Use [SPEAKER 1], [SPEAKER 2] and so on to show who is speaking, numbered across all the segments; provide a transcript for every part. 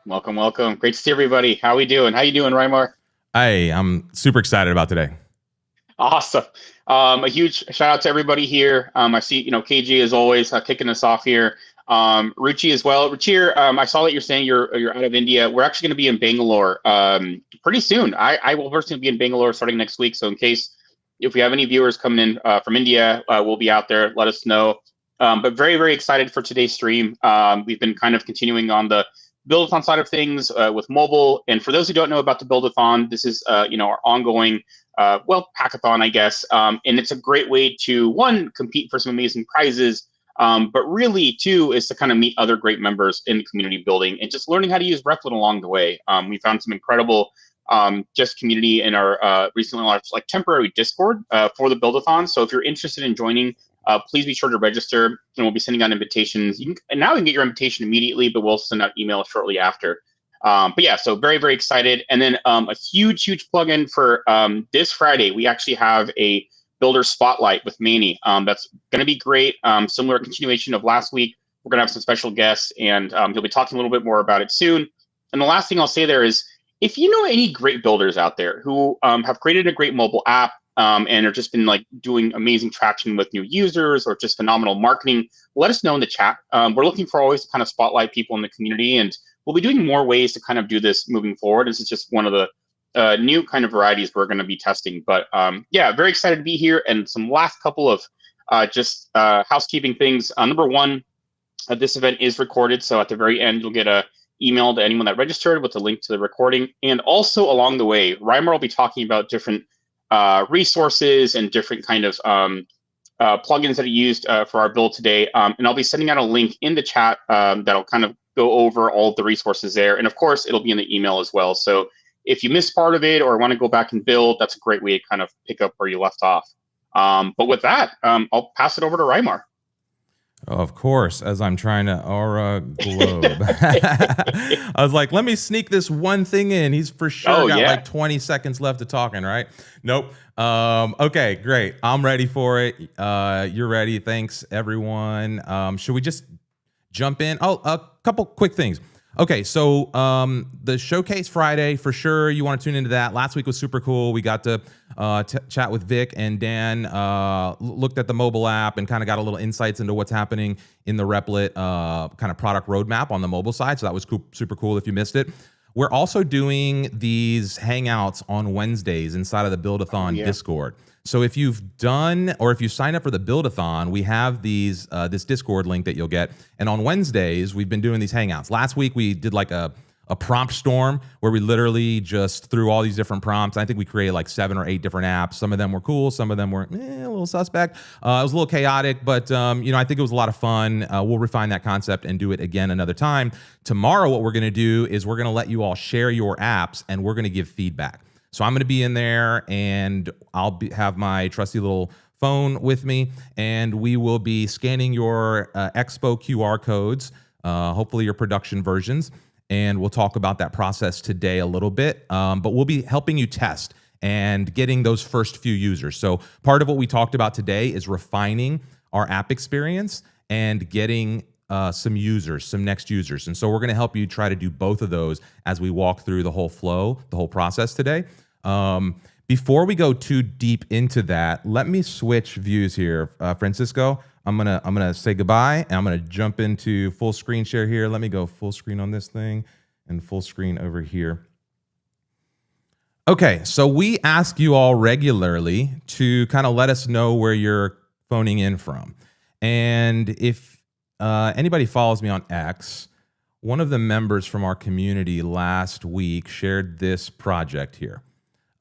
[SPEAKER 1] Welcome, welcome. Great to see everybody. How we doing? How you doing, Rymar?
[SPEAKER 2] Hey, I'm super excited about today.
[SPEAKER 1] Awesome. A huge shout out to everybody here. I see, KG as always kicking us off here. Ruchi as well. Ruchi, I saw that you're saying you're out of India. We're actually going to be in Bangalore pretty soon. I will personally be in Bangalore starting next week. So in case if we have any viewers coming in from India, we'll be out there. Let us know. But very, very excited for today's stream. We've been kind of continuing on the Buildathon side of things with mobile. And for those who don't know about the Buildathon, this is our ongoing hackathon, I guess. And it's a great way to, one, compete for some amazing prizes, but really, two, is to kind of meet other great members in the community building and just learning how to use Replit along the way. We found some incredible just community in our recently launched temporary Discord for the Buildathon. So if you're interested in joining, please be sure to register, and we'll be sending out invitations. And now you can get your invitation immediately, but we'll send out emails shortly after. But yeah, so very, very excited. And then a huge, huge plug-in for this Friday, we actually have a builder spotlight with Manny. That's going to be great. Similar continuation of last week. We're going to have some special guests, and he'll be talking a little bit more about it soon. And the last thing I'll say there is, if you know any great builders out there who have created a great mobile app and have just been doing amazing traction with new users or just phenomenal marketing, let us know in the chat. We're looking for always to kind of spotlight people in the community, and we'll be doing more ways to kind of do this moving forward. This is just one of the new kind of varieties we're going to be testing. But yeah, very excited to be here. And some last couple of just housekeeping things. Number one, this event is recorded. So at the very end, you'll get a email to anyone that registered with a link to the recording. And also along the way, Reimer will be talking about different resources and different kind of plugins that he used for our build today. And I'll be sending out a link in the chat that'll kind of go over all of the resources there. And of course, it'll be in the email as well. So if you missed part of it or want to go back and build, that's a great way to kind of pick up where you left off. But with that, I'll pass it over to Rymar.
[SPEAKER 2] Of course, as I'm trying to aura globe. I was like, let me sneak this one thing in. He's for sure got like 20 seconds left of talking, right? Nope. Okay, great. I'm ready for it. You're ready. Thanks, everyone. Should we just jump in? Oh, a couple quick things. Okay, so the Showcase Friday, for sure, you want to tune into that. Last week was super cool. We got to chat with Vic and Dan, looked at the mobile app and kind of got a little insights into what's happening in the Replit kind of product roadmap on the mobile side. So that was cool, super cool if you missed it. We're also doing these hangouts on Wednesdays inside of the Buildathon Discord. So if you've done, or if you sign up for the Buildathon, we have these this Discord link that you'll get. And on Wednesdays, we've been doing these hangouts. Last week, we did like a prompt storm where we literally just threw all these different prompts. I think we created like 7 or 8 different apps. Some of them were cool. Some of them were a little suspect. It was a little chaotic, but I think it was a lot of fun. We'll refine that concept and do it again another time. Tomorrow, what we're going to do is we're going to let you all share your apps and we're going to give feedback. So I'm going to be in there, and I'll have my trusty little phone with me, and we will be scanning your Expo QR codes, hopefully your production versions, and we'll talk about that process today a little bit. But we'll be helping you test and getting those first few users. So part of what we talked about today is refining our app experience and getting some users, some next users. And so we're going to help you try to do both of those as we walk through the whole flow, the whole process today. Before we go too deep into that, let me switch views here. Francisco, I'm gonna say goodbye, and I'm gonna jump into full screen share here. Let me go full screen on this thing and full screen over here. Okay, so we ask you all regularly to kind of let us know where you're phoning in from. And if anybody follows me on X, one of the members from our community last week shared this project here.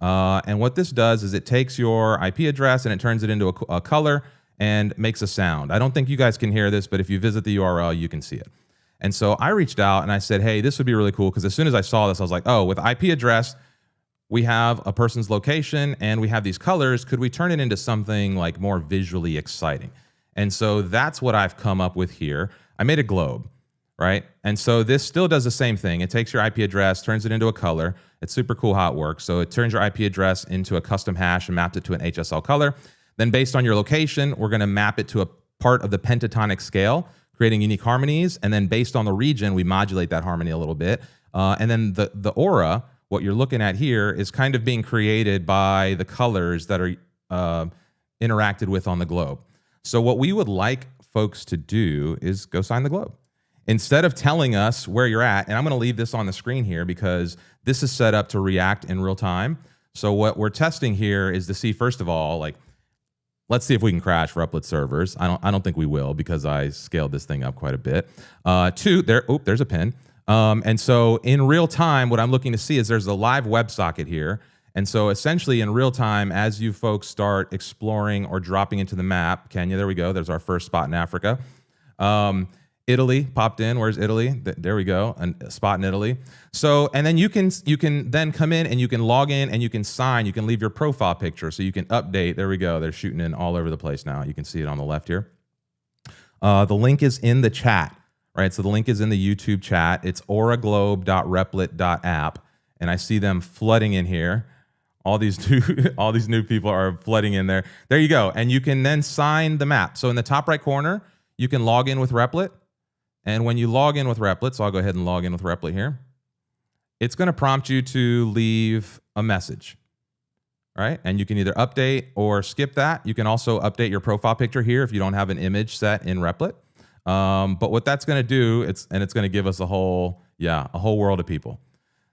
[SPEAKER 2] And what this does is it takes your IP address and it turns it into a color and makes a sound. I don't think you guys can hear this, but if you visit the URL, you can see it. And so I reached out and I said, hey, this would be really cool, because as soon as I saw this, I was like, oh, with IP address, we have a person's location and we have these colors. Could we turn it into something like more visually exciting? And so that's what I've come up with here. I made a globe, right? And so this still does the same thing. It takes your IP address, turns it into a color. It's super cool how it works. So it turns your IP address into a custom hash and maps it to an HSL color. Then based on your location, we're going to map it to a part of the pentatonic scale, creating unique harmonies. And then based on the region, we modulate that harmony a little bit. And then the aura, what you're looking at here, is kind of being created by the colors that are interacted with on the globe. So what we would like folks to do is go sign the globe. Instead of telling us where you're at, and I'm going to leave this on the screen here because this is set up to react in real time. So what we're testing here is to see, first of all, like, let's see if we can crash Replit servers. I don't think we will because I scaled this thing up quite a bit. Two, there's a pin. And so in real time, what I'm looking to see is there's a live WebSocket here. And so essentially in real time, as you folks start exploring or dropping into the map, Kenya, there we go. There's our first spot in Africa. Italy popped in. Where's Italy? There we go. A spot in Italy. So, and then you can then come in and you can log in and you can sign. You can leave your profile picture so you can update. There we go. They're shooting in all over the place now. You can see it on the left here. The link is in the chat, right? So the link is in the YouTube chat. It's auraglobe.replit.app, and I see them flooding in here. All these new people are flooding in there. There you go. And you can then sign the map. So in the top right corner, you can log in with Replit. And when you log in with Replit, so I'll go ahead and log in with Replit here, it's going to prompt you to leave a message, right? And you can either update or skip that. You can also update your profile picture here if you don't have an image set in Replit. But what that's going to do, it's going to give us a whole world of people.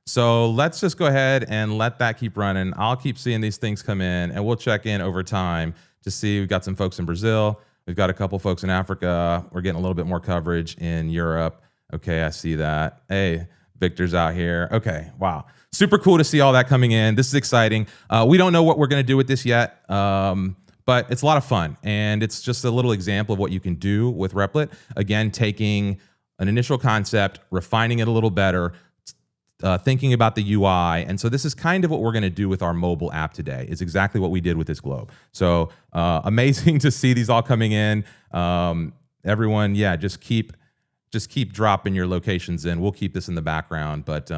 [SPEAKER 2] So let's just go ahead and let that keep running. I'll keep seeing these things come in, and we'll check in over time to see. We've got some folks in Brazil. We've got a couple folks in Africa. We're getting a little bit more coverage in Europe. Okay, I see that. Hey, Victor's out here. Okay, wow. Super cool to see all that coming in. This is exciting. We don't know what we're going to do with this yet, but it's a lot of fun. And it's just a little example of what you can do with Replit. Again, taking an initial concept, refining it a little better, thinking about the UI. And so this is kind of what we're going to do with our mobile app today. It's exactly what we did with this globe. So amazing to see these all coming in. Everyone, yeah, just keep dropping your locations in. We'll keep this in the background, but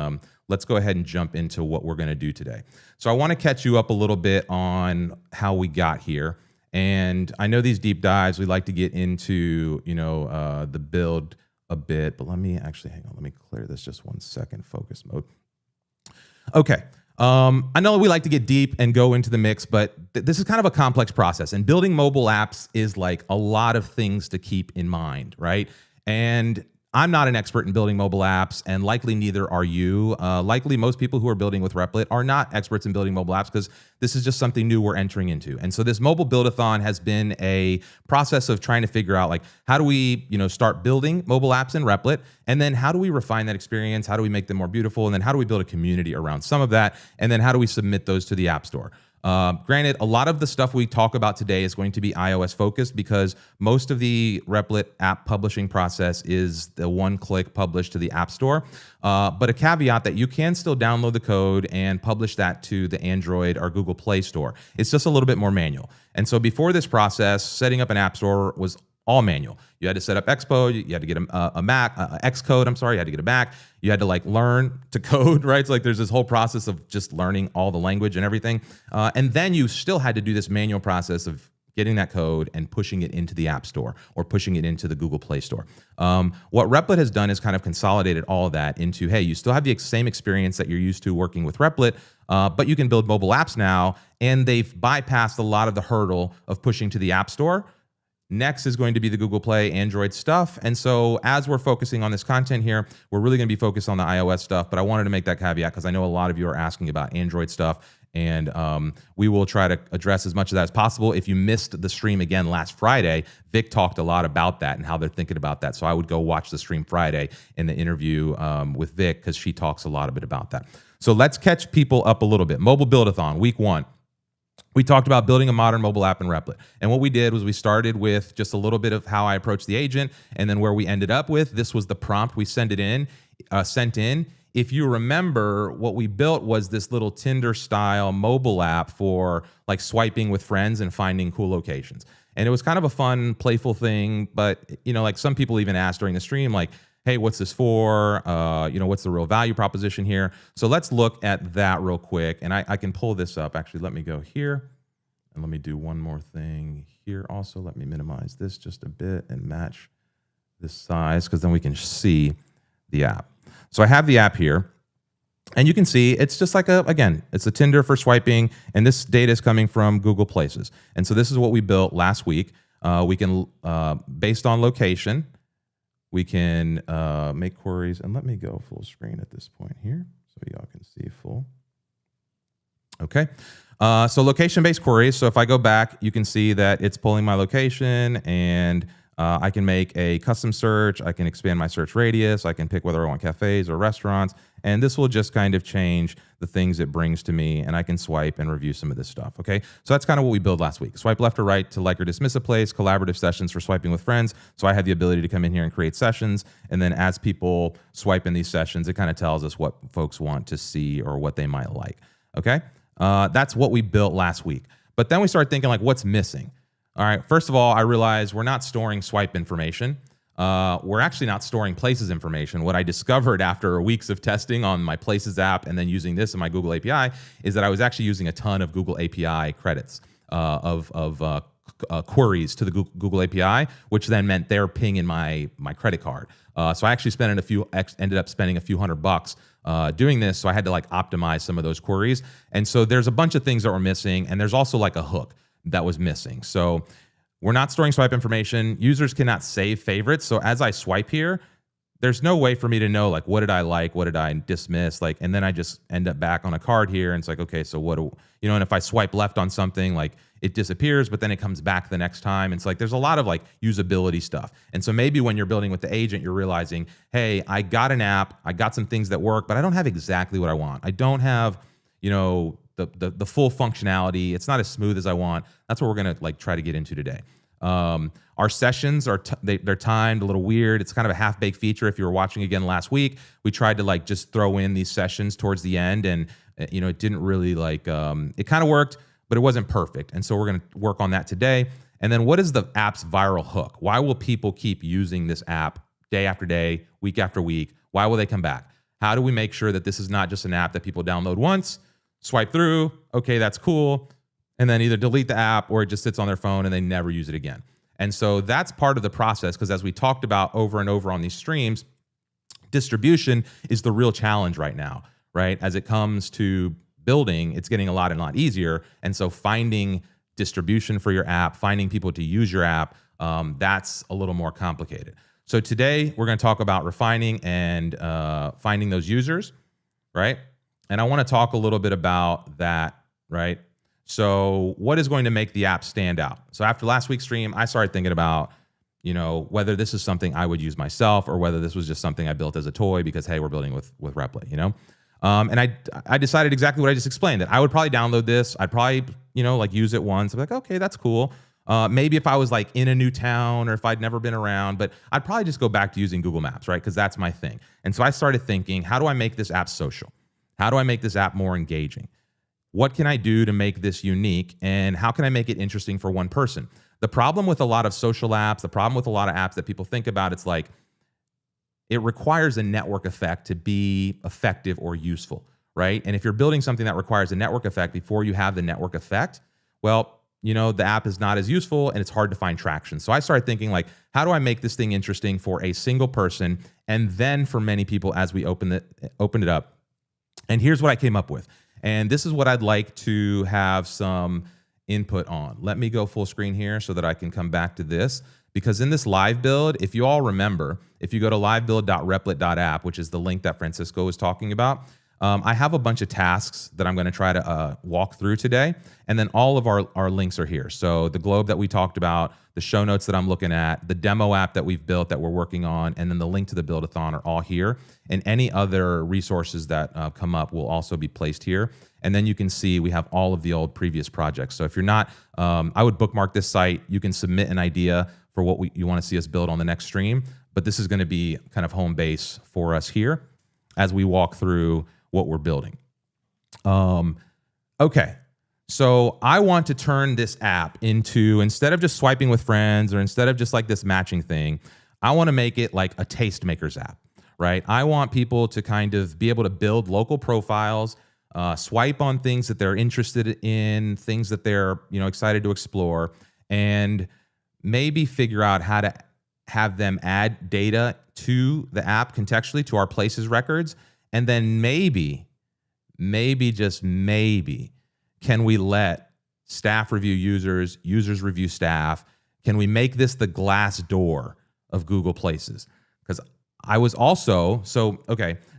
[SPEAKER 2] let's go ahead and jump into what we're going to do today. So I want to catch you up a little bit on how we got here. And I know these deep dives, we like to get into, the build a bit, but let me actually, hang on, let me clear this just 1 second, focus mode. Okay. I know we like to get deep and go into the mix, but this is kind of a complex process, and building mobile apps is like a lot of things to keep in mind, right? And I'm not an expert in building mobile apps, and likely neither are you. Likely most people who are building with Replit are not experts in building mobile apps because this is just something new we're entering into. And so this mobile Buildathon has been a process of trying to figure out, like, how do we, start building mobile apps in Replit, and then how do we refine that experience? How do we make them more beautiful? And then how do we build a community around some of that? And then how do we submit those to the App Store? Granted, a lot of the stuff we talk about today is going to be iOS focused because most of the Replit app publishing process is the one-click publish to the App Store. But a caveat that you can still download the code and publish that to the Android or Google Play Store. It's just a little bit more manual. And so before this process, setting up an App Store was all manual. You had to set up Xcode, you had to get a Mac, Xcode, I'm sorry, you had to get a Mac. You had to learn to code, right? So there's this whole process of just learning all the language and everything. And then you still had to do this manual process of getting that code and pushing it into the App Store or pushing it into the Google Play Store. What Replit has done is kind of consolidated all of that into, hey, you still have the same experience that you're used to working with Replit, but you can build mobile apps now, and they've bypassed a lot of the hurdle of pushing to the App Store. Next is going to be the Google Play Android stuff. And so as we're focusing on this content here, we're really going to be focused on the iOS stuff, but I wanted to make that caveat because I know a lot of you are asking about Android stuff, and we will try to address as much of that as possible. If you missed the stream again last Friday, Vic talked a lot about that and how they're thinking about that. So I would go watch the stream Friday in the interview with Vic because she talks a lot of it about that. So let's catch people up a little bit. Mobile Buildathon, week 1. We talked about building a modern mobile app in Replit. And what we did was we started with just a little bit of how I approached the agent, and then where we ended up with, this was the prompt we sent in. If you remember, what we built was this little Tinder-style mobile app for swiping with friends and finding cool locations. And it was kind of a fun, playful thing, but some people even asked during the stream, hey, what's this for? What's the real value proposition here? So let's look at that real quick. And I can pull this up. Actually, let me go here. And let me do one more thing here also. Let me minimize this just a bit and match this size, because then we can see the app. So I have the app here. And you can see it's just like it's a Tinder for swiping, and this data is coming from Google Places. And so this is what we built last week. We can, based on location, we can make queries. And let me go full screen at this point here so y'all can see full. Okay. So location-based queries. So if I go back, you can see that it's pulling my location, and I can make a custom search. I can expand my search radius. I can pick whether I want cafes or restaurants. And this will just kind of change the things it brings to me, and I can swipe and review some of this stuff, okay? So that's kind of what we built last week. Swipe left or right to like or dismiss a place, collaborative sessions for swiping with friends. So I had the ability to come in here and create sessions, and then as people swipe in these sessions, it kind of tells us what folks want to see or what they might like, okay? That's what we built last week. But then we started thinking, like, what's missing? All right, first of all, I realized we're not storing swipe information. We're actually not storing Places information. What I discovered after weeks of testing on my Places app and then using this in my Google API is that I was actually using a ton of Google API credits of queries to the Google API, which then meant they're pinging my credit card. So I actually ended up spending a few $100 doing this. So I had to like optimize some of those queries. And so there's a bunch of things that were missing, and there's also like a hook that was missing. So we're not storing swipe information. Users cannot save favorites. So as I swipe here, there's no way for me to know, like, what did I like? What did I dismiss? Like, and then I just end up back on a card here. And it's like, okay, so and if I swipe left on something, like it disappears, but then it comes back the next time. It's like, there's a lot of like usability stuff. And so maybe when you're building with the agent, you're realizing, hey, I got an app, I got some things that work, but I don't have exactly what I want. I don't have, the full functionality. It's not as smooth as I want. That's what we're gonna like try to get into today. Our sessions are they're timed a little weird. It's kind of a half-baked feature. If you were watching again last week, we tried to like just throw in these sessions towards the end, and it didn't really like it kind of worked, but it wasn't perfect. And so we're gonna work on that today. And then what is the app's viral hook? Why will people keep using this app day after day, week after week? Why will they come back? How do we make sure that this is not just an app that people download once, swipe through, okay, that's cool, and then either delete the app or it just sits on their phone and they never use it again? And so that's part of the process, because as we talked about over and over on these streams, distribution is the real challenge right now, right? As it comes to building, it's getting a lot easier. And so finding distribution for your app, finding people to use your app, that's a little more complicated. So today we're going to talk about refining and finding those users, right? And I want to talk a little bit about that, right? So what is going to make the app stand out? So after last week's stream, I started thinking about, whether this is something I would use myself or whether this was just something I built as a toy because, hey, we're building with Replit, And I decided exactly what I just explained, that I would probably download this. I'd probably, use it once. I'd be like, okay, that's cool. Maybe if I was like in a new town or if I'd never been around, but I'd probably just go back to using Google Maps, right? Because that's my thing. And so I started thinking, how do I make this app social? How do I make this app more engaging? What can I do to make this unique? And how can I make it interesting for one person? The problem with a lot of social apps, the problem with a lot of apps that people think about, it's like, it requires a network effect to be effective or useful, right? And if you're building something that requires a network effect before you have the network effect, well, the app is not as useful and it's hard to find traction. So I started thinking, like, how do I make this thing interesting for a single person and then for many people as we open it up? And here's what I came up with. And this is what I'd like to have some input on. Let me go full screen here so that I can come back to this. Because in this live build, if you all remember, if you go to livebuild.replit.app, which is the link that Francisco was talking about, I have a bunch of tasks that I'm going to try to walk through today. And then all of our links are here. So the globe that we talked about, the show notes that I'm looking at, the demo app that we've built that we're working on, and then the link to the Buildathon are all here. And any other resources that come up will also be placed here. And then you can see we have all of the old previous projects. So if you're not, I would bookmark this site. You can submit an idea for what you want to see us build on the next stream. But this is going to be kind of home base for us here as we walk through what we're building. Okay, so I want to turn this app into, instead of just swiping with friends or instead of just like this matching thing, I want to make it like a tastemakers app, right? I want people to kind of be able to build local profiles, swipe on things that they're interested in, things that they're excited to explore, and maybe figure out how to have them add data to the app contextually to our places records. And then maybe just maybe, can we let staff review users, users review staff? Can we make this the glass door of Google Places? Because I was also,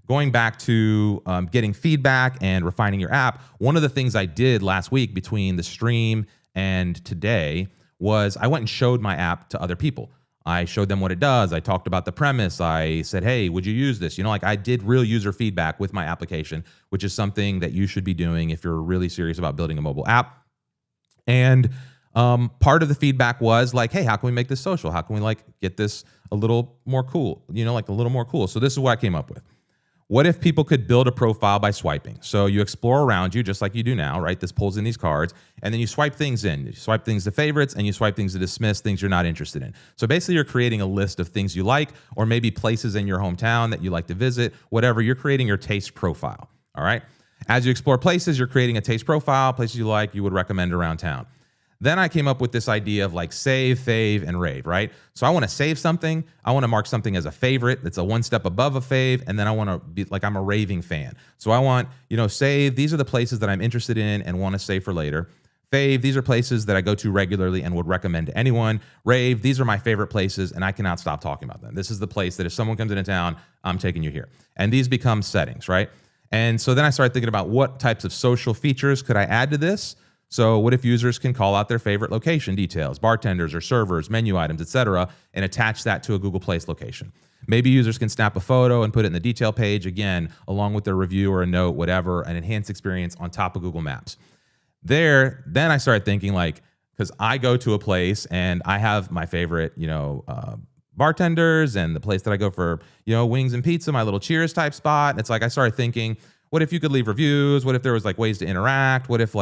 [SPEAKER 2] going back to getting feedback and refining your app, one of the things I did last week between the stream and today was I went and showed my app to other people. I showed them what it does. I talked about the premise. I said, hey, would you use this? I did real user feedback with my application, which is something that you should be doing if you're really serious about building a mobile app. And part of the feedback was like, hey, how can we make this social? How can we get this a little more cool? A little more cool. So this is what I came up with. What if people could build a profile by swiping? So you explore around you just like you do now, right? This pulls in these cards, and then you swipe things in. You swipe things to favorites, and you swipe things to dismiss, things you're not interested in. So basically, you're creating a list of things you like, or maybe places in your hometown that you like to visit, whatever. You're creating your taste profile, all right? As you explore places, you're creating a taste profile, places you like, you would recommend around town. Then I came up with this idea of save, fave, and rave, right? So I want to save something. I want to mark something as a favorite that's a one step above a fave. And then I want to be I'm a raving fan. So I want, save, these are the places that I'm interested in and want to save for later. Fave, these are places that I go to regularly and would recommend to anyone. Rave, these are my favorite places and I cannot stop talking about them. This is the place that if someone comes into town, I'm taking you here. And these become settings, right? And so then I started thinking about what types of social features could I add to this? So what if users can call out their favorite location details, bartenders or servers, menu items, etc., and attach that to a Google Place location? Maybe users can snap a photo and put it in the detail page, again, along with their review or a note, whatever, an enhanced experience on top of Google Maps. Then I started thinking because I go to a place and I have my favorite, bartenders and the place that I go for, wings and pizza, my little Cheers type spot. It's I started thinking, what if you could leave reviews? What if there was ways to interact? What if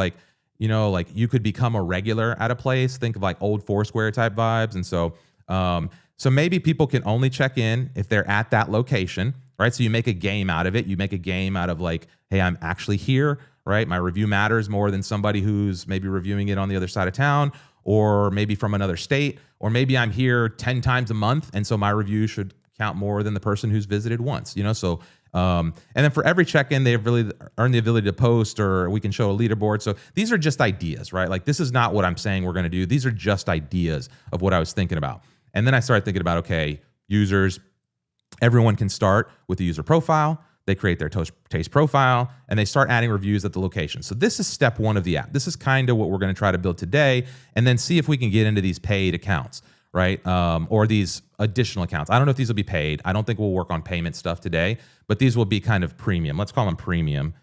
[SPEAKER 2] you could become a regular at a place? Think of old Foursquare type vibes. And so maybe people can only check in if they're at that location, right? So you make a game out of it. You make a game out of hey, I'm actually here, right? My review matters more than somebody who's maybe reviewing it on the other side of town, or maybe from another state, or maybe I'm here 10 times a month. And so my review should count more than the person who's visited once, and then for every check-in, they've really earned the ability to post, or we can show a leaderboard. So these are just ideas, right? This is not what I'm saying we're going to do. These are just ideas of what I was thinking about. And then I started thinking about, okay, users, everyone can start with a user profile. They create their taste profile, and they start adding reviews at the location. So this is step one of the app. This is kind of what we're going to try to build today, and then see if we can get into these paid accounts, right? Or these additional accounts. I don't know if these will be paid. I don't think we'll work on payment stuff today, but these will be kind of premium. Let's call them premium,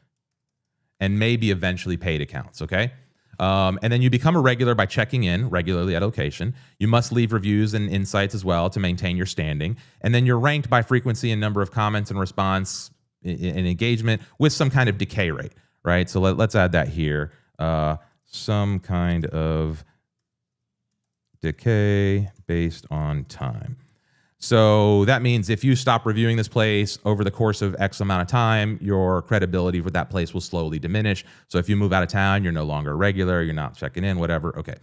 [SPEAKER 2] and maybe eventually paid accounts, okay? And then you become a regular by checking in regularly at a location. You must leave reviews and insights as well to maintain your standing. And then you're ranked by frequency and number of comments and response and engagement with some kind of decay rate, right? So let's add that here. Some kind of decay based on time. So that means if you stop reviewing this place over the course of X amount of time, your credibility with that place will slowly diminish. So if you move out of town, you're no longer a regular, you're not checking in, whatever. Okay.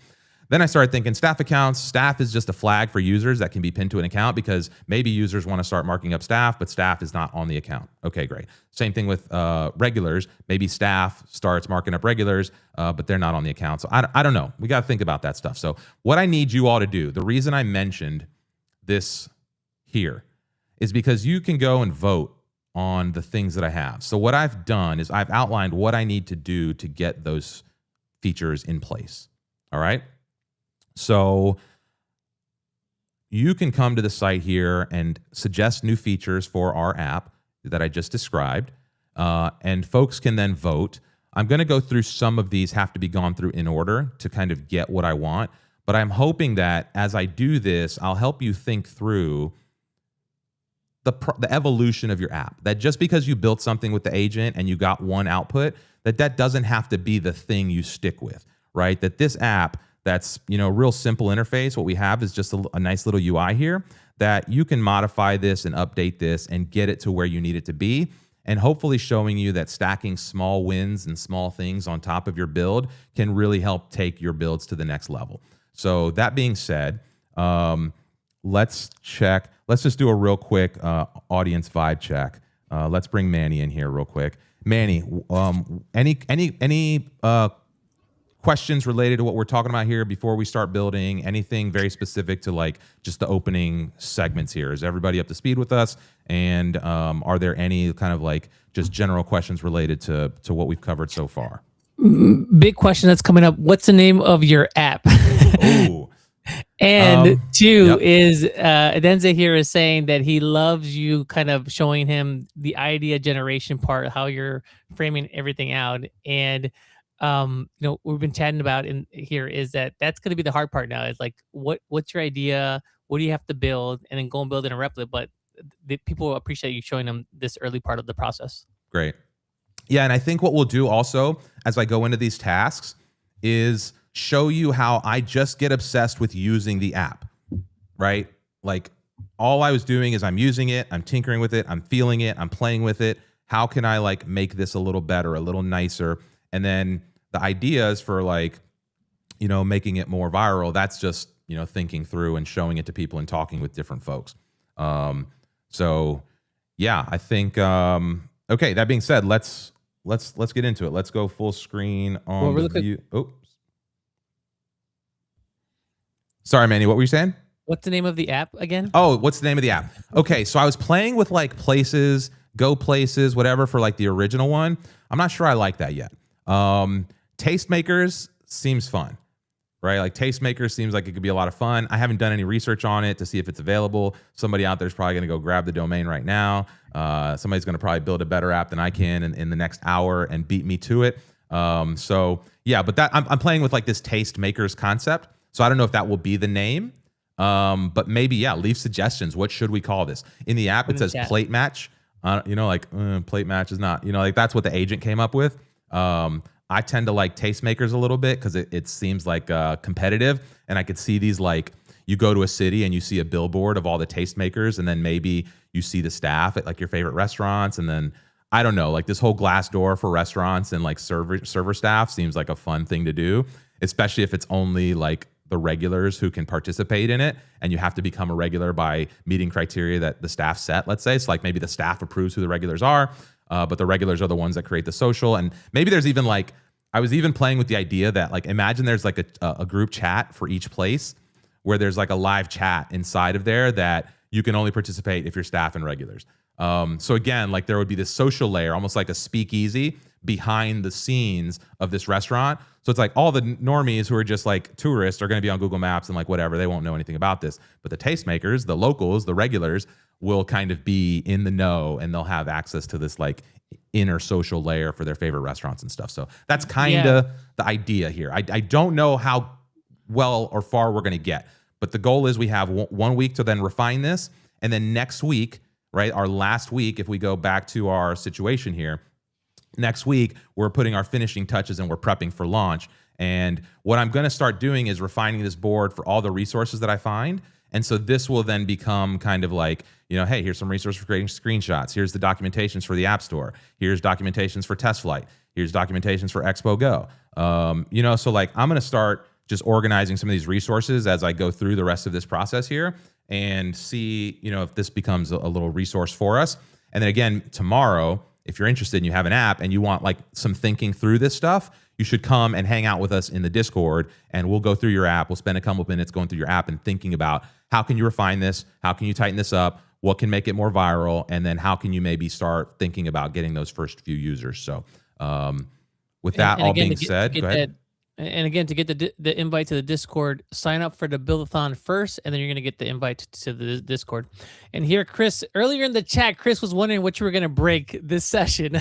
[SPEAKER 2] Then I started thinking staff accounts. Staff is just a flag for users that can be pinned to an account, because maybe users want to start marking up staff, but staff is not on the account. Okay, great. Same thing with regulars. Maybe staff starts marking up regulars, but they're not on the account. So I don't know. We got to think about that stuff. So what I need you all to do, the reason I mentioned this here is because you can go and vote on the things that I have. So what I've done is I've outlined what I need to do to get those features in place. All right. So you can come to the site here and suggest new features for our app that I just described, and folks can then vote. I'm going to go through some of these, have to be gone through in order to kind of get what I want, but I'm hoping that as I do this, I'll help you think through the evolution of your app. That just because you built something with the agent and you got one output, that doesn't have to be the thing you stick with, right? That this app that's, real simple interface, what we have is just a nice little UI here that you can modify this and update this and get it to where you need it to be. And hopefully showing you that stacking small wins and small things on top of your build can really help take your builds to the next level. So that being said, let's check. Let's just do a real quick audience vibe check. Let's bring Manny in here real quick. Manny, any questions related to what we're talking about here before we start building? Anything very specific to like just the opening segments here? Is everybody up to speed with us? And are there any kind of like just general questions related to what we've covered so far?
[SPEAKER 3] Big question that's coming up. What's the name of your app?
[SPEAKER 2] Ooh.
[SPEAKER 3] And two is Adenze here is saying that he loves you kind of showing him the idea generation part, how you're framing everything out. And we've been chatting about in here is that's going to be the hard part now. Is like what's your idea? What do you have to build, and then go and build in a Replit. But the people appreciate you showing them this early part of the process.
[SPEAKER 2] Great. Yeah, and I think what we'll do also as I go into these tasks is show you how I just get obsessed with using the app, right? Like all I was doing is I'm using it, I'm tinkering with it, I'm feeling it, I'm playing with it. How can I like make this a little better, a little nicer? And then the ideas for like, making it more viral, that's just, thinking through and showing it to people and talking with different folks. So yeah, I think, okay, that being said, let's get into it. Let's go full screen on the view. Oh, sorry, Manny, what were you saying?
[SPEAKER 3] What's the name of the app again?
[SPEAKER 2] Oh, what's the name of the app? Okay, so I was playing with like places, go places, whatever for like the original one. I'm not sure I like that yet. Tastemakers seems fun, right? Like Tastemakers seems like it could be a lot of fun. I haven't done any research on it to see if it's available. Somebody out there is probably going to go grab the domain right now. Somebody's going to probably build a better app than I can in the next hour and beat me to it. So yeah, but that I'm playing with like this Tastemakers concept. So I don't know if that will be the name. But maybe, yeah, leave suggestions. What should we call this? In the app, it says plate match. Plate match is not, like that's what the agent came up with. I tend to like Tastemakers a little bit because it seems like competitive. And I could see these like, you go to a city and you see a billboard of all the Tastemakers, and then maybe you see the staff at like your favorite restaurants. And then, I don't know, like this whole glass door for restaurants and like server staff seems like a fun thing to do, especially if it's only like the regulars who can participate in it, and you have to become a regular by meeting criteria that the staff set, let's say. So like maybe the staff approves who the regulars are, but the regulars are the ones that create the social. And maybe there's even like, I was even playing with the idea that like, imagine there's like a group chat for each place where there's like a live chat inside of there that you can only participate if you're staff and regulars. So again, like there would be this social layer, almost like a speakeasy behind the scenes of this restaurant. So it's like all the normies who are just like tourists are going to be on Google Maps and like whatever, they won't know anything about this. But the tastemakers, the locals, the regulars will kind of be in the know, and they'll have access to this like inner social layer for their favorite restaurants and stuff. So that's kind of the idea here. I don't know how well or far we're going to get, but the goal is we have 1 week to then refine this. And then next week, right, our last week, if we go back to our situation here, next week, we're putting our finishing touches and we're prepping for launch. And what I'm going to start doing is refining this board for all the resources that I find. And so this will then become kind of like, hey, here's some resources for creating screenshots. Here's the documentations for the App Store. Here's documentations for Test Flight. Here's documentations for Expo Go. So like I'm going to start just organizing some of these resources as I go through the rest of this process here and see, if this becomes a little resource for us. And then again, tomorrow, if you're interested and you have an app and you want like some thinking through this stuff, you should come and hang out with us in the Discord, and we'll go through your app. We'll spend a couple of minutes going through your app and thinking about how can you refine this? How can you tighten this up? What can make it more viral? And then how can you maybe start thinking about getting those first few users? So with that all being said, go ahead.
[SPEAKER 3] And again, to get the invite to the Discord, sign up for the Buildathon first, and then you're going to get the invite to the Discord. And here, Chris, earlier in the chat, Chris was wondering what you were going to break this session.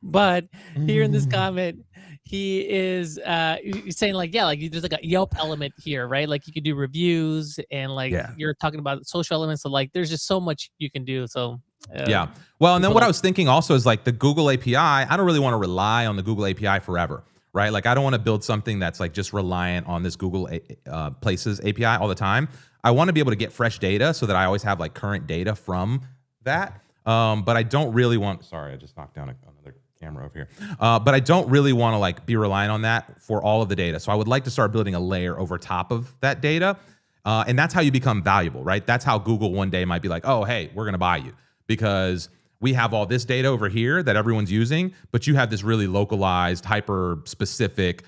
[SPEAKER 3] But here in this comment, he is he's saying like, there's like a Yelp element here, right? Like you could do reviews and like you're talking about social elements. So like there's just so much you can do. So
[SPEAKER 2] yeah. Well, and then what I was thinking also is like the Google API, I don't really want to rely on the Google API forever. Right? Like I don't want to build something that's like just reliant on this Google Places API all the time. I want to be able to get fresh data so that I always have like current data from that. But I don't really want, sorry, I just knocked down another camera over here. But I don't really want to like be reliant on that for all of the data. So I would like to start building a layer over top of that data. And that's how you become valuable, right? That's how Google one day might be like, oh, hey, we're going to buy you because we have all this data over here that everyone's using, but you have this really localized, hyper-specific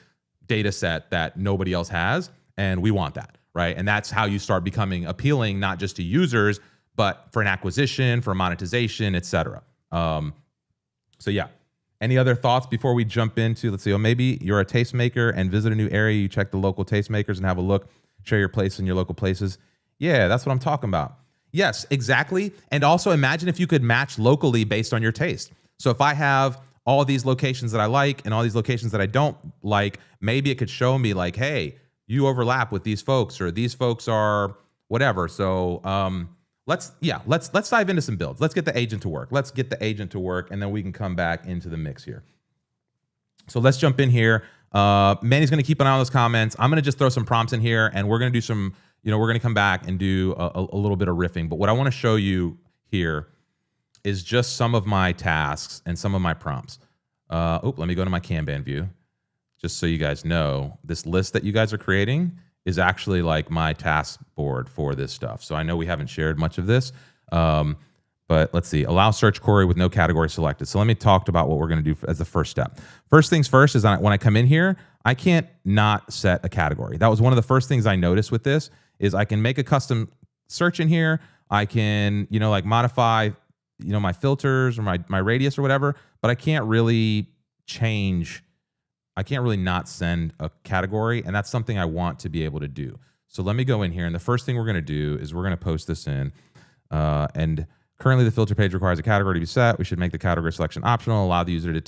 [SPEAKER 2] data set that nobody else has, and we want that, right? And that's how you start becoming appealing, not just to users, but for an acquisition, for monetization, et cetera. So yeah. Any other thoughts before we jump into, let's see, maybe you're a tastemaker and visit a new area, you check the local tastemakers and have a look, share your place in your local places. Yeah, that's what I'm talking about. Yes, exactly. And also imagine if you could match locally based on your taste. So if I have all these locations that I like and all these locations that I don't like, maybe it could show me like, hey, you overlap with these folks or these folks are whatever. So let's dive into some builds. Let's get the agent to work. Let's get the agent to work, and then we can come back into the mix here. So let's jump in here. Manny's going to keep an eye on those comments. I'm going to just throw some prompts in here, and we're going to do some, we're going to come back and do a little bit of riffing. But what I want to show you here is just some of my tasks and some of my prompts. Let me go to my Kanban view, just so you guys know. This list that you guys are creating is actually like my task board for this stuff. So I know we haven't shared much of this, but let's see. Allow search query with no category selected. So let me talk about what we're going to do as the first step. First things first is when I come in here, I can't not set a category. That was one of the first things I noticed with this is I can make a custom search in here. I can, like modify, my filters or my radius or whatever, but I can't really change. I can't really not send a category, and that's something I want to be able to do. So let me go in here, and the first thing we're going to do is we're going to post this in, and currently the filter page requires a category to be set. We should make the category selection optional, allow the user to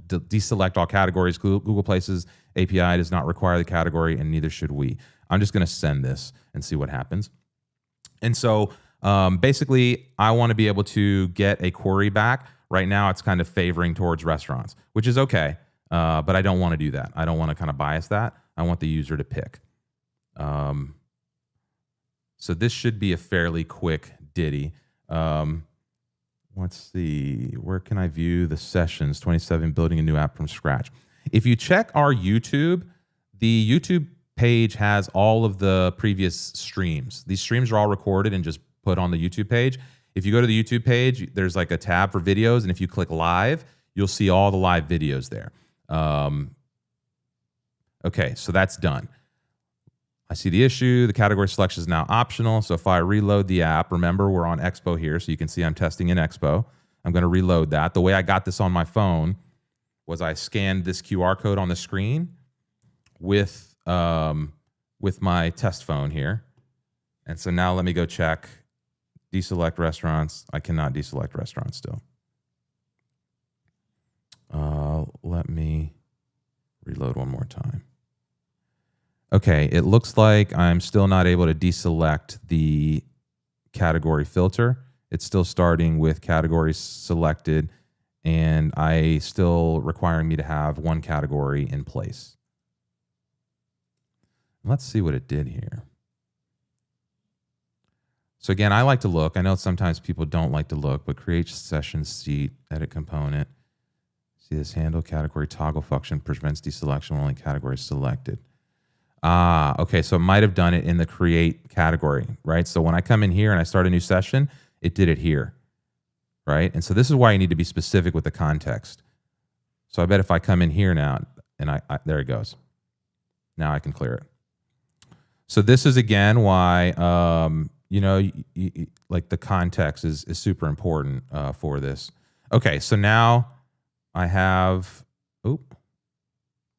[SPEAKER 2] deselect all categories. Google Places API does not require the category, and neither should we. I'm just going to send this and see what happens. And so basically, I want to be able to get a query back. Right now, it's kind of favoring towards restaurants, which is okay. But I don't want to do that. I don't want to kind of bias that. I want the user to pick. So this should be a fairly quick ditty. Let's see. Where can I view the sessions? 27, building a new app from scratch. If you check our YouTube, the YouTube page has all of the previous streams. These streams are all recorded and just put on the YouTube page. If you go to the YouTube page, there's like a tab for videos. And if you click live, you'll see all the live videos there. Okay, so that's done. I see the issue. The category selection is now optional. So if I reload the app, remember we're on Expo here, so you can see I'm testing in Expo. I'm going to reload that. The way I got this on my phone was I scanned this QR code on the screen with my test phone here. And so now let me go check. Deselect restaurants. I cannot deselect restaurants still. Let me reload one more time. Okay, it looks like I'm still not able to deselect the category filter. It's still starting with categories selected, and I still requiring me to have one category in place. Let's see what it did here. So again, I like to look. I know sometimes people don't like to look, but create session seat, edit component. See this handle category toggle function prevents deselection when only category is selected. Okay, so it might have done it in the create category, right? So when I come in here and I start a new session, it did it here, right? And so this is why you need to be specific with the context. So I bet if I come in here now, and there it goes. Now I can clear it. So this is again why, like the context is super important for this. Okay, so now I have,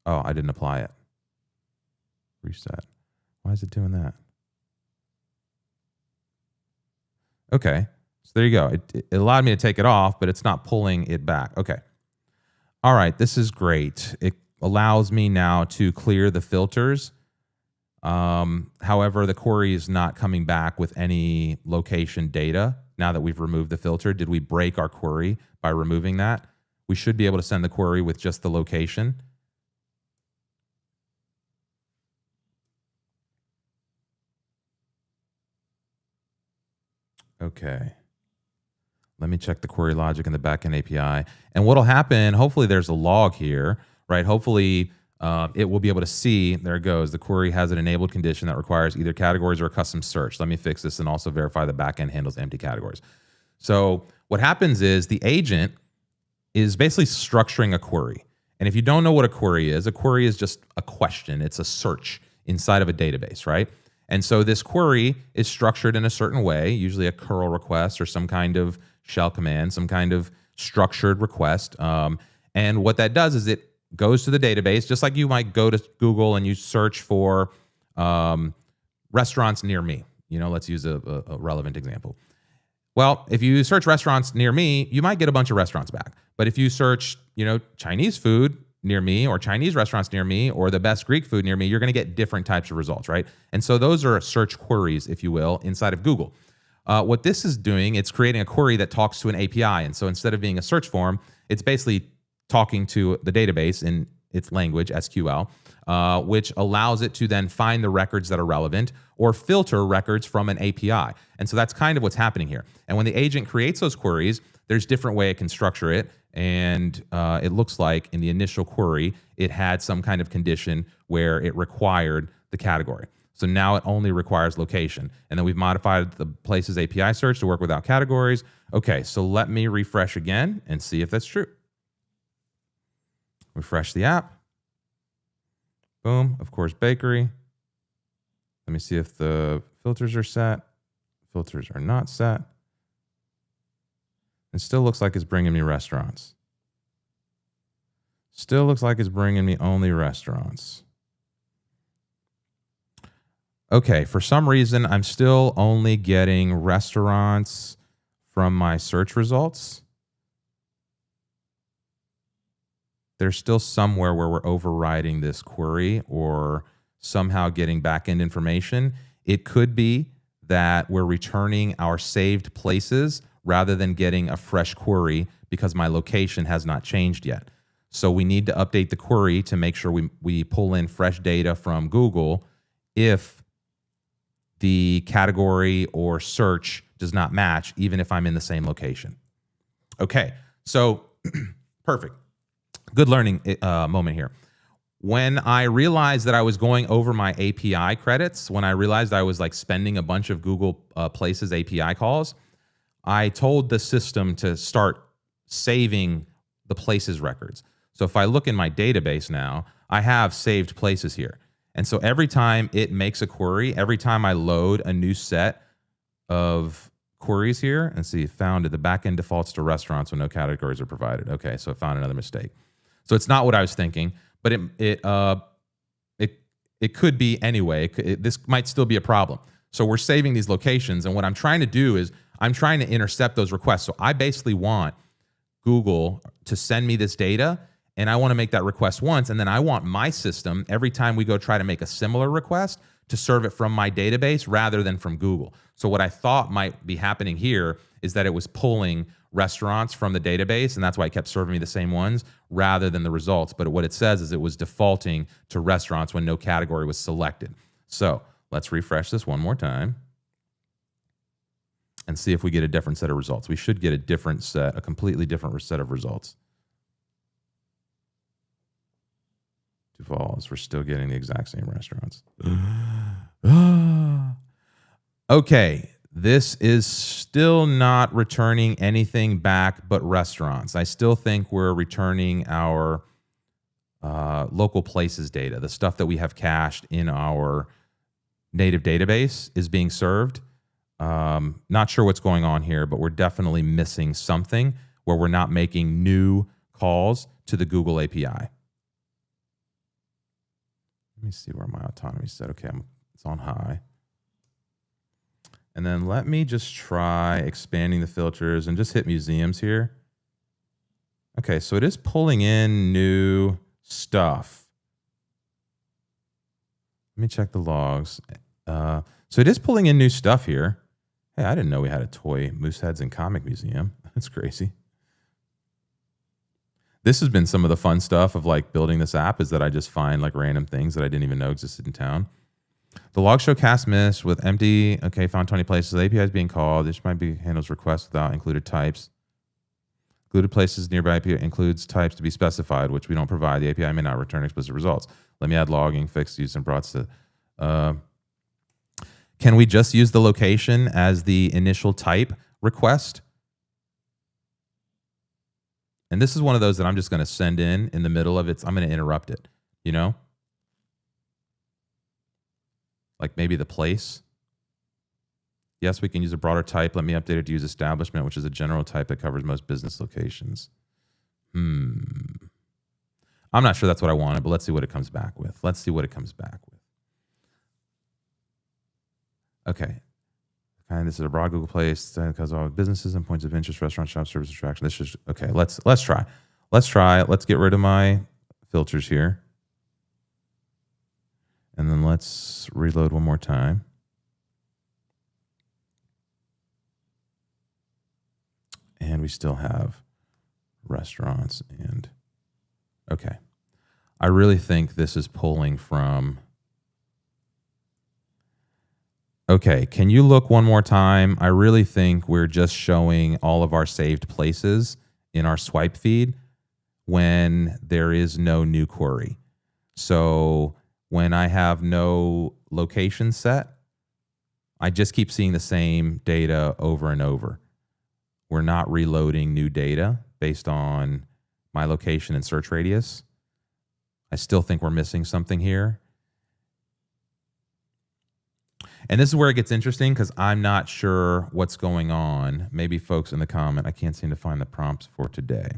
[SPEAKER 2] I didn't apply it. Reset. Why is it doing that? Okay, so there you go. It allowed me to take it off, but it's not pulling it back. Okay. All right, this is great. It allows me now to clear the filters. However, the query is not coming back with any location data now that we've removed the filter. Did we break our query by removing that? We should be able to send the query with just the location. Okay. Let me check the query logic in the backend API. And what'll happen, hopefully there's a log here, right? Hopefully it will be able to see, there it goes, the query has an enabled condition that requires either categories or a custom search. Let me fix this and also verify the backend handles empty categories. So what happens is the agent is basically structuring a query. And if you don't know what a query is just a question. It's a search inside of a database, right? And so this query is structured in a certain way, usually a curl request or some kind of shell command, some kind of structured request. And what that does is it goes to the database, just like you might go to Google and you search for restaurants near me. You know, let's use a relevant example. Well, if you search restaurants near me, you might get a bunch of restaurants back. But if you search, Chinese food near me or Chinese restaurants near me or the best Greek food near me, you're going to get different types of results, right? And so those are search queries, if you will, inside of Google. What this is doing, it's creating a query that talks to an API. And so instead of being a search form, it's basically talking to the database in its language, SQL, which allows it to then find the records that are relevant or filter records from an API. And so that's kind of what's happening here. And when the agent creates those queries, there's different way it can structure it. And it looks like in the initial query, it had some kind of condition where it required the category. So now it only requires location. And then we've modified the places API search to work without categories. Okay, so let me refresh again and see if that's true. Refresh the app. Boom, of course, bakery. Let me see if the filters are set. Filters are not set. It still looks like it's bringing me restaurants. Still looks like it's bringing me only restaurants. Okay, for some reason, I'm still only getting restaurants from my search results. There's still somewhere where we're overriding this query or somehow getting backend information. It could be that we're returning our saved places rather than getting a fresh query because my location has not changed yet. So we need to update the query to make sure we pull in fresh data from Google if the category or search does not match, even if I'm in the same location. Okay, so perfect. Good learning moment here. When I realized that I was going over my API credits, when I realized I was like spending a bunch of Google Places API calls, I told the system to start saving the places records. So if I look in my database now, I have saved places here. And so every time it makes a query, every time I load a new set of queries here, and see, found the backend defaults to restaurants when no categories are provided. Okay, so I found another mistake. So it's not what I was thinking, but it could be anyway. This might still be a problem. So we're saving these locations, and what I'm trying to do is I'm trying to intercept those requests. So I basically want Google to send me this data, and I want to make that request once, and then I want my system, every time we go try to make a similar request, to serve it from my database rather than from Google. So what I thought might be happening here is that it was pulling restaurants from the database, and that's why it kept serving me the same ones rather than the results. But what it says is it was defaulting to restaurants when no category was selected. So let's refresh this one more time and see if we get a different set of results. We should get a completely different set of results. Duvall's, we're still getting the exact same restaurants. Okay, this is still not returning anything back but restaurants. I still think we're returning our local places data. The stuff that we have cached in our native database is being served. Not sure what's going on here, but we're definitely missing something where we're not making new calls to the Google API. Let me see where my autonomy is set. Okay, it's on high. And then let me just try expanding the filters and just hit museums here. Okay, so it is pulling in new stuff. Let me check the logs. So it is pulling in new stuff here. Hey, I didn't know we had a toy moose heads and comic museum. That's crazy. This has been some of the fun stuff of like building this app, is that I just find like random things that I didn't even know existed in town. The log show cast miss with empty. Okay, found 20 places. The API is being called. This might be handles requests without included types. Included places nearby API includes types to be specified, which we don't provide. The API may not return explicit results. Let me add logging, fixed use, and brought to. Can we just use the location as the initial type request? And this is one of those that I'm just going to send in the middle of it. I'm going to interrupt it, you know? Like maybe the place. Yes, we can use a broader type. Let me update it to use establishment, which is a general type that covers most business locations. I'm not sure that's what I wanted, but let's see what it comes back with. Let's see what it comes back with. Okay. And this is a broad Google place that covers all businesses and points of interest, restaurant, shop, service, attraction. This is okay. Let's try. Let's try it. Let's get rid of my filters here. And then let's reload one more time. And we still have restaurants and okay. I really think this is pulling from. Okay, can you look one more time? I really think we're just showing all of our saved places in our swipe feed when there is no new query. So when I have no location set, I just keep seeing the same data over and over. We're not reloading new data based on my location and search radius. I still think we're missing something here. And this is where it gets interesting because I'm not sure what's going on. Maybe folks in the comment, I can't seem to find the prompts for today.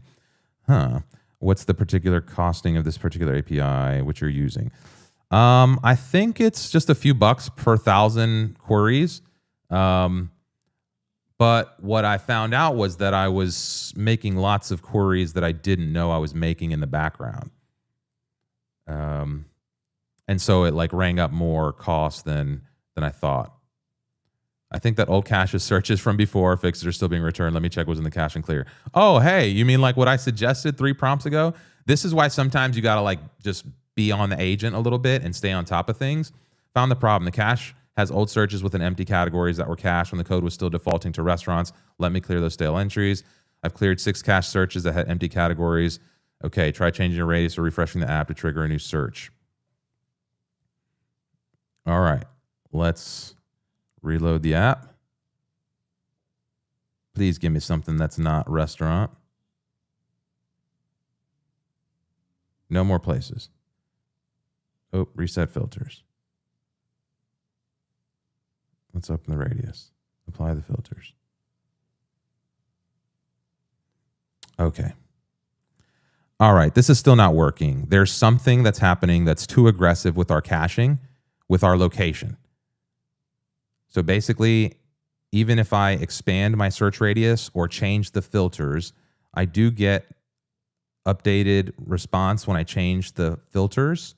[SPEAKER 2] What's the particular costing of this particular API which you're using? I think it's just a few bucks per 1,000 queries. But what I found out was that I was making lots of queries that I didn't know I was making in the background. And so it like rang up more cost than I thought. I think that old cache searches from before, fixes are still being returned. Let me check what's in the cache and clear. Oh, hey, you mean like what I suggested 3 prompts ago? This is why sometimes you gotta like just be on the agent a little bit and stay on top of things. Found the problem. The cache has old searches within empty categories that were cached when the code was still defaulting to restaurants. Let me clear those stale entries. I've cleared 6 cache searches that had empty categories. Okay, try changing your radius or refreshing the app to trigger a new search. All right. Let's reload the app. Please give me something that's not restaurant. No more places. Oh, reset filters. Let's open the radius. Apply the filters. Okay. All right, this is still not working. There's something that's happening that's too aggressive with our caching, with our location. So basically, even if I expand my search radius or change the filters, I do get updated response when I change the filters.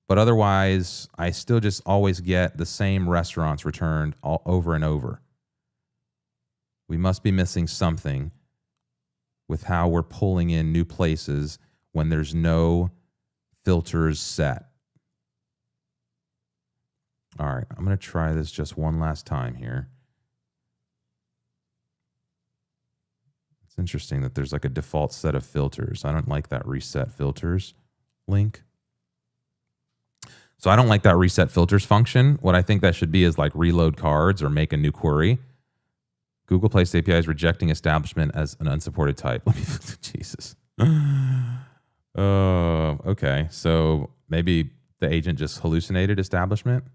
[SPEAKER 2] But otherwise, I still just always get the same restaurants returned all over and over. We must be missing something with how we're pulling in new places when there's no filters set. All right, I'm going to try this just one last time here. It's interesting that there's like a default set of filters. I don't like that reset filters link. So I don't like that reset filters function. What I think that should be is like reload cards or make a new query. Google Place API is rejecting establishment as an unsupported type. Let me, Jesus. Okay, so maybe the agent just hallucinated establishment.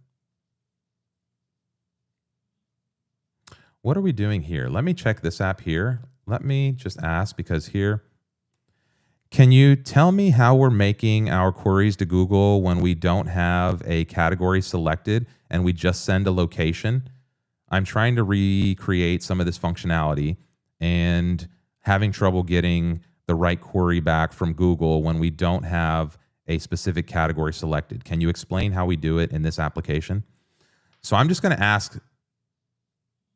[SPEAKER 2] What are we doing here? Let me check this app here. Let me just ask, because here, can you tell me how we're making our queries to Google when we don't have a category selected and we just send a location? I'm trying to recreate some of this functionality and having trouble getting the right query back from Google when we don't have a specific category selected. Can you explain how we do it in this application? So I'm just going to ask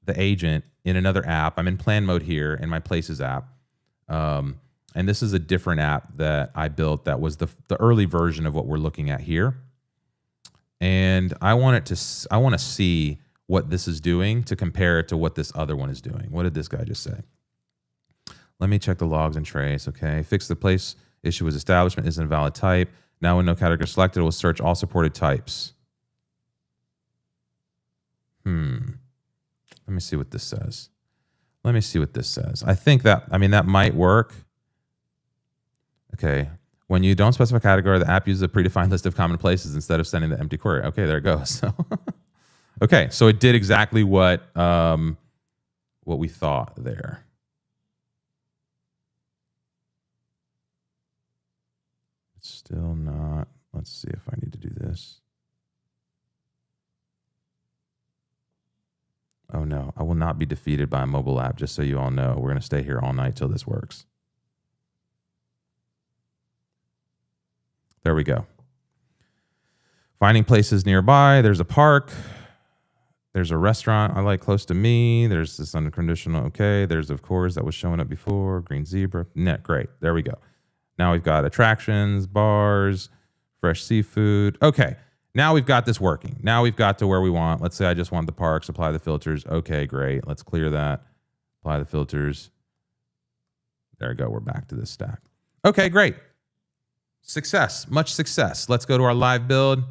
[SPEAKER 2] the agent in another app. I'm in plan mode here in my Places app. And this is a different app that I built that was the early version of what we're looking at here. And I want to see what this is doing to compare it to what this other one is doing. What did this guy just say? Let me check the logs and trace. Okay. Fix the place issue was establishment isn't a valid type. Now when no category selected, it will search all supported types. Let me see what this says. I think that, that might work. Okay. When you don't specify a category, the app uses a predefined list of common places instead of sending the empty query. Okay, there it goes. So, okay, so it did exactly what we thought there. It's still not. Let's see if I need to do this. Oh no, I will not be defeated by a mobile app, just so you all know. We're going to stay here all night till this works. There we go. Finding places nearby. There's a park. There's a restaurant I like close to me. There's this unconditional okay. There's, of course, that was showing up before. Green zebra. Net, great. There we go. Now we've got attractions, bars, fresh seafood. Okay. Now we've got this working. Now we've got to where we want. Let's say I just want the parks, apply the filters. Okay, great. Let's clear that. Apply the filters. There we go. We're back to this stack. Okay, great. Success, much success. Let's go to our live build.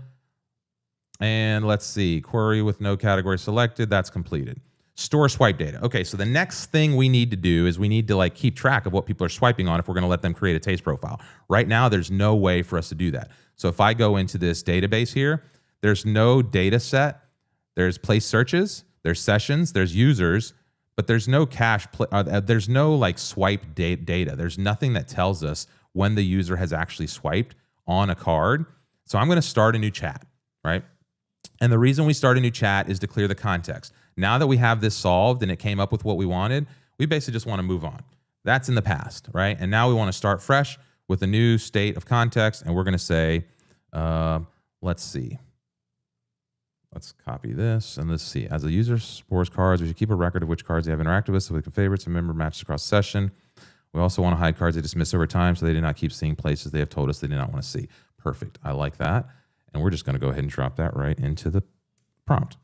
[SPEAKER 2] And let's see, query with no category selected. That's completed. Store swipe data. Okay, so the next thing we need to do is we need to keep track of what people are swiping on if we're going to let them create a taste profile. Right now, there's no way for us to do that. So if I go into this database here, there's no data set. There's place searches, there's sessions, there's users, but there's no cache. There's no swipe data. There's nothing that tells us when the user has actually swiped on a card. So I'm going to start a new chat, right? And the reason we start a new chat is to clear the context. Now that we have this solved and it came up with what we wanted, we basically just want to move on. That's in the past, right? And now we want to start fresh with a new state of context. And we're going to say, let's see. Let's copy this and let's see. As a user scores cards, we should keep a record of which cards they have interacted with so we can favorites and member matches across session. We also want to hide cards they dismiss over time so they did not keep seeing places they have told us they did not want to see. Perfect. I like that. And we're just going to go ahead and drop that right into the prompt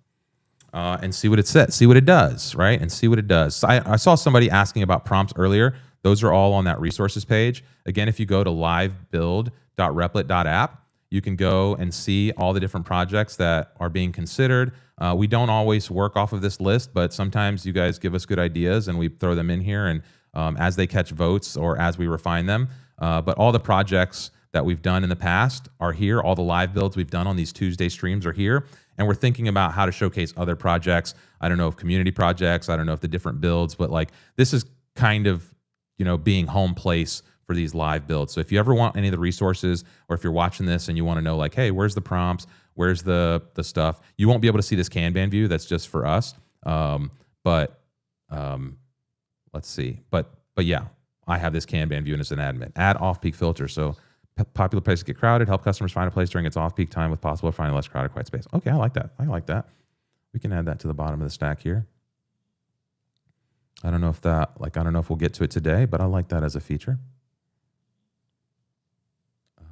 [SPEAKER 2] and see what it says, see what it does, right? And see what it does. So I saw somebody asking about prompts earlier. Those are all on that resources page. Again, if you go to livebuild.replit.app, you can go and see all the different projects that are being considered. We don't always work off of this list, but sometimes you guys give us good ideas and we throw them in here and as they catch votes or as we refine them. But all the projects that we've done in the past are here. All the live builds we've done on these Tuesday streams are here. And we're thinking about how to showcase other projects. I don't know if community projects, I don't know if the different builds, but this is kind of, being home place for these live builds. So if you ever want any of the resources, or if you're watching this and you want to know hey, where's the prompts? Where's the stuff? You won't be able to see this Kanban view. That's just for us. Let's see. But yeah, I have this Kanban view and it's an admin. Add off-peak filter. So popular places get crowded, help customers find a place during its off-peak time with possible finding less crowded, quiet space. Okay, I like that. We can add that to the bottom of the stack here. I don't know if we'll get to it today, but I like that as a feature.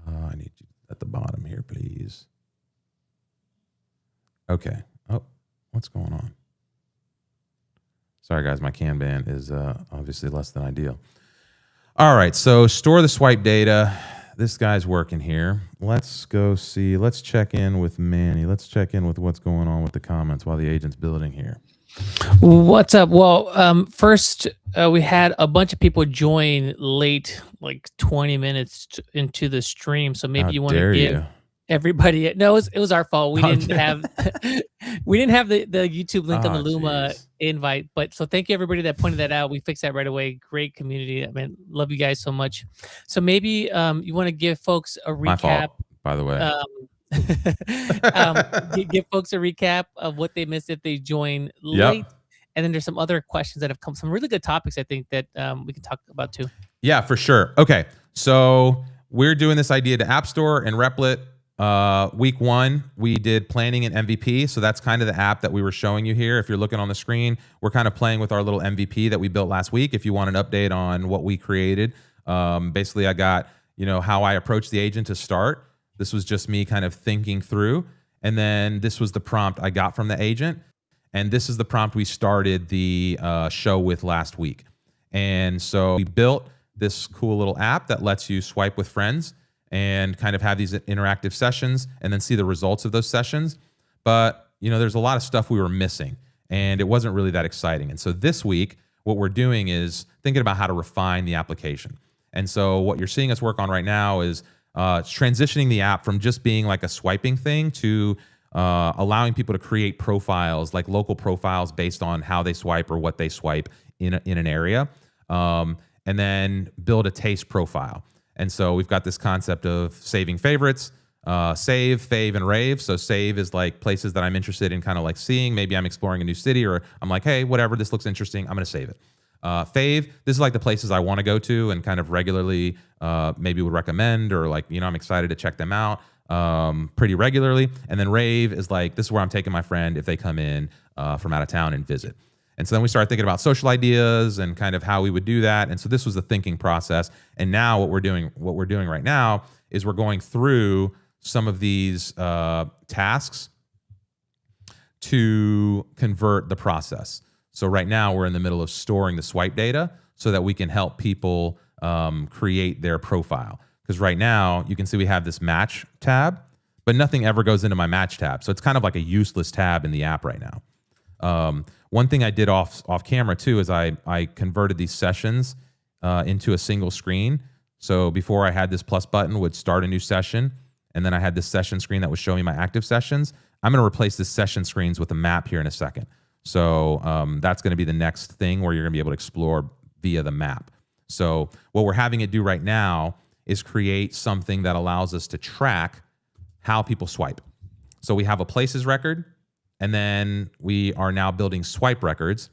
[SPEAKER 2] I need you at the bottom here, please. Okay. Oh, what's going on? Sorry, guys. My Kanban is obviously less than ideal. All right. So store the swipe data. This guy's working here. Let's go see. Let's check in with Manny. Let's check in with what's going on with the comments while the agent's building here.
[SPEAKER 3] What's up? Well, first, we had a bunch of people join late, 20 minutes into the stream. So maybe you want to give everybody. No, it was our fault. We didn't have the YouTube link on the Luma invite. But so thank you everybody that pointed that out. We fixed that right away. Great community. I mean, love you guys so much. So maybe you want to give folks a recap.
[SPEAKER 2] My fault, by the way.
[SPEAKER 3] Give folks a recap of what they missed if they join late. And then there's some other questions that have come, some really good topics I think that we can talk about too.
[SPEAKER 2] Yeah, for sure. Okay, so we're doing this idea to App Store and Replit. Week 1, we did planning and MVP. So that's kind of the app that we were showing you here. If you're looking on the screen, we're kind of playing with our little MVP that we built last week. If you want an update on what we created, basically I got, how I approached the agent to start. This was just me kind of thinking through. And then this was the prompt I got from the agent. And this is the prompt we started the show with last week. And so we built this cool little app that lets you swipe with friends and kind of have these interactive sessions and then see the results of those sessions. But, there's a lot of stuff we were missing and it wasn't really that exciting. And so this week, what we're doing is thinking about how to refine the application. And so what you're seeing us work on right now is transitioning the app from just being like a swiping thing to allowing people to create profiles, like local profiles based on how they swipe or what they swipe in an area, and then build a taste profile. And so we've got this concept of saving favorites, save, fave, and rave. So save is like places that I'm interested in kind of like seeing. Maybe I'm exploring a new city or I'm like, hey, whatever, this looks interesting, I'm going to save it. Fave, this is like the places I want to go to and kind of regularly maybe would recommend or like, I'm excited to check them out pretty regularly. And then rave is like, this is where I'm taking my friend if they come in from out of town and visit. And so then we started thinking about social ideas and kind of how we would do that. And so this was the thinking process. And now what we're doing right now is we're going through some of these tasks to convert the process. So right now we're in the middle of storing the swipe data so that we can help people create their profile. Because right now you can see we have this match tab, but nothing ever goes into my match tab. So it's kind of like a useless tab in the app right now. One thing I did off camera too is I converted these sessions into a single screen. So before I had this plus button would start a new session, and then I had this session screen that was showing me my active sessions. I'm going to replace this session screens with a map here in a second. So that's going to be the next thing where you're going to be able to explore via the map. So what we're having it do right now is create something that allows us to track how people swipe. So we have a places record, and then we are now building swipe records.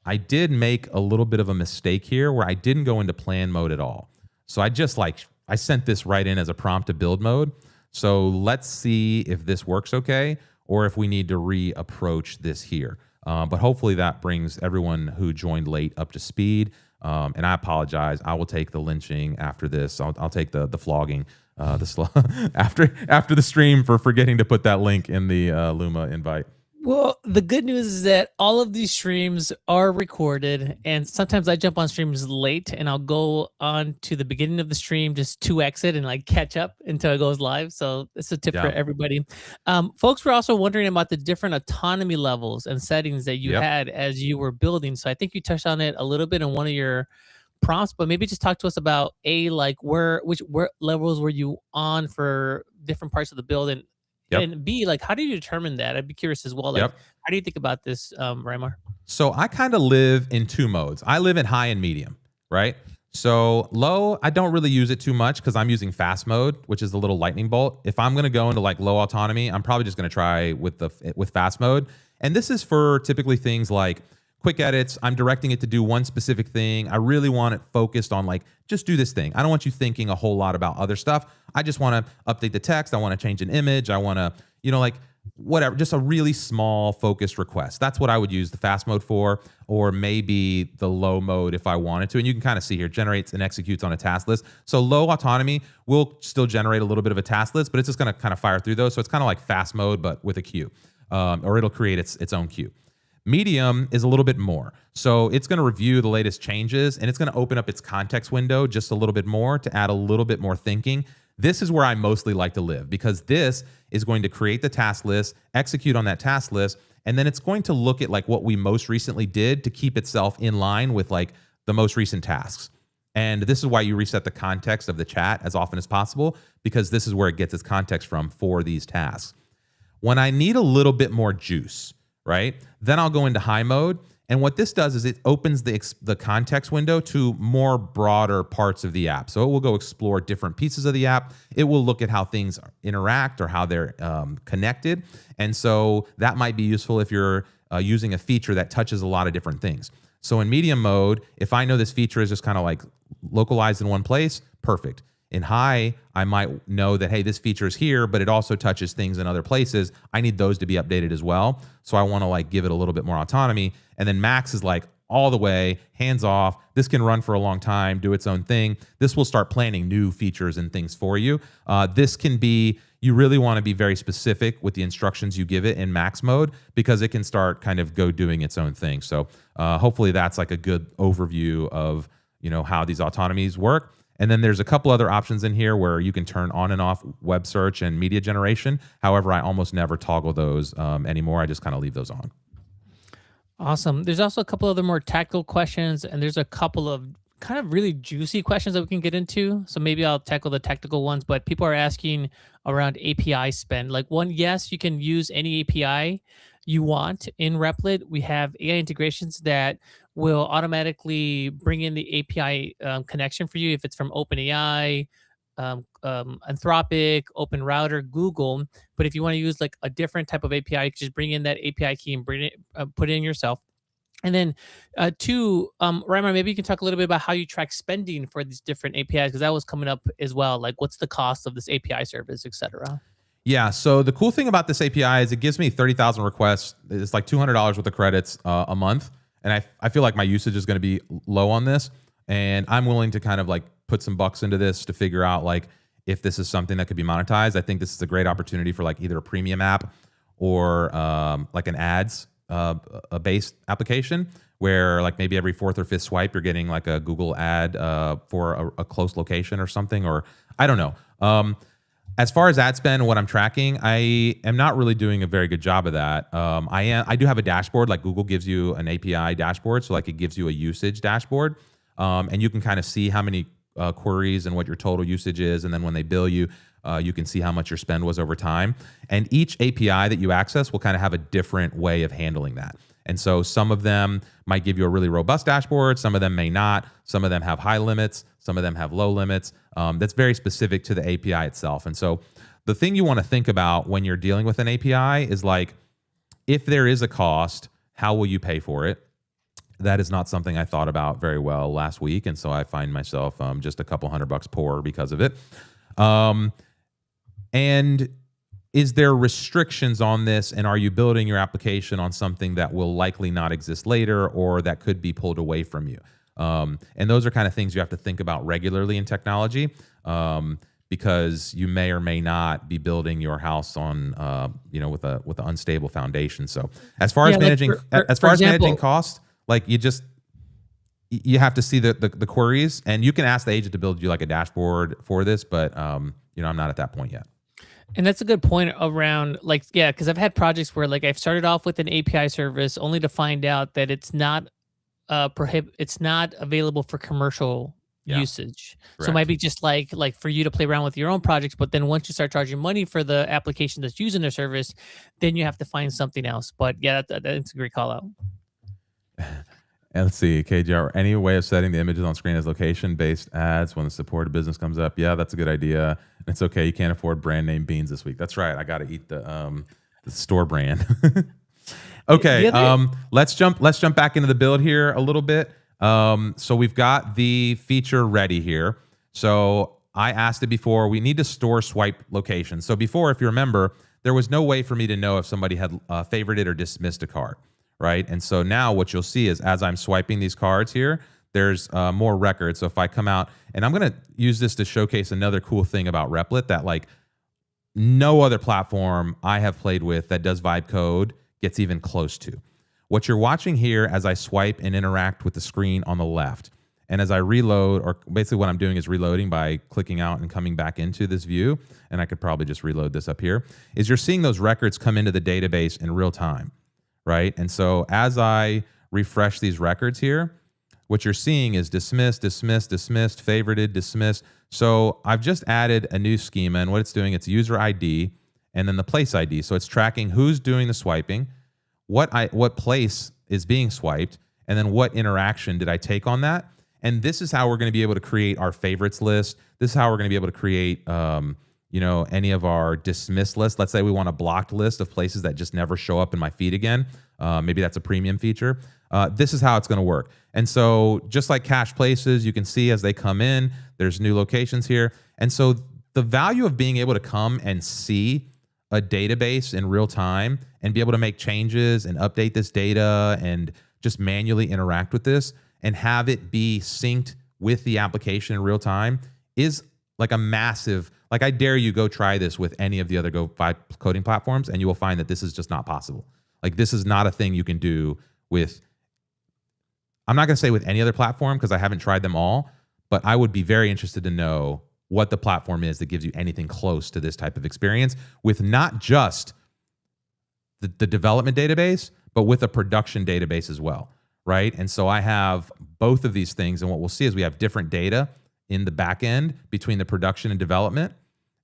[SPEAKER 2] I did make a little bit of a mistake here where I didn't go into plan mode at all. So I sent this right in as a prompt to build mode. So let's see if this works okay, or if we need to reapproach this here. But hopefully that brings everyone who joined late up to speed. And I apologize. I will take the lynching after this. I'll take the flogging after the stream for forgetting to put that link in the Luma invite.
[SPEAKER 3] Well, the good news is that all of these streams are recorded, and sometimes I jump on streams late and I'll go on to the beginning of the stream just to exit and like catch up until it goes live. So it's a tip for everybody. Folks were also wondering about the different autonomy levels and settings that you had as you were building. So I think you touched on it a little bit in one of your prompts, but maybe just talk to us about which levels were you on for different parts of the build, and B, like, how do you determine that? I'd be curious as well. Like, how do you think about this, Raimar?
[SPEAKER 2] So I kind of live in two modes. I live in high and medium, right? So low, I don't really use it too much because I'm using fast mode, which is the little lightning bolt. If I'm going to go into like low autonomy, I'm probably just going to try with fast mode. And this is for typically things like quick edits. I'm directing it to do one specific thing. I really want it focused on like, just do this thing. I don't want you thinking a whole lot about other stuff. I just want to update the text. I want to change an image. I want to, like whatever, just a really small focused request. That's what I would use the fast mode for, or maybe the low mode if I wanted to. And you can kind of see here, generates and executes on a task list. So low autonomy will still generate a little bit of a task list, but it's just going to kind of fire through those. So it's kind of like fast mode, but with a queue, or it'll create its own queue. Medium is a little bit more. So it's going to review the latest changes, and it's going to open up its context window just a little bit more to add a little bit more thinking. This is where I mostly like to live, because this is going to create the task list, execute on that task list, and then it's going to look at like what we most recently did to keep itself in line with like the most recent tasks. And this is why you reset the context of the chat as often as possible, because this is where it gets its context from for these tasks. When I need a little bit more juice, right, then I'll go into high mode. And what this does is it opens the context window to more broader parts of the app. So it will go explore different pieces of the app. It will look at how things interact or how they're connected. And so that might be useful if you're using a feature that touches a lot of different things. So in medium mode, if I know this feature is just kind of like localized in one place, perfect. In high, I might know that, hey, this feature is here, but it also touches things in other places. I need those to be updated as well. So I want to like give it a little bit more autonomy. And then max is like all the way, hands off. This can run for a long time, do its own thing. This will start planning new features and things for you. This can be, you really want to be very specific with the instructions you give it in max mode, because it can start kind of go doing its own thing. So hopefully that's like a good overview of, you know, how these autonomies work. And then there's a couple other options in here where you can turn on and off web search and media generation. However, I almost never toggle those anymore. I just kind of leave those on.
[SPEAKER 3] Awesome. There's also a couple other more tactical questions, and there's a couple of kind of really juicy questions that we can get into. So maybe I'll tackle the tactical ones, but people are asking around API spend. Like one, yes, you can use any API you want in Replit. We have AI integrations that will automatically bring in the API connection for you if it's from OpenAI, Anthropic, OpenRouter, Google. But if you want to use like a different type of API, you can just bring in that API key and bring it, put it in yourself. And then two, Reimer, maybe you can talk a little bit about how you track spending for these different APIs, because that was coming up as well. Like what's the cost of this API service, et cetera?
[SPEAKER 2] Yeah, so the cool thing about this API is it gives me 30,000 requests. It's like $200 worth of credits a month. And I feel like my usage is going to be low on this. And I'm willing to kind of like put some bucks into this to figure out like if this is something that could be monetized. I think this is a great opportunity for like either a premium app or like an ads a based application where like maybe every fourth or fifth swipe you're getting like a Google ad for a close location or something, or I don't know. As far as ad spend and what I'm tracking, I am not really doing a very good job of that. I do have a dashboard, like Google gives you an API dashboard, so like it gives you a usage dashboard, and you can kind of see how many queries and what your total usage is, and then when they bill you, you can see how much your spend was over time. And each API that you access will kind of have a different way of handling that. And so some of them might give you a really robust dashboard, some of them may not, some of them have high limits, some of them have low limits. That's very specific to the API itself. And so the thing you want to think about when you're dealing with an API is like, if there is a cost, how will you pay for it? That is not something I thought about very well last week. And so I find myself just a couple $100 poorer because of it. And is there restrictions on this, and are you building your application on something that will likely not exist later or that could be pulled away from you? And those are kind of things you have to think about regularly in technology, because you may or may not be building your house on, with an unstable foundation. So as far as managing, managing costs, like you have to see the queries, and you can ask the agent to build you like a dashboard for this, but I'm not at that point yet.
[SPEAKER 3] And that's a good point around because I've had projects where like I've started off with an API service only to find out that it's not it's not available for commercial usage. Correct. So it might be just like for you to play around with your own projects, but then once you start charging money for the application that's using their service, then you have to find something else. But yeah, that's a great call out.
[SPEAKER 2] And let's see, KJR, any way of setting the images on screen as location-based ads when the supported business comes up? Yeah, that's a good idea. It's okay, you can't afford brand name beans this week. That's right, I got to eat the store brand. Okay, let's jump back into the build here a little bit. So we've got the feature ready here. So I asked it before, we need to store swipe locations. So before, if you remember, there was no way for me to know if somebody had favorited or dismissed a card. Right. And so now what you'll see is as I'm swiping these cards here, there's more records. So if I come out, and I'm going to use this to showcase another cool thing about Replit that like no other platform I have played with that does vibe code gets even close to. What you're watching here as I swipe and interact with the screen on the left, and as I reload, or basically what I'm doing is reloading by clicking out and coming back into this view, and I could probably just reload this up here, is you're seeing those records come into the database in real time. Right? And so as I refresh these records here, what you're seeing is dismissed, dismissed, dismissed, favorited, dismissed. So I've just added a new schema, and what it's doing, it's user ID and then the place ID. So it's tracking who's doing the swiping, what place is being swiped, and then what interaction did I take on that. And this is how we're going to be able to create our favorites list. This is how we're going to be able to create any of our dismissed lists. Let's say we want a blocked list of places that just never show up in my feed again. Maybe that's a premium feature. This is how it's going to work. And so just like cache places, you can see as they come in, there's new locations here. And so the value of being able to come and see a database in real time and be able to make changes and update this data and just manually interact with this and have it be synced with the application in real time is like a massive, like I dare you go try this with any of the other Go coding platforms, and you will find that this is just not possible. Like this is not a thing you can do with, I'm not going to say with any other platform because I haven't tried them all, but I would be very interested to know what the platform is that gives you anything close to this type of experience with not just the development database, but with a production database as well, right? And so I have both of these things, and what we'll see is we have different data in the back end between the production and development,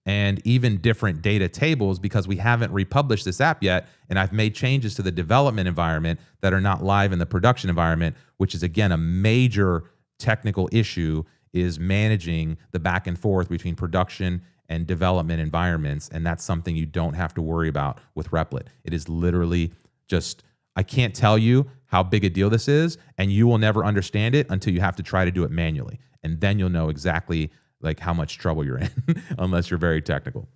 [SPEAKER 2] and even different data tables because we haven't republished this app yet, and I've made changes to the development environment that are not live in the production environment, which is, again, a major technical issue, is managing the back and forth between production and development environments, and that's something you don't have to worry about with Replit. It is literally just, I can't tell you how big a deal this is, and you will never understand it until you have to try to do it manually, and then you'll know exactly like how much trouble you're in, unless you're very technical.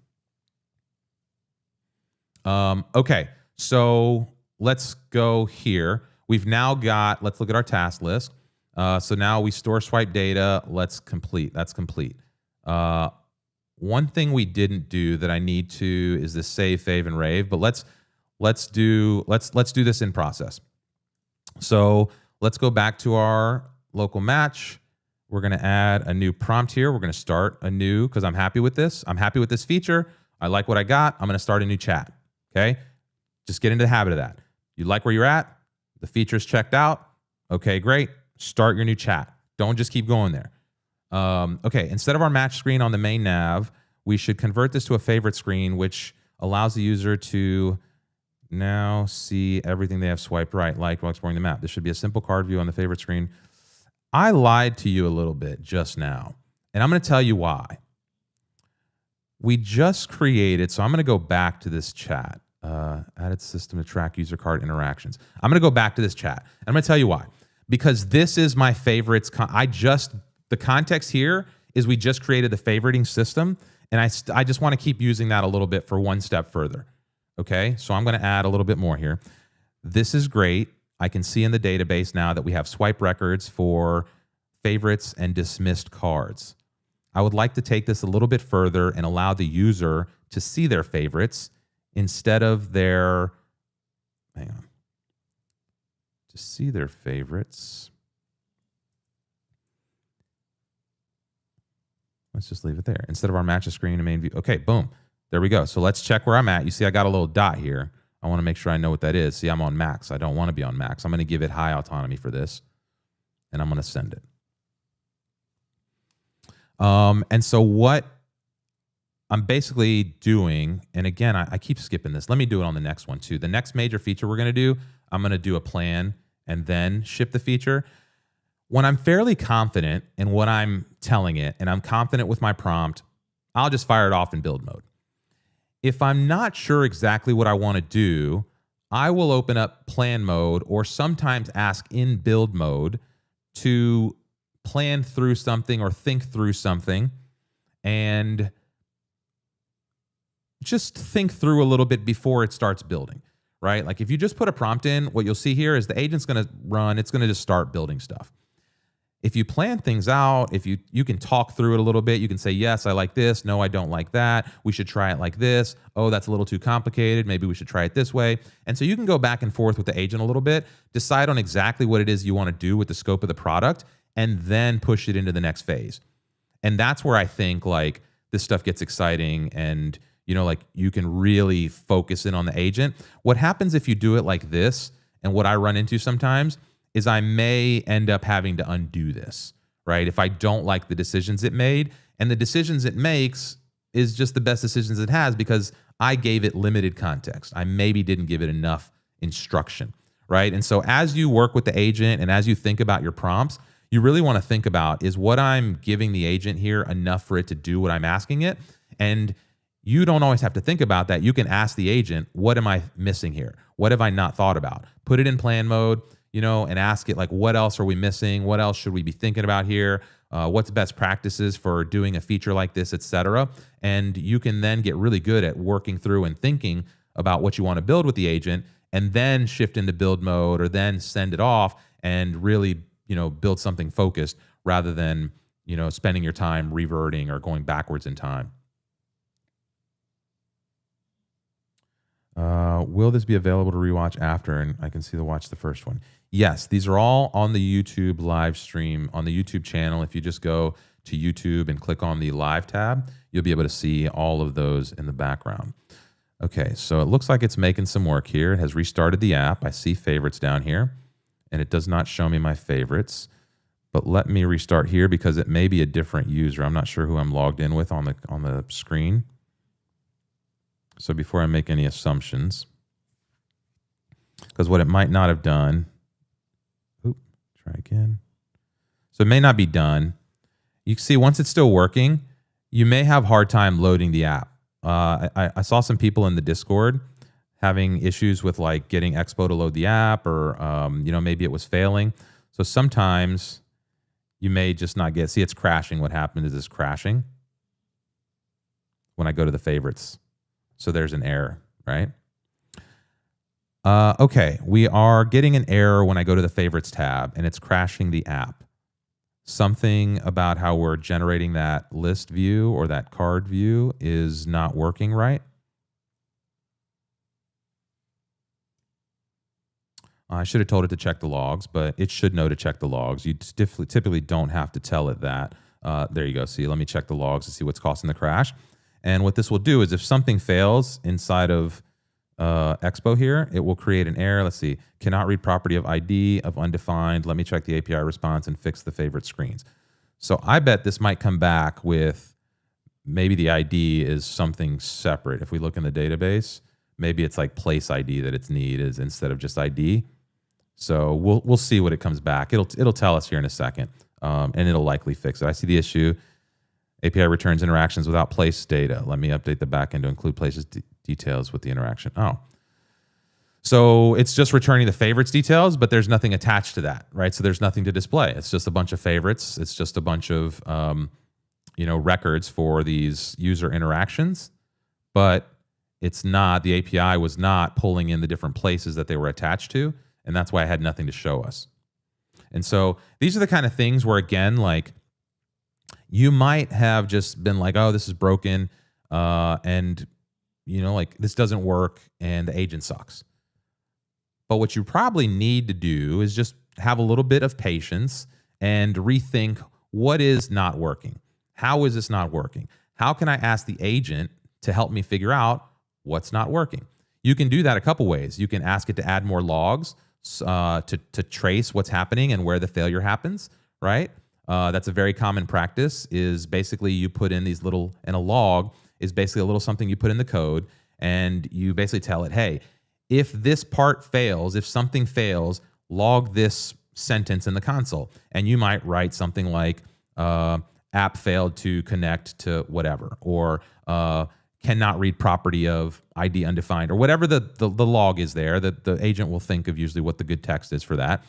[SPEAKER 2] Okay, so let's go here. We've now got, let's look at our task list. So now we store swipe data. Let's complete. That's complete. One thing we didn't do that I need to is this save, fave, and rave. But let's do this in process. So let's go back to our local match. We're going to add a new prompt here. We're going to start a new, because I'm happy with this. I'm happy with this feature. I like what I got. I'm going to start a new chat. Okay, just get into the habit of that. You like where you're at. The feature's checked out. Okay, great. Start your new chat. Don't just keep going there. Okay, instead of our match screen on the main nav, we should convert this to a favorite screen, which allows the user to now see everything they have swiped right, like while exploring the map. This should be a simple card view on the favorite screen. I lied to you a little bit just now, and I'm going to tell you why. We just created, so I'm going to go back to this chat. Added system to track user card interactions. I'm going to go back to this chat, and I'm going to tell you why. Because this is my favorites. The context here is we just created the favoriting system, and I just want to keep using that a little bit for one step further. Okay, so I'm going to add a little bit more here. This is great. I can see in the database now that we have swipe records for favorites and dismissed cards. I would like to take this a little bit further and allow the user to see their favorites instead of their, hang on, to see their favorites. Let's just leave it there. Instead of our matches screen and main view. Okay, boom. There we go. So let's check where I'm at. You see I got a little dot here. I want to make sure I know what that is. See, I'm on max. I don't want to be on max. I'm going to give it high autonomy for this, and I'm going to send it. And so what I'm basically doing, and again, I keep skipping this. Let me do it on the next one too. The next major feature we're going to do, I'm going to do a plan and then ship the feature. When I'm fairly confident in what I'm telling it, and I'm confident with my prompt, I'll just fire it off in build mode. If I'm not sure exactly what I want to do, I will open up plan mode or sometimes ask in build mode to plan through something or think through something and just think through a little bit before it starts building, right? Like if you just put a prompt in, what you'll see here is the agent's going to run, it's going to just start building stuff. If you plan things out, if you can talk through it a little bit, you can say, yes, I like this. No, I don't like that. We should try it like this. Oh, that's a little too complicated. Maybe we should try it this way. And so you can go back and forth with the agent a little bit, decide on exactly what it is you want to do with the scope of the product, and then push it into the next phase. And that's where I think like this stuff gets exciting and like you can really focus in on the agent. What happens if you do it like this, and what I run into sometimes is I may end up having to undo this, right? If I don't like the decisions it made, and the decisions it makes is just the best decisions it has because I gave it limited context. I maybe didn't give it enough instruction, right? And so as you work with the agent and as you think about your prompts, you really want to think about, is what I'm giving the agent here enough for it to do what I'm asking it? And you don't always have to think about that. You can ask the agent, what am I missing here? What have I not thought about? Put it in plan mode, and ask it like, what else are we missing? What else should we be thinking about here? What's best practices for doing a feature like this, et cetera. And you can then get really good at working through and thinking about what you want to build with the agent. and then shift into build mode or then send it off and really, build something focused rather than, spending your time reverting or going backwards in time. Will this be available to rewatch after? And I can see watch the first one. Yes, these are all on the YouTube live stream, on the YouTube channel. If you just go to YouTube and click on the live tab, you'll be able to see all of those in the background. Okay, so it looks like it's making some work here. It has restarted the app. I see favorites down here, and it does not show me my favorites. But let me restart here because it may be a different user. I'm not sure who I'm logged in with on the screen. So before I make any assumptions, because what it might not have done, try again. So it may not be done. You can see once it's still working, you may have a hard time loading the app. I saw some people in the Discord having issues with like getting Expo to load the app, or maybe it was failing. So sometimes you may just not get. See, it's crashing. What happened is it's crashing when I go to the favorites. So there's an error, right? Okay, we are getting an error when I go to the favorites tab, and it's crashing the app. Something about how we're generating that list view or that card view is not working right. I should have told it to check the logs, but it should know to check the logs. You typically don't have to tell it that. There you go. See, let me check the logs to see what's causing the crash. And what this will do is if something fails inside of Expo here, it will create an error. Let's see, cannot read property of ID of undefined. Let me check the API response and fix the favorite screens. So I bet this might come back with maybe the ID is something separate. If we look in the database, maybe it's like place ID that its need is instead of just ID. So we'll see what it comes back. It'll tell us here in a second, and it'll likely fix it. I see the issue. API returns interactions without place data. Let me update the backend to include places details with the interaction. Oh, so it's just returning the favorites details, but there's nothing attached to that, right? So there's nothing to display. It's just a bunch of favorites. It's just a bunch of records for these user interactions, but it's not, the API was not pulling in the different places that they were attached to, and that's why I had nothing to show us. And so these are the kind of things where, again, like, you might have just been like, oh, this is broken, and like this doesn't work, and the agent sucks. But what you probably need to do is just have a little bit of patience and rethink what is not working. How is this not working? How can I ask the agent to help me figure out what's not working? You can do that a couple ways. You can ask it to add more logs to trace what's happening and where the failure happens, right? That's a very common practice, is basically you put in these little, and a log is basically a little something you put in the code, and you basically tell it, hey, if this part fails, if something fails, log this sentence in the console. And you might write something like app failed to connect to whatever, or cannot read property of ID undefined, or whatever the log is there, that the agent will think of usually what the good text is for that.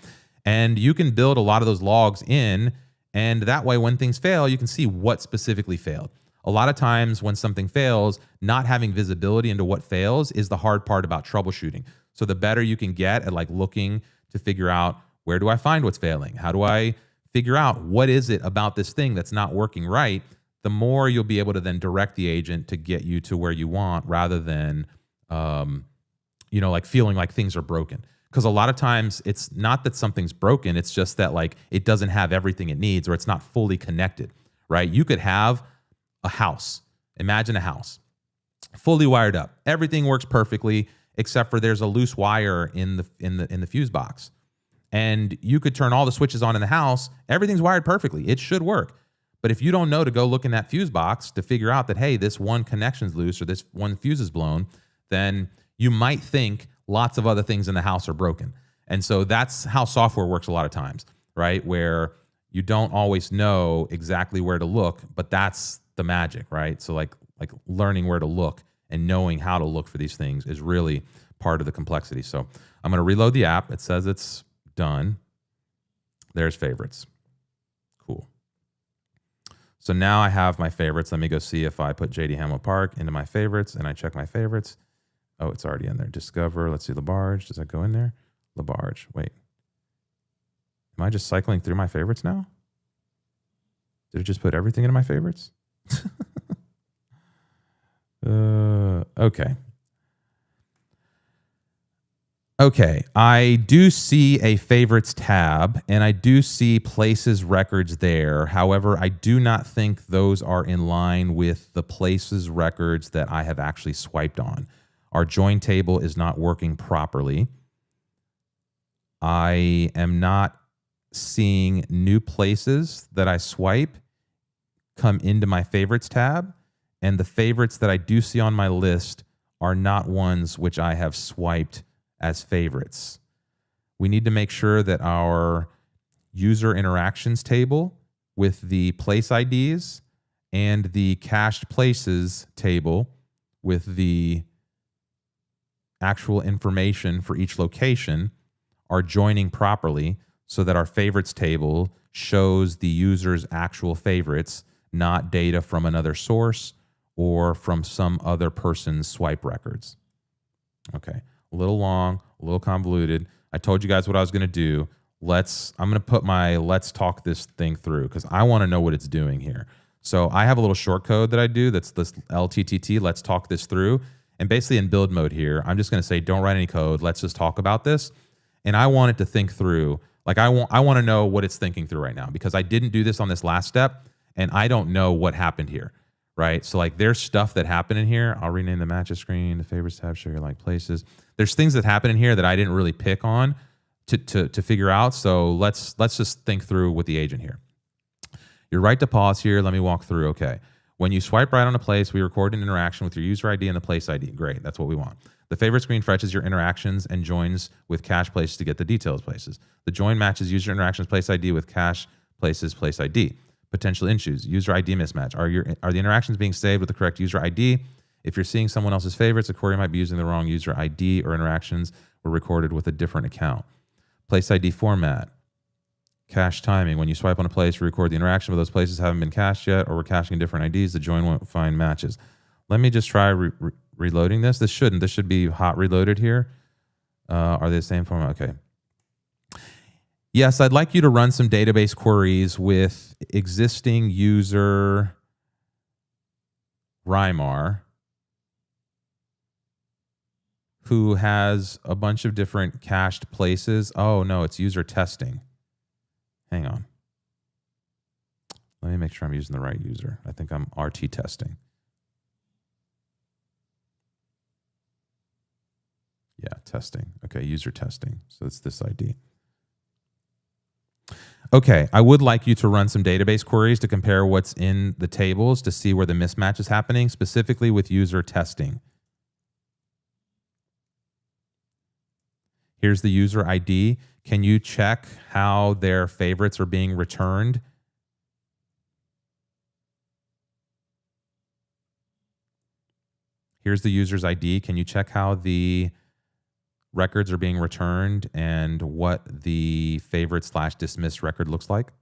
[SPEAKER 2] And you can build a lot of those logs in, and that way when things fail, you can see what specifically failed. A lot of times when something fails, not having visibility into what fails is the hard part about troubleshooting. So the better you can get at like looking to figure out, where do I find what's failing? How do I figure out what is it about this thing that's not working right? The more you'll be able to then direct the agent to get you to where you want, rather than, like feeling like things are broken. Because a lot of times it's not that something's broken, it's just that like it doesn't have everything it needs, or it's not fully connected, right? You could have a house. Imagine a house fully wired up. Everything works perfectly except for there's a loose wire in the fuse box. And you could turn all the switches on in the house. Everything's wired perfectly. It should work. But if you don't know to go look in that fuse box to figure out that, hey, this one connection's loose or this one fuse is blown, then you might think lots of other things in the house are broken. And so that's how software works a lot of times, right? Where you don't always know exactly where to look, but that's the magic, right? So like learning where to look and knowing how to look for these things is really part of the complexity. So I'm going to reload the app. It says it's done. There's favorites. Cool. So now I have my favorites. Let me go see if I put JD Hamel Park into my favorites and I check my favorites. Oh, it's already in there. Discover. Let's see. Labarge. Does that go in there? Labarge. Wait. Am I just cycling through my favorites now? Did it just put everything into my favorites? Okay. Okay, I do see a favorites tab and I do see places records there. However, I do not think those are in line with the places records that I have actually swiped on. Our join table is not working properly. I am not seeing new places that I swipe come into my favorites tab, and the favorites that I do see on my list are not ones which I have swiped as favorites. We need to make sure that our user interactions table with the place IDs and the cached places table with the actual information for each location are joining properly so that our favorites table shows the user's actual favorites, not data from another source or from some other person's swipe records. Okay. A little long, a little convoluted. I told you guys what I was going to do. I'm going to put my let's talk this thing through because I want to know what it's doing here. So I have a little short code that I do that's this LTTT, let's talk this through. And basically in build mode here, I'm just going to say, don't write any code. Let's just talk about this. And I want it to think through. Like I want to know what it's thinking through right now because I didn't do this on this last step and I don't know what happened here. Right. So like there's stuff that happened in here. I'll rename the matches screen, the favorites tab, show your like places. There's things that happen in here that I didn't really pick on to figure out. So let's just think through with the agent here. You're right to pause here. Let me walk through. Okay. When you swipe right on a place, we record an interaction with your user ID and the place ID. Great. That's what we want. The favorite screen fetches your interactions and joins with cache places to get the details places. The join matches user interactions place ID with cache places place ID. Potential issues, user ID mismatch. Are the interactions being saved with the correct user ID? If you're seeing someone else's favorites, a query might be using the wrong user ID or interactions were recorded with a different account. Place ID format. Cache timing. When you swipe on a place, record the interaction, but those places haven't been cached yet or we're caching different IDs, the join won't find matches. Let me just try reloading this. This should be hot reloaded here. Are they the same format? Okay. Yes, I'd like you to run some database queries with existing user Rymar who has a bunch of different cached places. Oh, no, it's user testing. Hang on. Let me make sure I'm using the right user. I think I'm RT testing. Yeah, testing. Okay, user testing. So it's this ID. Okay, I would like you to run some database queries to compare what's in the tables to see where the mismatch is happening, specifically with user testing. Here's the user ID. Can you check how their favorites are being returned? Here's the user's ID. Can you check how the records are being returned and what the favorite/dismiss record looks like?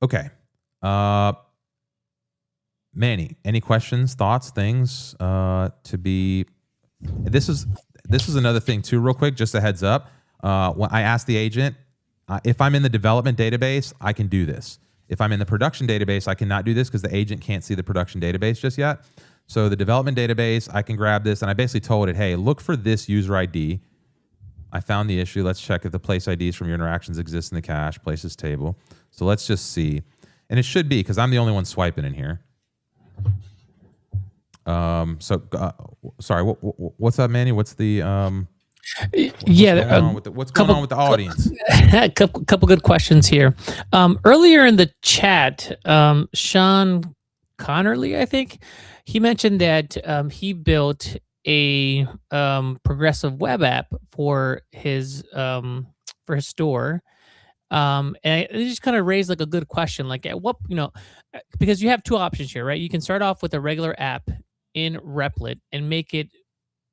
[SPEAKER 2] Okay. Manny, any questions, thoughts, things to be... This is another thing too, real quick, just a heads up. When I asked the agent, if I'm in the development database, I can do this. If I'm in the production database, I cannot do this because the agent can't see the production database just yet. So the development database, I can grab this, and I basically told it, hey, look for this user ID. I found the issue. Let's check if the place IDs from your interactions exist in the cache, places table. So let's just see. And it should be, because I'm the only one swiping in here. Sorry, what's up, Manny? What's the what's going on with the audience?
[SPEAKER 3] A couple good questions here. Earlier in the chat, Sean Connerly, I think, he mentioned that he built a progressive web app for his store. And it just kind of raised like a good question, like at what, because you have two options here, right? You can start off with a regular app in Replit and make it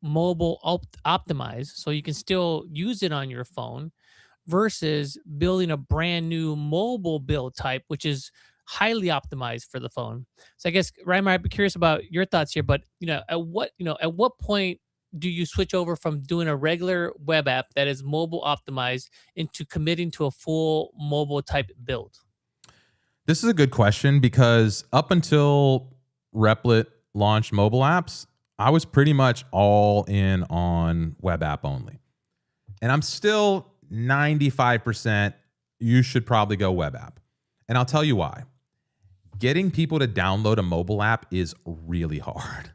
[SPEAKER 3] mobile optimized so you can still use it on your phone, versus building a brand new mobile build type, which is highly optimized for the phone. So I guess, Reimer, I'd be curious about your thoughts here, but at what point do you switch over from doing a regular web app that is mobile optimized into committing to a full mobile type build?
[SPEAKER 2] This is a good question, because up until Replit launched mobile apps, I was pretty much all in on web app only. And I'm still 95%, you should probably go web app. And I'll tell you why. Getting people to download a mobile app is really hard.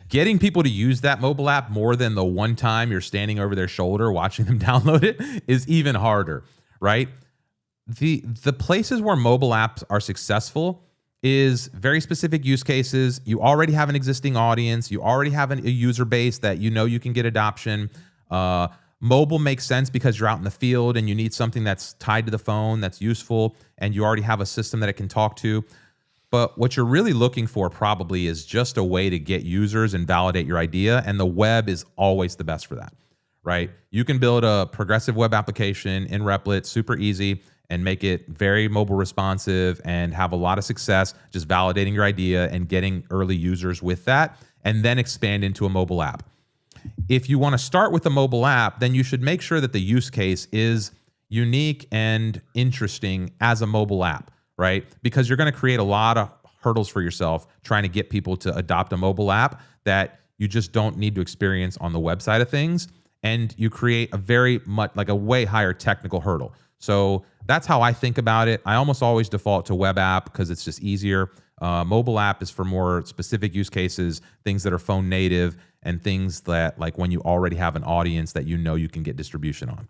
[SPEAKER 2] Getting people to use that mobile app more than the one time you're standing over their shoulder watching them download it is even harder, right? The places where mobile apps are successful is very specific use cases. You already have an existing audience. You already have a user base that you know you can get adoption. Mobile makes sense because you're out in the field and you need something that's tied to the phone that's useful, and you already have a system that it can talk to. But what you're really looking for probably is just a way to get users and validate your idea, and the web is always the best for that, right? You can build a progressive web application in Replit super easy and make it very mobile responsive and have a lot of success just validating your idea and getting early users with that, and then expand into a mobile app. If you want to start with a mobile app, then you should make sure that the use case is unique and interesting as a mobile app, right? Because you're going to create a lot of hurdles for yourself trying to get people to adopt a mobile app that you just don't need to experience on the website of things. And you create a very much like a way higher technical hurdle. So that's how I think about it. I almost always default to web app because it's just easier. Mobile app is for more specific use cases, things that are phone native, and things that like when you already have an audience that you know you can get distribution on.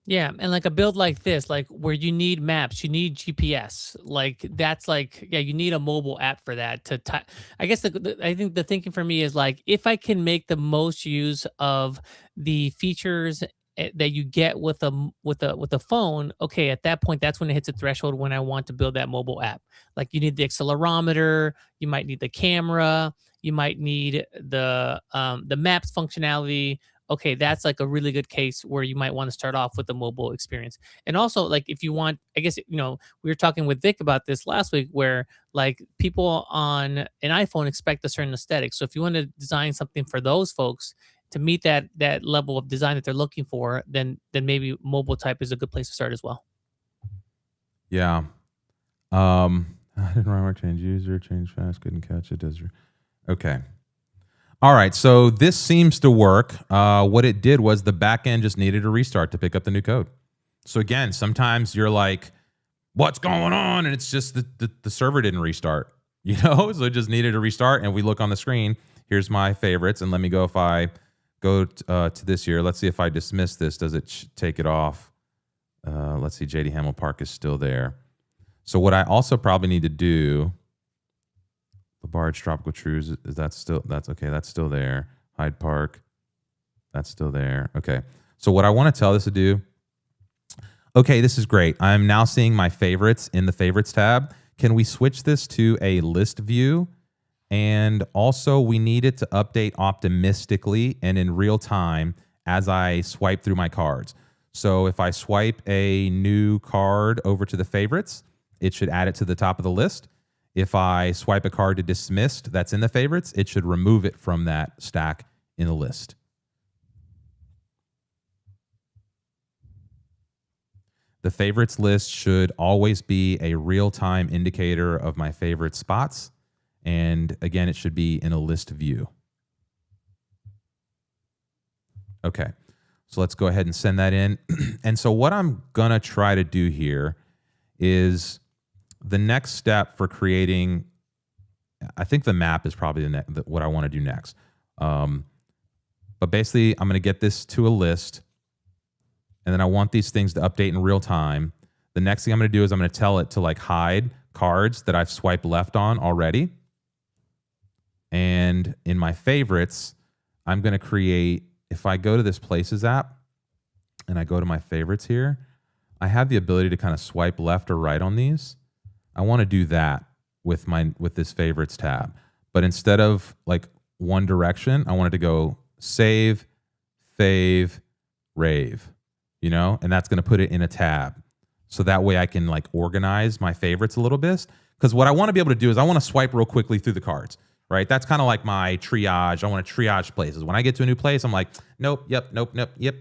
[SPEAKER 3] Yeah, and like a build like this, like where you need maps, you need GPS, like that's like, yeah, you need a mobile app for that. I guess I think the thinking for me is like, if I can make the most use of the features that you get with a phone, okay, at that point, that's when it hits a threshold when I want to build that mobile app. Like you need the accelerometer, you might need the camera, you might need the maps functionality. Okay, that's like a really good case where you might want to start off with the mobile experience. And also, like if you want, I guess, we were talking with Vic about this last week where like people on an iPhone expect a certain aesthetic. So if you want to design something for those folks to meet that level of design that they're looking for, then maybe mobile type is a good place to start as well.
[SPEAKER 2] Yeah. I didn't rhyme, change user, change fast, couldn't catch it. Okay. All right, so this seems to work. What it did was the backend just needed a restart to pick up the new code. So again, sometimes you're like, what's going on? And it's just the server didn't restart, so it just needed a restart. And we look on the screen, here's my favorites. And let me go, if I go to this here, let's see if I dismiss this, does it take it off? Let's see, JD Hamel Park is still there. So what I also probably need to do, LaBarge Tropical Trues, that's still there. Hyde Park, that's still there. Okay, so what I want to tell this to do, okay, this is great. I'm now seeing my favorites in the favorites tab. Can we switch this to a list view? And also we need it to update optimistically and in real time as I swipe through my cards. So if I swipe a new card over to the favorites, it should add it to the top of the list. If I swipe a card to dismissed that's in the favorites, it should remove it from that stack in the list. The favorites list should always be a real-time indicator of my favorite spots. And again, it should be in a list view. Okay, so let's go ahead and send that in. And so what I'm gonna try to do here is the next step for creating, I think the map is probably what I want to do next. But basically, I'm going to get this to a list, and then I want these things to update in real time. The next thing I'm going to do is I'm going to tell it to like hide cards that I've swiped left on already. And in my favorites, I'm going to create, if I go to this Places app and I go to my favorites here, I have the ability to kind of swipe left or right on these. I want to do that with this favorites tab, but instead of like one direction, I want it to go save, fave, rave, and that's going to put it in a tab. So that way I can like organize my favorites a little bit. Because what I want to be able to do is I want to swipe real quickly through the cards, right? That's kind of like my triage. I want to triage places. When I get to a new place, I'm like, nope, yep, nope, nope, yep,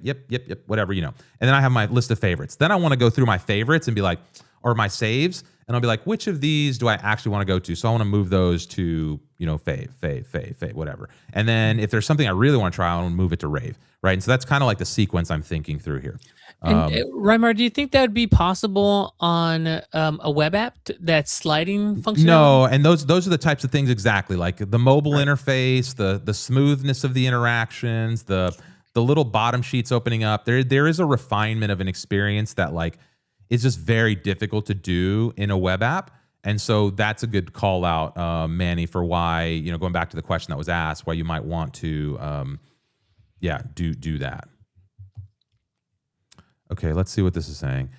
[SPEAKER 2] whatever, you know. And then I have my list of favorites. Then I want to go through my favorites and be like, or my saves, and I'll be like, which of these do I actually want to go to? So I want to move those to, you know, fave, whatever. And then if there's something I really want to try, I want to move it to rave, right? And so that's kind of like the sequence I'm thinking through here.
[SPEAKER 3] And Reimar, do you think that would be possible on a web app, that sliding functionality?
[SPEAKER 2] No, and those are the types of things exactly, like the mobile interface, the smoothness of the interactions, the little bottom sheets opening up. There is a refinement of an experience that like is just very difficult to do in a web app. And so that's a good call out, Manny, for why, you know, going back to the question that was asked, why you might want to, do that. Okay, let's see what this is saying.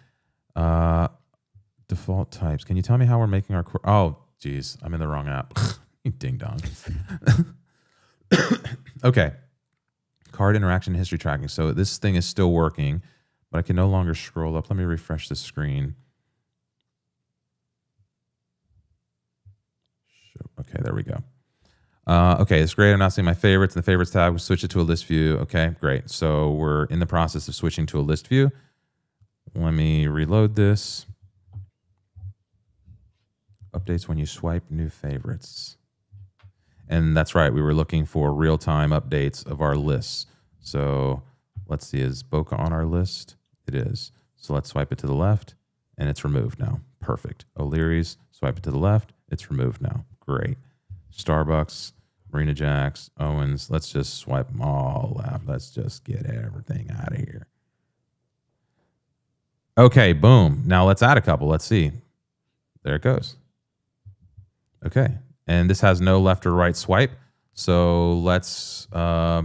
[SPEAKER 2] Default types. Can you tell me how we're making our... Oh, geez, I'm in the wrong app. Ding dong. Okay. Card interaction history tracking. So this thing is still working, but I can no longer scroll up. Let me refresh the screen. Okay, there we go. Okay, it's great. I'm not seeing my favorites in the favorites tab. We'll switch it to a list view. Okay, great. So we're in the process of switching to a list view. Let me reload this. Updates when you swipe new favorites. And that's right. We were looking for real-time updates of our lists. So let's see, is Boca on our list? It is. So let's swipe it to the left, and it's removed now. Perfect. O'Leary's, swipe it to the left. It's removed now. Great. Starbucks, Marina Jacks, Owens. Let's just swipe them all left. Let's just get everything out of here. Okay, boom. Now let's add a couple. Let's see. There it goes. Okay. And this has no left or right swipe. So let's not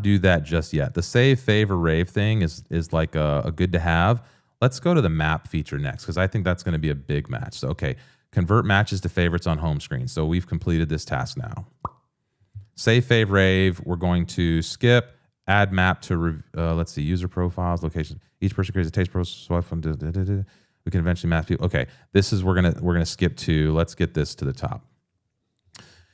[SPEAKER 2] do that just yet. The save, fave, or rave thing is like a good to have. Let's go to the map feature next, because I think that's going to be a big match. So, okay, convert matches to favorites on home screen. So we've completed this task now. Save, fave, rave. We're going to skip. Add map to, let's see, user profiles, location. Each person creates a taste profile. Swipe from. We can eventually map people. Okay, this is we're gonna skip to. Let's get this to the top.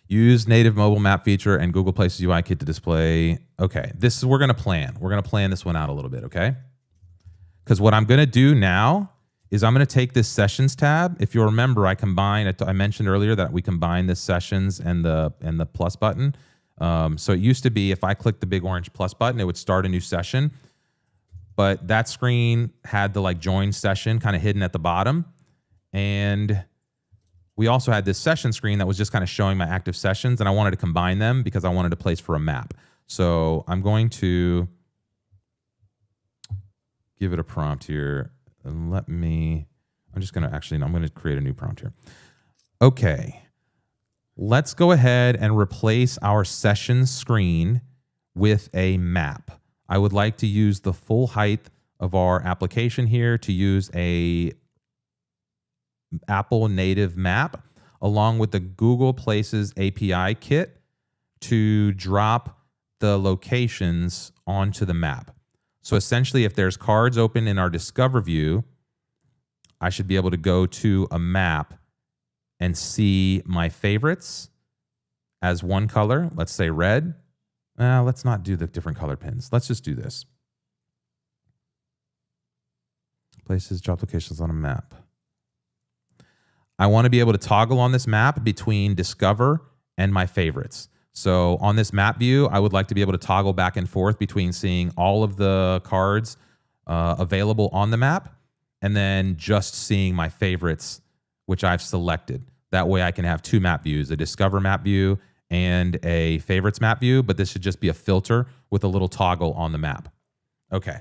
[SPEAKER 2] Use native mobile map feature and Google Places UI kit to display. Okay, this is we're gonna plan. We're gonna plan this one out a little bit. Okay. Because what I'm going to do now is I'm going to take this sessions tab. If you'll remember, I mentioned earlier that we combine the sessions and the plus button. So it used to be if I clicked the big orange plus button, it would start a new session. But that screen had the like join session kind of hidden at the bottom. And we also had this session screen that was just kind of showing my active sessions. And I wanted to combine them because I wanted a place for a map. So I'm going to give it a prompt here. I'm going to create a new prompt here. Okay. Let's go ahead and replace our session screen with a map. I would like to use the full height of our application here to use a Apple native map along with the Google Places API kit to drop the locations onto the map. So essentially, if there's cards open in our Discover view, I should be able to go to a map and see my favorites as one color. Let's say red. Let's not do the different color pins. Let's just do this. Places, drop locations on a map. I want to be able to toggle on this map between Discover and my favorites. So on this map view, I would like to be able to toggle back and forth between seeing all of the cards available on the map and then just seeing my favorites, which I've selected. That way I can have two map views, a Discover map view and a favorites map view, but this should just be a filter with a little toggle on the map. Okay.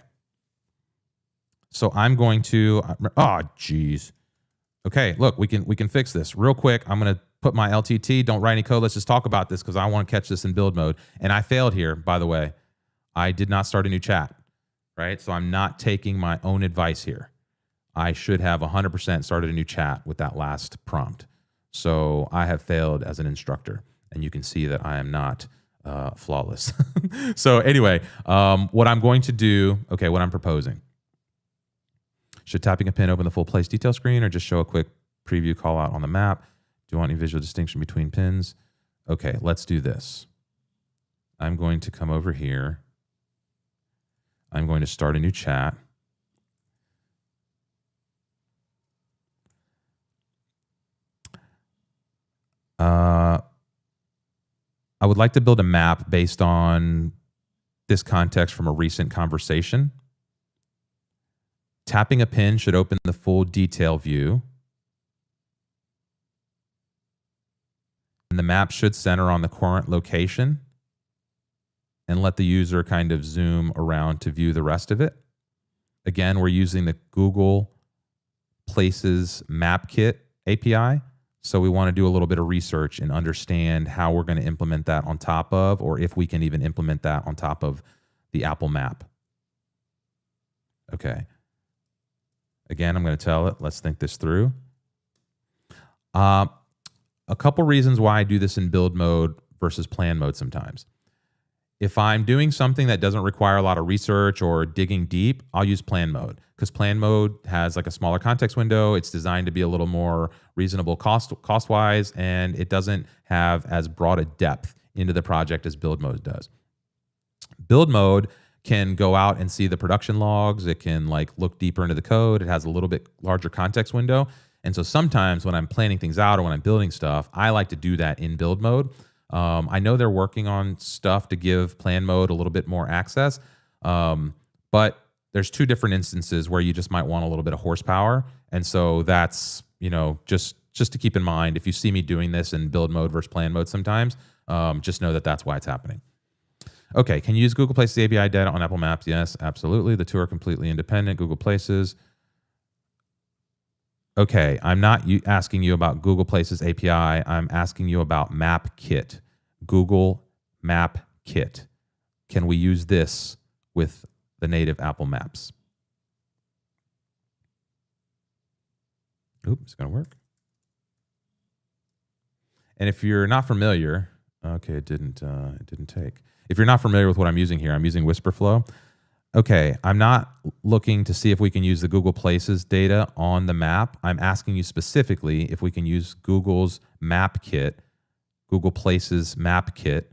[SPEAKER 2] So I'm going to, oh, geez. Okay, look, we can fix this real quick. I'm going to put my LTT, don't write any code. Let's just talk about this because I want to catch this in build mode. And I failed here, by the way. I did not start a new chat, right? So I'm not taking my own advice here. I should have 100% started a new chat with that last prompt. So I have failed as an instructor. And you can see that I am not flawless. So anyway, what I'm going to do, okay, what I'm proposing. Should tapping a pin open the full place detail screen or just show a quick preview call out on the map? Do you want any visual distinction between pins? Okay, let's do this. I'm going to come over here. I'm going to start a new chat. I would like to build a map based on this context from a recent conversation. Tapping a pin should open the full detail view. And the map should center on the current location and let the user kind of zoom around to view the rest of it. Again, we're using the Google Places Map Kit API. So we want to do a little bit of research and understand how we're going to implement that on top of, or if we can even implement that on top of the Apple Map. Okay. Again, I'm going to tell it, let's think this through. A couple reasons why I do this in build mode versus plan mode sometimes. If I'm doing something that doesn't require a lot of research or digging deep, I'll use plan mode because plan mode has like a smaller context window. It's designed to be a little more reasonable cost-wise, and it doesn't have as broad a depth into the project as build mode does. Build mode can go out and see the production logs. It can like look deeper into the code. It has a little bit larger context window. And so sometimes when I'm planning things out or when I'm building stuff, I like to do that in build mode. I know they're working on stuff to give plan mode a little bit more access, but there's two different instances where you just might want a little bit of horsepower. And so that's, you know, just to keep in mind, if you see me doing this in build mode versus plan mode sometimes, just know that that's why it's happening. Okay, can you use Google Places API data on Apple Maps? Yes, absolutely. The two are completely independent. Google Places. Okay, I'm not asking you about Google Places API. I'm asking you about Map Kit. Google Map Kit. Can we use this with the native Apple Maps? Oops, it's going to work. And if you're not familiar, okay, it didn't take. If you're not familiar with what I'm using here, I'm using WhisperFlow. Okay, I'm not looking to see if we can use the Google Places data on the map. I'm asking you specifically if we can use Google's Map Kit, Google Places Map Kit,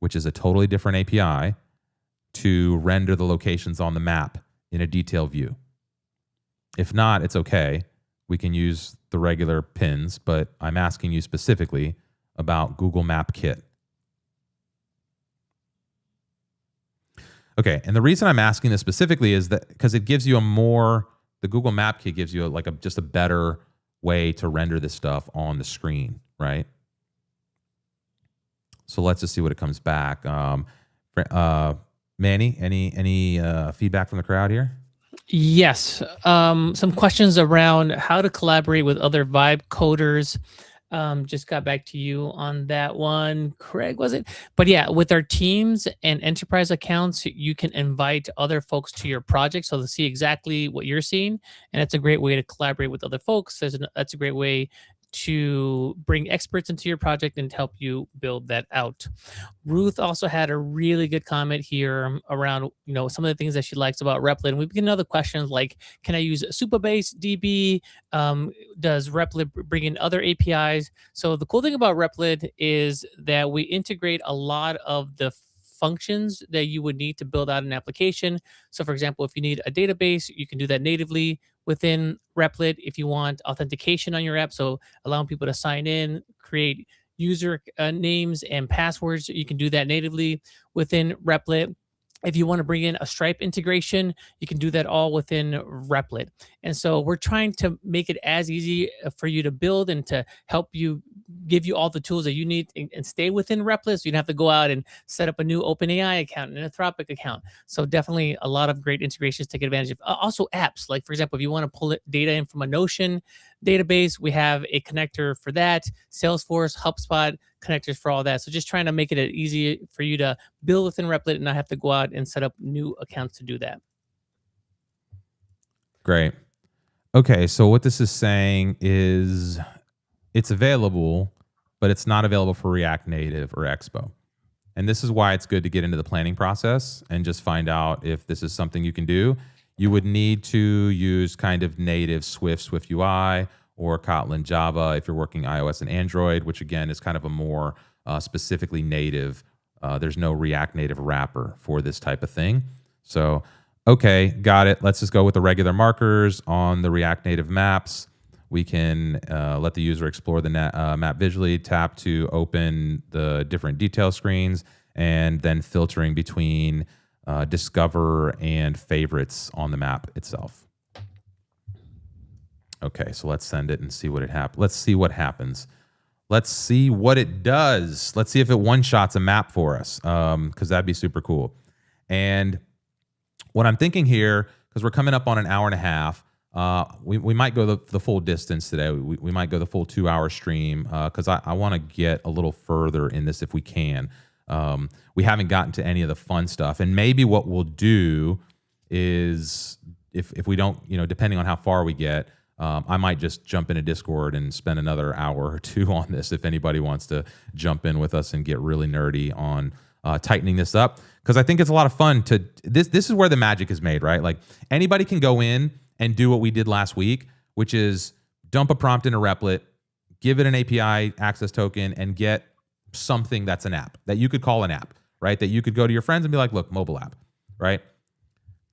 [SPEAKER 2] which is a totally different API, to render the locations on the map in a detail view. If not, it's okay. We can use the regular pins, but I'm asking you specifically about Google Map Kit. Okay, and the reason I'm asking this specifically is that because it gives you the Google Map Kit gives you just a better way to render this stuff on the screen, right? So let's just see what it comes back. Manny, any feedback from the crowd here?
[SPEAKER 3] Yes, some questions around how to collaborate with other Vibe coders. Just got back to you on that one. Craig, was it? But yeah, with our teams and enterprise accounts, you can invite other folks to your project so they'll see exactly what you're seeing. And that's a great way to collaborate with other folks. That's a great way to bring experts into your project and help you build that out. Ruth also had a really good comment here around, some of the things that she likes about Replit. And we begin other questions like, can I use Supabase DB? Does Replit bring in other APIs? So the cool thing about Replit is that we integrate a lot of the functions that you would need to build out an application. So for example, if you need a database, you can do that natively within Replit. If you want authentication on your app, so allowing people to sign in, create user names and passwords, you can do that natively within Replit. If you want to bring in a Stripe integration, you can do that all within Replit. And so we're trying to make it as easy for you to build and to help you give you all the tools that you need and stay within Replit, so you don't have to go out and set up a new OpenAI account and an Anthropic account. So definitely a lot of great integrations to take advantage of. Also apps, like for example, if you want to pull data in from a Notion database, we have a connector for that. Salesforce, HubSpot, connectors for all that. So just trying to make it easy for you to build within Replit and not have to go out and set up new accounts to do that.
[SPEAKER 2] Great. Okay, so what this is saying is it's available, but it's not available for React Native or Expo. And this is why it's good to get into the planning process and just find out if this is something you can do. You would need to use kind of native Swift UI, or Kotlin Java if you're working iOS and Android, which again is kind of a more specifically native. There's no React Native wrapper for this type of thing. So, okay, got it. Let's just go with the regular markers on the React Native maps. We can let the user explore the map visually, tap to open the different detail screens, and then filtering between discover and favorites on the map itself. Okay, so let's send it and see what it happens. Let's see what happens. Let's see what it does. Let's see if it one-shots a map for us, because that'd be super cool. And what I'm thinking here, because we're coming up on an hour and a half, we might go the full distance today. We might go the full 2-hour stream, because I want to get a little further in this if we can. We haven't gotten to any of the fun stuff. And maybe what we'll do is, if we don't, depending on how far we get, I might just jump into Discord and spend another hour or two on this if anybody wants to jump in with us and get really nerdy on tightening this up. Because I think it's a lot of fun to this is where the magic is made, right? Like, anybody can go in and do what we did last week, which is dump a prompt in a Replit, give it an API access token, and get something that's an app that you could call an app, right? That you could go to your friends and be like, look, mobile app, right?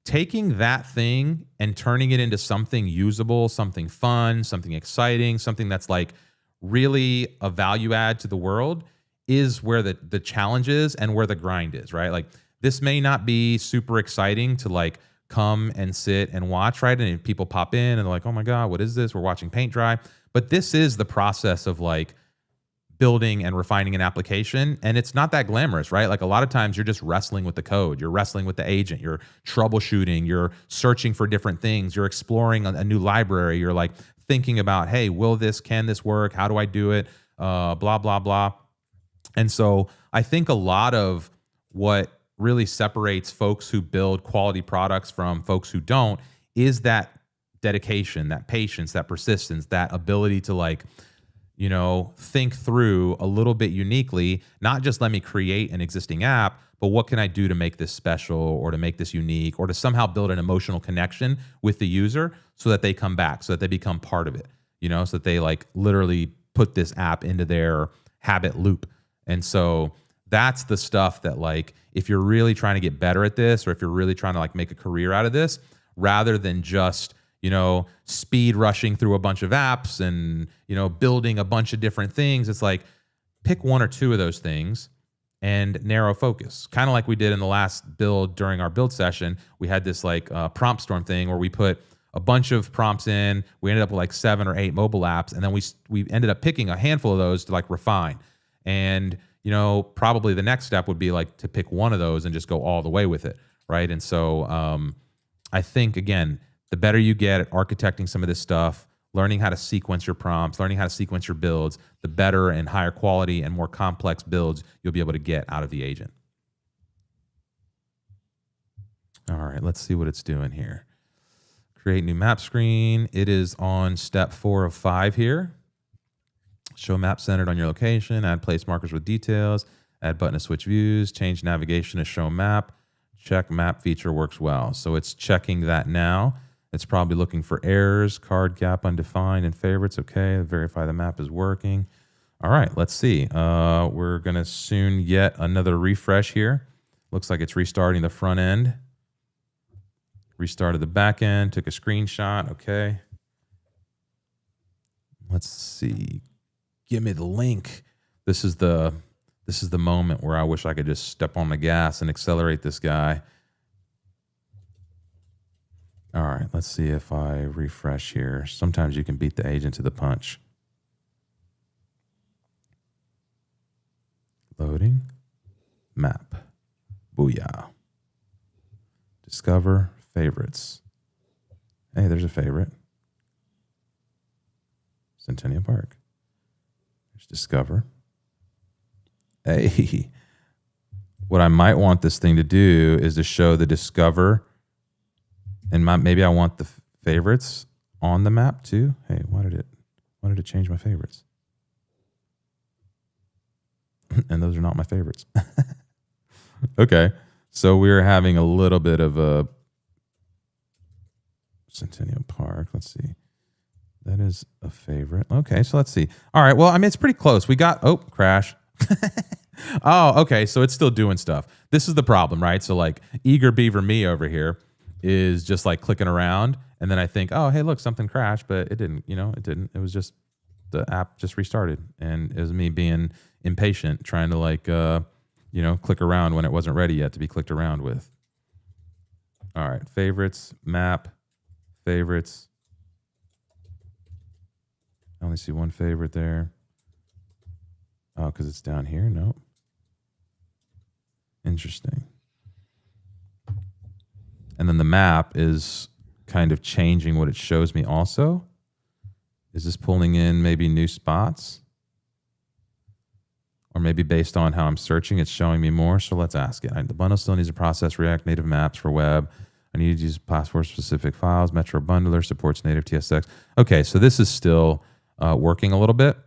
[SPEAKER 2] Taking that thing and turning it into something usable, something fun, something exciting, something that's like really a value add to the world is where the challenge is and where the grind is, right? Like, this may not be super exciting to like come and sit and watch, right? And people pop in and they're like, oh my God, what is this? We're watching paint dry. But this is the process of like building and refining an application. And it's not that glamorous, right? Like, a lot of times you're just wrestling with the code. You're wrestling with the agent. You're troubleshooting. You're searching for different things. You're exploring a new library. You're like thinking about, hey, can this work? How do I do it? Blah, blah, blah. And so I think a lot of what really separates folks who build quality products from folks who don't is that dedication, that patience, that persistence, that ability to like, think through a little bit uniquely, not just let me create an existing app, but what can I do to make this special or to make this unique or to somehow build an emotional connection with the user so that they come back, so that they become part of it, so that they like literally put this app into their habit loop. And so that's the stuff that like, if you're really trying to get better at this, or if you're really trying to like make a career out of this, rather than just speed rushing through a bunch of apps and, building a bunch of different things. It's like, pick one or two of those things and narrow focus. Kind of like we did in the last build during our build session. We had this like prompt storm thing where we put a bunch of prompts in. We ended up with like 7 or 8 mobile apps. And then we ended up picking a handful of those to like refine. And, probably the next step would be like to pick one of those and just go all the way with it. Right. And so I think, again, the better you get at architecting some of this stuff, learning how to sequence your prompts, learning how to sequence your builds, the better and higher quality and more complex builds you'll be able to get out of the agent. All right, let's see what it's doing here. Create new map screen. It is on step 4 of 5 here. Show map centered on your location, add place markers with details, add button to switch views, change navigation to show map, check map feature works well. So it's checking that now. It's probably looking for errors, card gap undefined, and favorites. Okay, verify the map is working. All right, let's see. We're going to soon get another refresh here. Looks like it's restarting the front end. Restarted the back end, took a screenshot. Okay. Let's see. Give me the link. This is the moment where I wish I could just step on the gas and accelerate this guy. All right, let's see if I refresh here. Sometimes you can beat the agent to the punch. Loading. Map. Booyah. Discover favorites. Hey, there's a favorite. Centennial Park. There's Discover. Hey. What I might want this thing to do is to show the Discover, and maybe I want the favorites on the map too. Hey, why did it change my favorites? And those are not my favorites. Okay. So we're having a little bit of a Centennial Park. Let's see. That is a favorite. Okay, so let's see. All right, well, I mean, it's pretty close. We got, crash. Oh, okay, so it's still doing stuff. This is the problem, right? So like Eager Beaver me over here is just like clicking around, and then I think, oh, hey, look, something crashed, but it didn't, it didn't. It was just the app just restarted, and it was me being impatient, trying to like, click around when it wasn't ready yet to be clicked around with. All right, favorites, map, favorites. I only see one favorite there. Oh, because it's down here? Nope. Interesting. And then the map is kind of changing what it shows me also. Is this pulling in maybe new spots? Or maybe based on how I'm searching, it's showing me more. So let's ask it. The bundle still needs to process React Native maps for web. I need to use platform-specific files. Metro Bundler supports native TSX. Okay, so this is still working a little bit.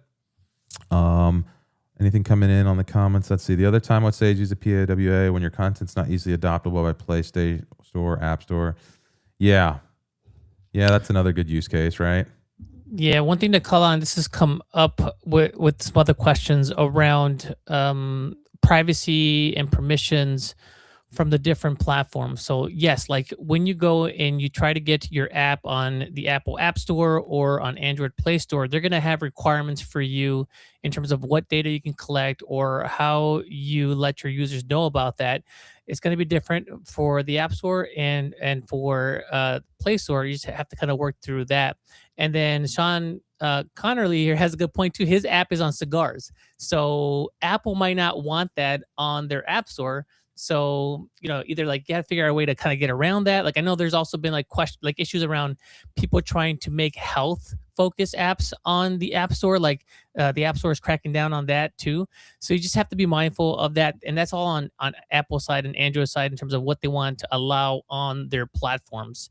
[SPEAKER 2] Anything coming in on the comments? Let's see. The other time, let's say, use a PAWA when your content's not easily adoptable by Play Store, App Store. Yeah, that's another good use case, right?
[SPEAKER 3] Yeah, one thing to call on, this has come up with some other questions around privacy and permissions from the different platforms. So yes, like when you go and you try to get your app on the Apple App Store or on Android Play Store, they're going to have requirements for you in terms of what data you can collect or how you let your users know about that. It's going to be different for the App Store and for Play Store. You just have to kind of work through that. And then Sean Connerly here has a good point too. His app is on cigars, so Apple might not want that on their App Store. So, either like you have to figure out a way to kind of get around that. Like I know there's also been like issues around people trying to make health focused apps on the App Store. Like the App Store is cracking down on that too. So you just have to be mindful of that. And that's all on Apple side and Android side in terms of what they want to allow on their platforms.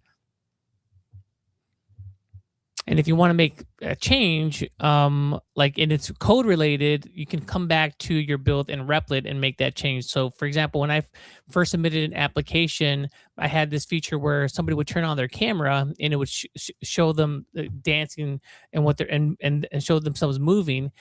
[SPEAKER 3] And if you want to make a change, like and it's code related, you can come back to your build in Replit and make that change. So for example, when I first submitted an application, I had this feature where somebody would turn on their camera and it would show them dancing and what they're and show themselves moving.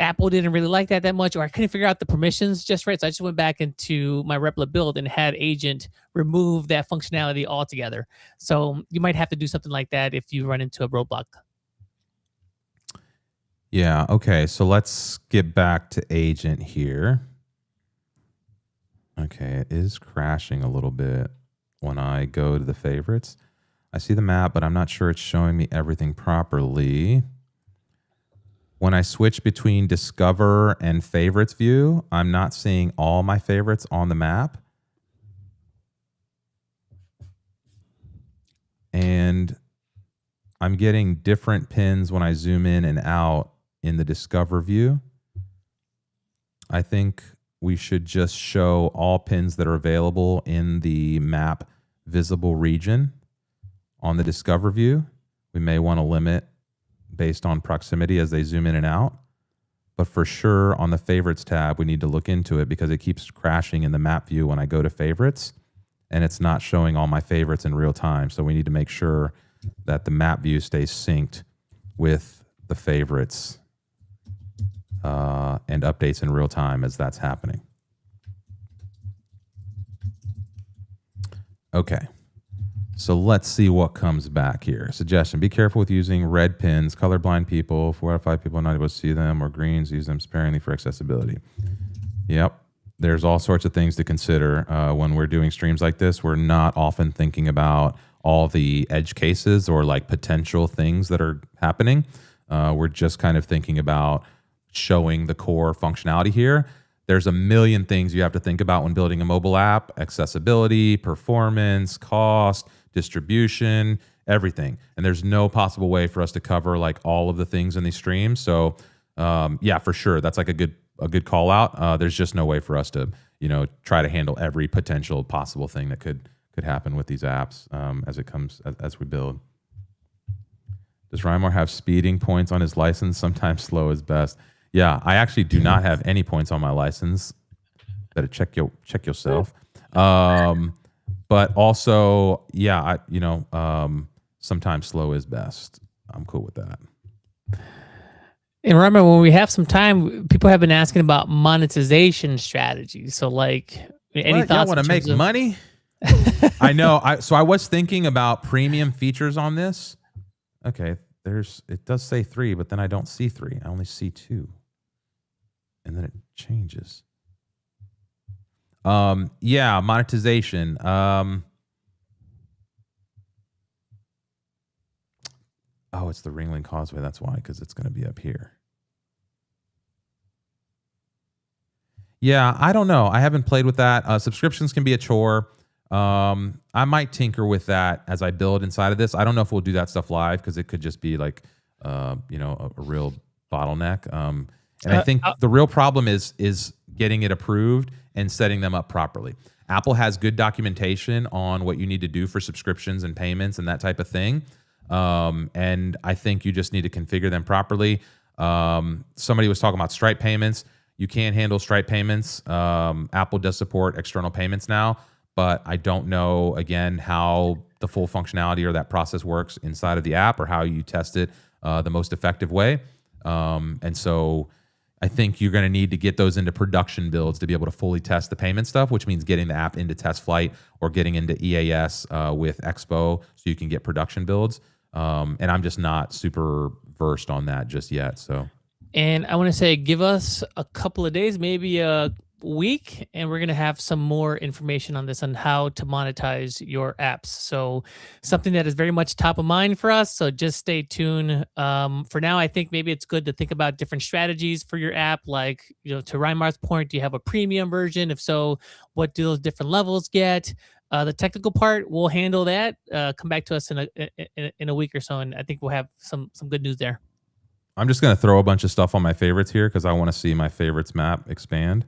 [SPEAKER 3] Apple didn't really like that much, or I couldn't figure out the permissions just right. So I just went back into my Replit build and had Agent remove that functionality altogether. So you might have to do something like that if you run into a roadblock.
[SPEAKER 2] Yeah, okay. So let's get back to Agent here. Okay, it is crashing a little bit when I go to the favorites. I see the map, but I'm not sure it's showing me everything properly. When I switch between Discover and Favorites view, I'm not seeing all my favorites on the map. And I'm getting different pins when I zoom in and out in the Discover view. I think we should just show all pins that are available in the map visible region on the Discover view. We may want to limit based on proximity as they zoom in and out. But for sure on the favorites tab, we need to look into it because it keeps crashing in the map view when I go to favorites and it's not showing all my favorites in real time. So we need to make sure that the map view stays synced with the favorites and updates in real time as that's happening. Okay. So let's see what comes back here. Suggestion, be careful with using red pins. Colorblind people, 4 out of 5 people are not able to see them, or greens, use them sparingly for accessibility. Yep. There's all sorts of things to consider when we're doing streams like this. We're not often thinking about all the edge cases or like potential things that are happening. We're just kind of thinking about showing the core functionality here. There's a million things you have to think about when building a mobile app: accessibility, performance, cost, distribution, everything. And there's no possible way for us to cover like all of the things in these streams. So yeah, for sure. That's like a good call out. There's just no way for us to, try to handle every potential possible thing that could happen with these apps as we build. Does Rymar have speeding points on his license? Sometimes slow is best. Yeah, I actually do not have any points on my license. better check yourself. But also, yeah, sometimes slow is best. I'm cool with that.
[SPEAKER 3] And remember, when we have some time, people have been asking about monetization strategies. So, like, any thoughts?
[SPEAKER 2] Y'all want to make money? I know. So I was thinking about premium features on this. Okay, it does say 3, but then I don't see 3. I only see 2, and then it changes. Yeah, monetization. Oh, it's the Ringling Causeway. That's why, because it's going to be up here. Yeah, I don't know. I haven't played with that. Subscriptions can be a chore. I might tinker with that as I build inside of this. I don't know if we'll do that stuff live because it could just be like, a real bottleneck. And I think the real problem is getting it approved and setting them up properly. Apple has good documentation on what you need to do for subscriptions and payments and that type of thing. And I think you just need to configure them properly. Somebody was talking about Stripe payments. You can handle Stripe payments. Apple does support external payments now, but I don't know, again, how the full functionality or that process works inside of the app or how you test it the most effective way. And so I think you're going to need to get those into production builds to be able to fully test the payment stuff, which means getting the app into test flight or getting into EAS with Expo so you can get production builds. And I'm just not super versed on that just yet. So.
[SPEAKER 3] And I want to say, give us a couple of days, maybe a week, and we're going to have some more information on this, on how to monetize your apps. So something that is very much top of mind for us. So just stay tuned. For now, I think maybe it's good to think about different strategies for your app. Like, to Reimar's point, do you have a premium version? If so, what do those different levels get? The technical part, we'll handle that. Come back to us in a week or so, and I think we'll have some good news there.
[SPEAKER 2] I'm just going to throw a bunch of stuff on my favorites here because I want to see my favorites map expand.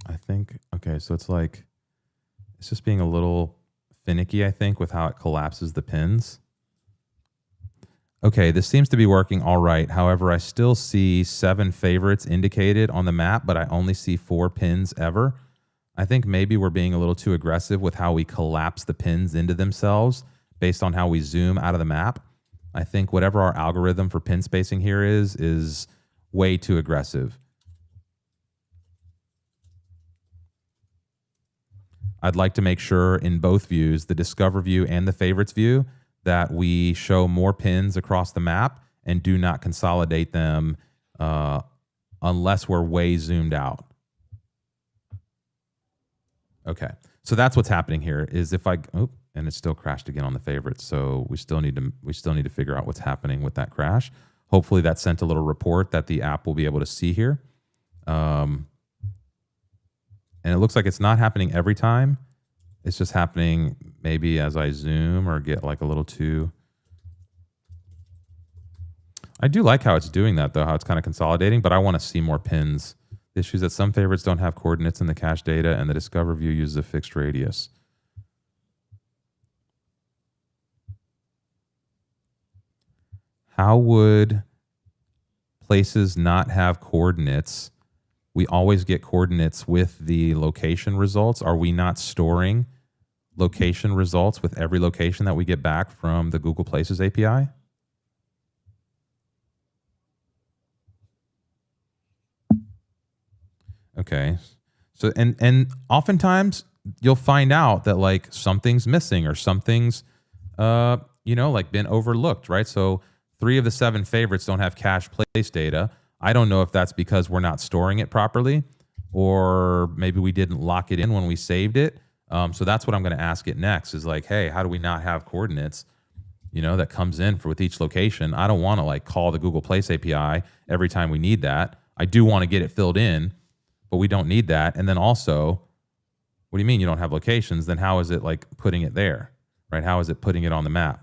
[SPEAKER 2] I think, okay, so it's just being a little finicky, I think, with how it collapses the pins. Okay, this seems to be working all right. However, I still see 7 favorites indicated on the map, but I only see 4 pins ever. I think maybe we're being a little too aggressive with how we collapse the pins into themselves based on how we zoom out of the map. I think whatever our algorithm for pin spacing here is way too aggressive. I'd like to make sure in both views, the Discover view and the Favorites view, that we show more pins across the map and do not consolidate them unless we're way zoomed out. Okay, so that's what's happening here. Is if and it still crashed again on the favorites. So we still need to figure out what's happening with that crash. Hopefully that sent a little report that the app will be able to see here. And it looks like it's not happening every time. It's just happening maybe as I zoom or get like a little too. I do like how it's doing that though, how it's kind of consolidating, but I want to see more pins. The issue is that some favorites don't have coordinates in the cache data and the Discover view uses a fixed radius. How would places not have coordinates? We always get coordinates with the location results. Are we not storing location results with every location that we get back from the Google Places API? Okay. So, and oftentimes you'll find out that like something's missing or something's, like been overlooked, right? So 3 of the 7 favorites don't have cache place data. I don't know if that's because we're not storing it properly or maybe we didn't lock it in when we saved it. So that's what I'm going to ask it next is like, hey, how do we not have coordinates, that comes in with each location? I don't want to like call the Google Place API every time we need that. I do want to get it filled in, but we don't need that. And then also, what do you mean you don't have locations? Then how is it like putting it there, right? How is it putting it on the map?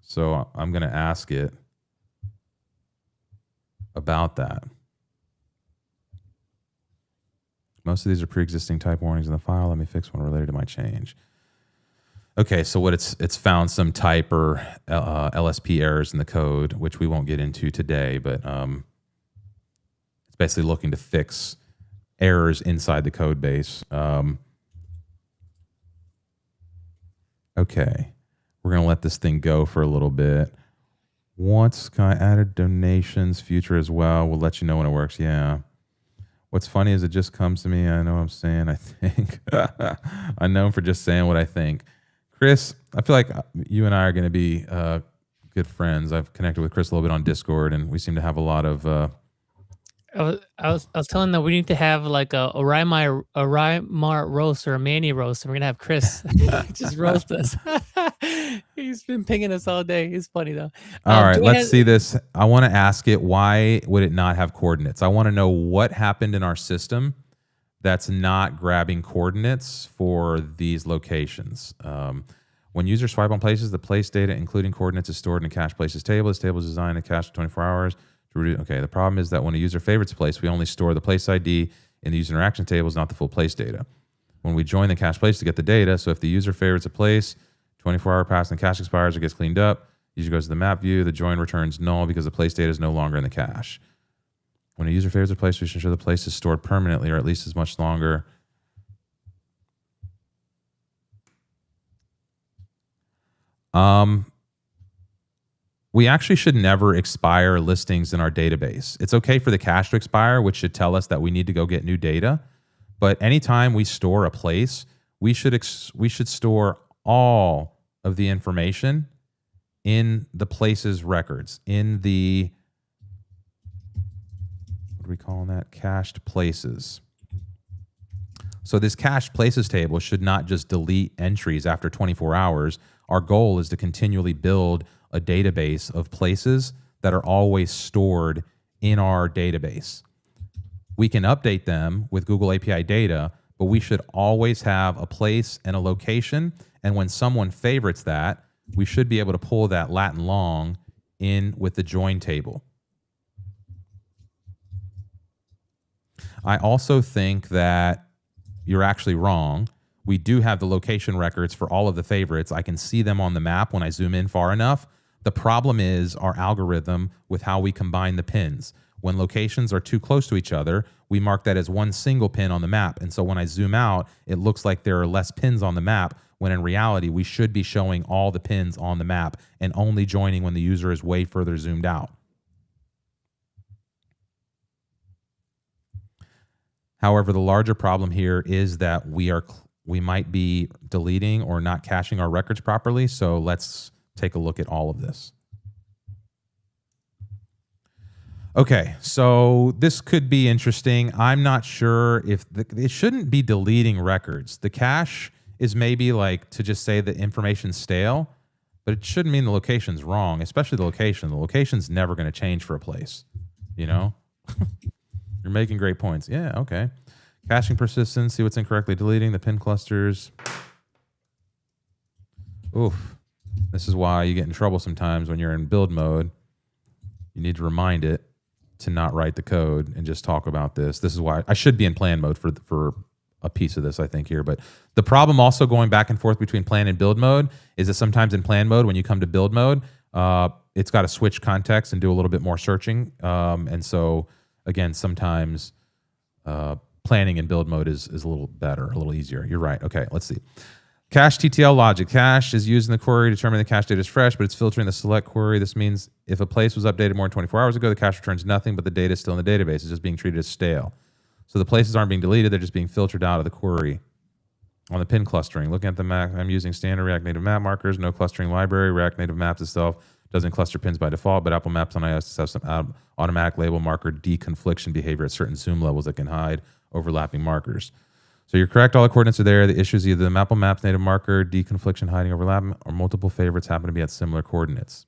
[SPEAKER 2] So I'm going to ask it about that. Most of these are pre-existing type warnings in the file. Let me fix one related to my change. Okay, so what it's found some type or LSP errors in the code, which we won't get into today, but it's It's basically looking to fix errors inside the code base. Okay, we're going to let this thing go for a little bit. Once I added donations, future as well. We'll let you know when it works. Yeah. What's funny is it just comes to me. I know what I'm saying. I think I'm known for just saying what I think. Chris, I feel like you and I are going to be good friends. I've connected with Chris a little bit on Discord, and we seem to have a lot of.
[SPEAKER 3] I was telling them we need to have like a Rymar roast or a Manny roast. And we're gonna have Chris just roast us. He's been pinging us all day. He's funny though.
[SPEAKER 2] All right, let's see this. I want to ask it, why would it not have coordinates? I want to know what happened in our system that's not grabbing coordinates for these locations. When users swipe on places, the place data, including coordinates, is stored in a cache places table. This table is designed to cache for 24 hours. Okay, the problem is that when a user favorites a place, we only store the place ID in the user interaction tables, not the full place data. When we join the cache place to get the data, so if the user favorites a place, 24-hour pass and the cache expires or gets cleaned up, user goes to the map view, the join returns null because the place data is no longer in the cache. When a user favorites a place, we should ensure the place is stored permanently or at least as much longer. We actually should never expire listings in our database. It's okay for the cache to expire, which should tell us that we need to go get new data. But anytime we store a place, we should store all of the information in the place's records, in the, what are we calling that? Cached places. So this cached places table should not just delete entries after 24 hours. Our goal is to continually build a database of places that are always stored in our database. We can update them with Google API data, but we should always have a place and a location. And when someone favorites that, we should be able to pull that Latin long in with the join table. I also think that you're actually wrong. We do have the location records for all of the favorites. I can see them on the map when I zoom in far enough. The problem is our algorithm with how we combine the pins. When locations are too close to each other, we mark that as one single pin on the map. And so when I zoom out, it looks like there are less pins on the map, when in reality, we should be showing all the pins on the map and only joining when the user is way further zoomed out. However, the larger problem here is that we might be deleting or not caching our records properly. So let's take a look at all of this. Okay, so this could be interesting. I'm not sure if it shouldn't be deleting records. The cache is maybe like to just say the information's stale, but it shouldn't mean the location's wrong, especially the location. The location's never going to change for a place, you know? You're making great points. Yeah, okay. Caching persistence, see what's incorrectly deleting, the pin clusters. Oof. This is why you get in trouble sometimes when you're in build mode. You need to remind it to not write the code and just talk about this. This is why I should be in plan mode for a piece of this, I think, here. But the problem also going back and forth between plan and build mode is that sometimes in plan mode, when you come to build mode, it's got to switch context and do a little bit more searching. And so, again, sometimes planning in build mode is a little better, a little easier. You're right. Okay, let's see. Cache TTL logic. Cache is used in the query to determine the cache data is fresh, but it's filtering the select query. This means if a place was updated more than 24 hours ago, the cache returns nothing, but the data is still in the database. It's just being treated as stale. So the places aren't being deleted. They're just being filtered out of the query. On the pin clustering, looking at the map, I'm using standard React Native map markers, no clustering library. React Native Maps itself doesn't cluster pins by default, but Apple Maps on iOS has some automatic label marker deconfliction behavior at certain zoom levels that can hide overlapping markers. So you're correct, all the coordinates are there. The issue is either the Apple Maps native marker, deconfliction, hiding, overlap, or multiple favorites happen to be at similar coordinates.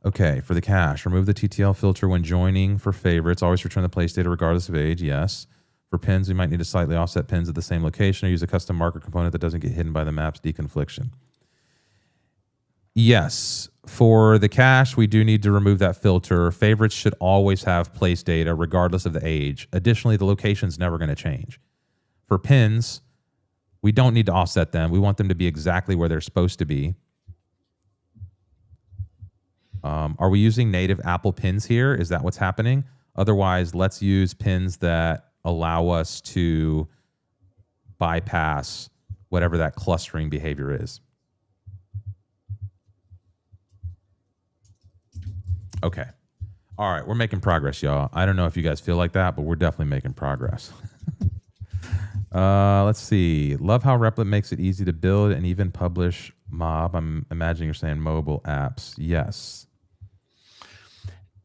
[SPEAKER 2] Okay, for the cache, remove the TTL filter when joining for favorites. Always return the place data regardless of age, yes. For pins, we might need to slightly offset pins at the same location or use a custom marker component that doesn't get hidden by the map's deconfliction. Yes, for the cache, we do need to remove that filter. Favorites should always have place data regardless of the age. Additionally, the location's never going to change. For pins, we don't need to offset them. We want them to be exactly where they're supposed to be. Are we using native Apple pins here? Is that what's happening? Otherwise, let's use pins that allow us to bypass whatever that clustering behavior is. Okay. All right, we're making progress, y'all. I don't know if you guys feel like that, but we're definitely making progress. Let's see. Love how Replit makes it easy to build and even publish mob. I'm imagining you're saying mobile apps. Yes.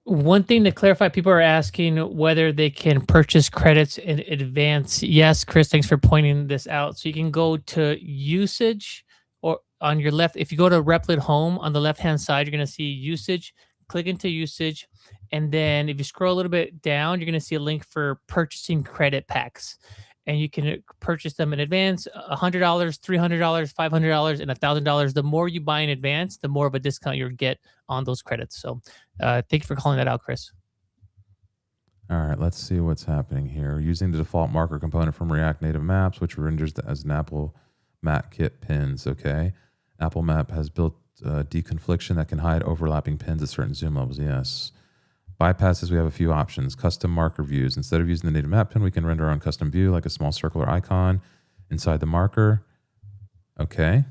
[SPEAKER 3] One thing to clarify, people are asking whether they can purchase credits in advance. Yes, Chris, thanks for pointing this out. So you can go to usage, or on your left, if you go to Replit home on the left-hand side, you're going to see usage. Click into usage. And then if you scroll a little bit down, you're going to see a link for purchasing credit packs. And you can purchase them in advance, $100, $300, $500, and $1,000. The more you buy in advance, the more of a discount you'll get on those credits. So thank you for calling that out, Chris.
[SPEAKER 2] All right, let's see what's happening here. Using the default marker component from React Native Maps, which renders as an Apple Map Kit pins, okay? Apple Map has built deconfliction that can hide overlapping pins at certain zoom levels, yes. Bypasses, we have a few options. Custom marker views. Instead of using the native map pin, we can render our own custom view, like a small circle or icon inside the marker. Okay.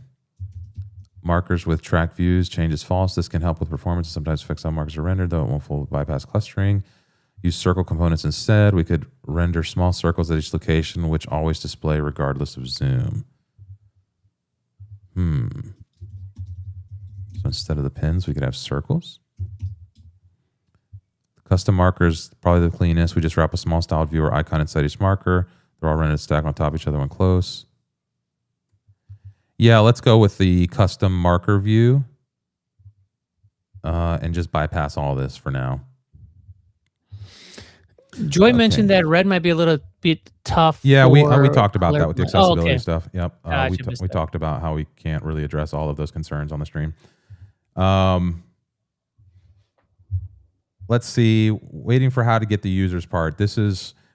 [SPEAKER 2] Markers with track views, change is false. This can help with performance. Sometimes fix how markers are rendered, though it won't fully bypass clustering. Use circle components instead. We could render small circles at each location, which always display regardless of zoom. So instead of the pins, we could have circles. Custom markers, probably the cleanest. We just wrap a small styled view or icon inside each marker. They're all rendered stacked on top of each other when close. Yeah, let's go with the custom marker view and just bypass all this for now.
[SPEAKER 3] Joy mentioned that red might be a little bit tough.
[SPEAKER 2] Yeah, we talked about that with the accessibility
[SPEAKER 3] okay.
[SPEAKER 2] stuff. Yep, we talked about how we can't really address all of those concerns on the stream. Let's see, waiting for how to get the users part.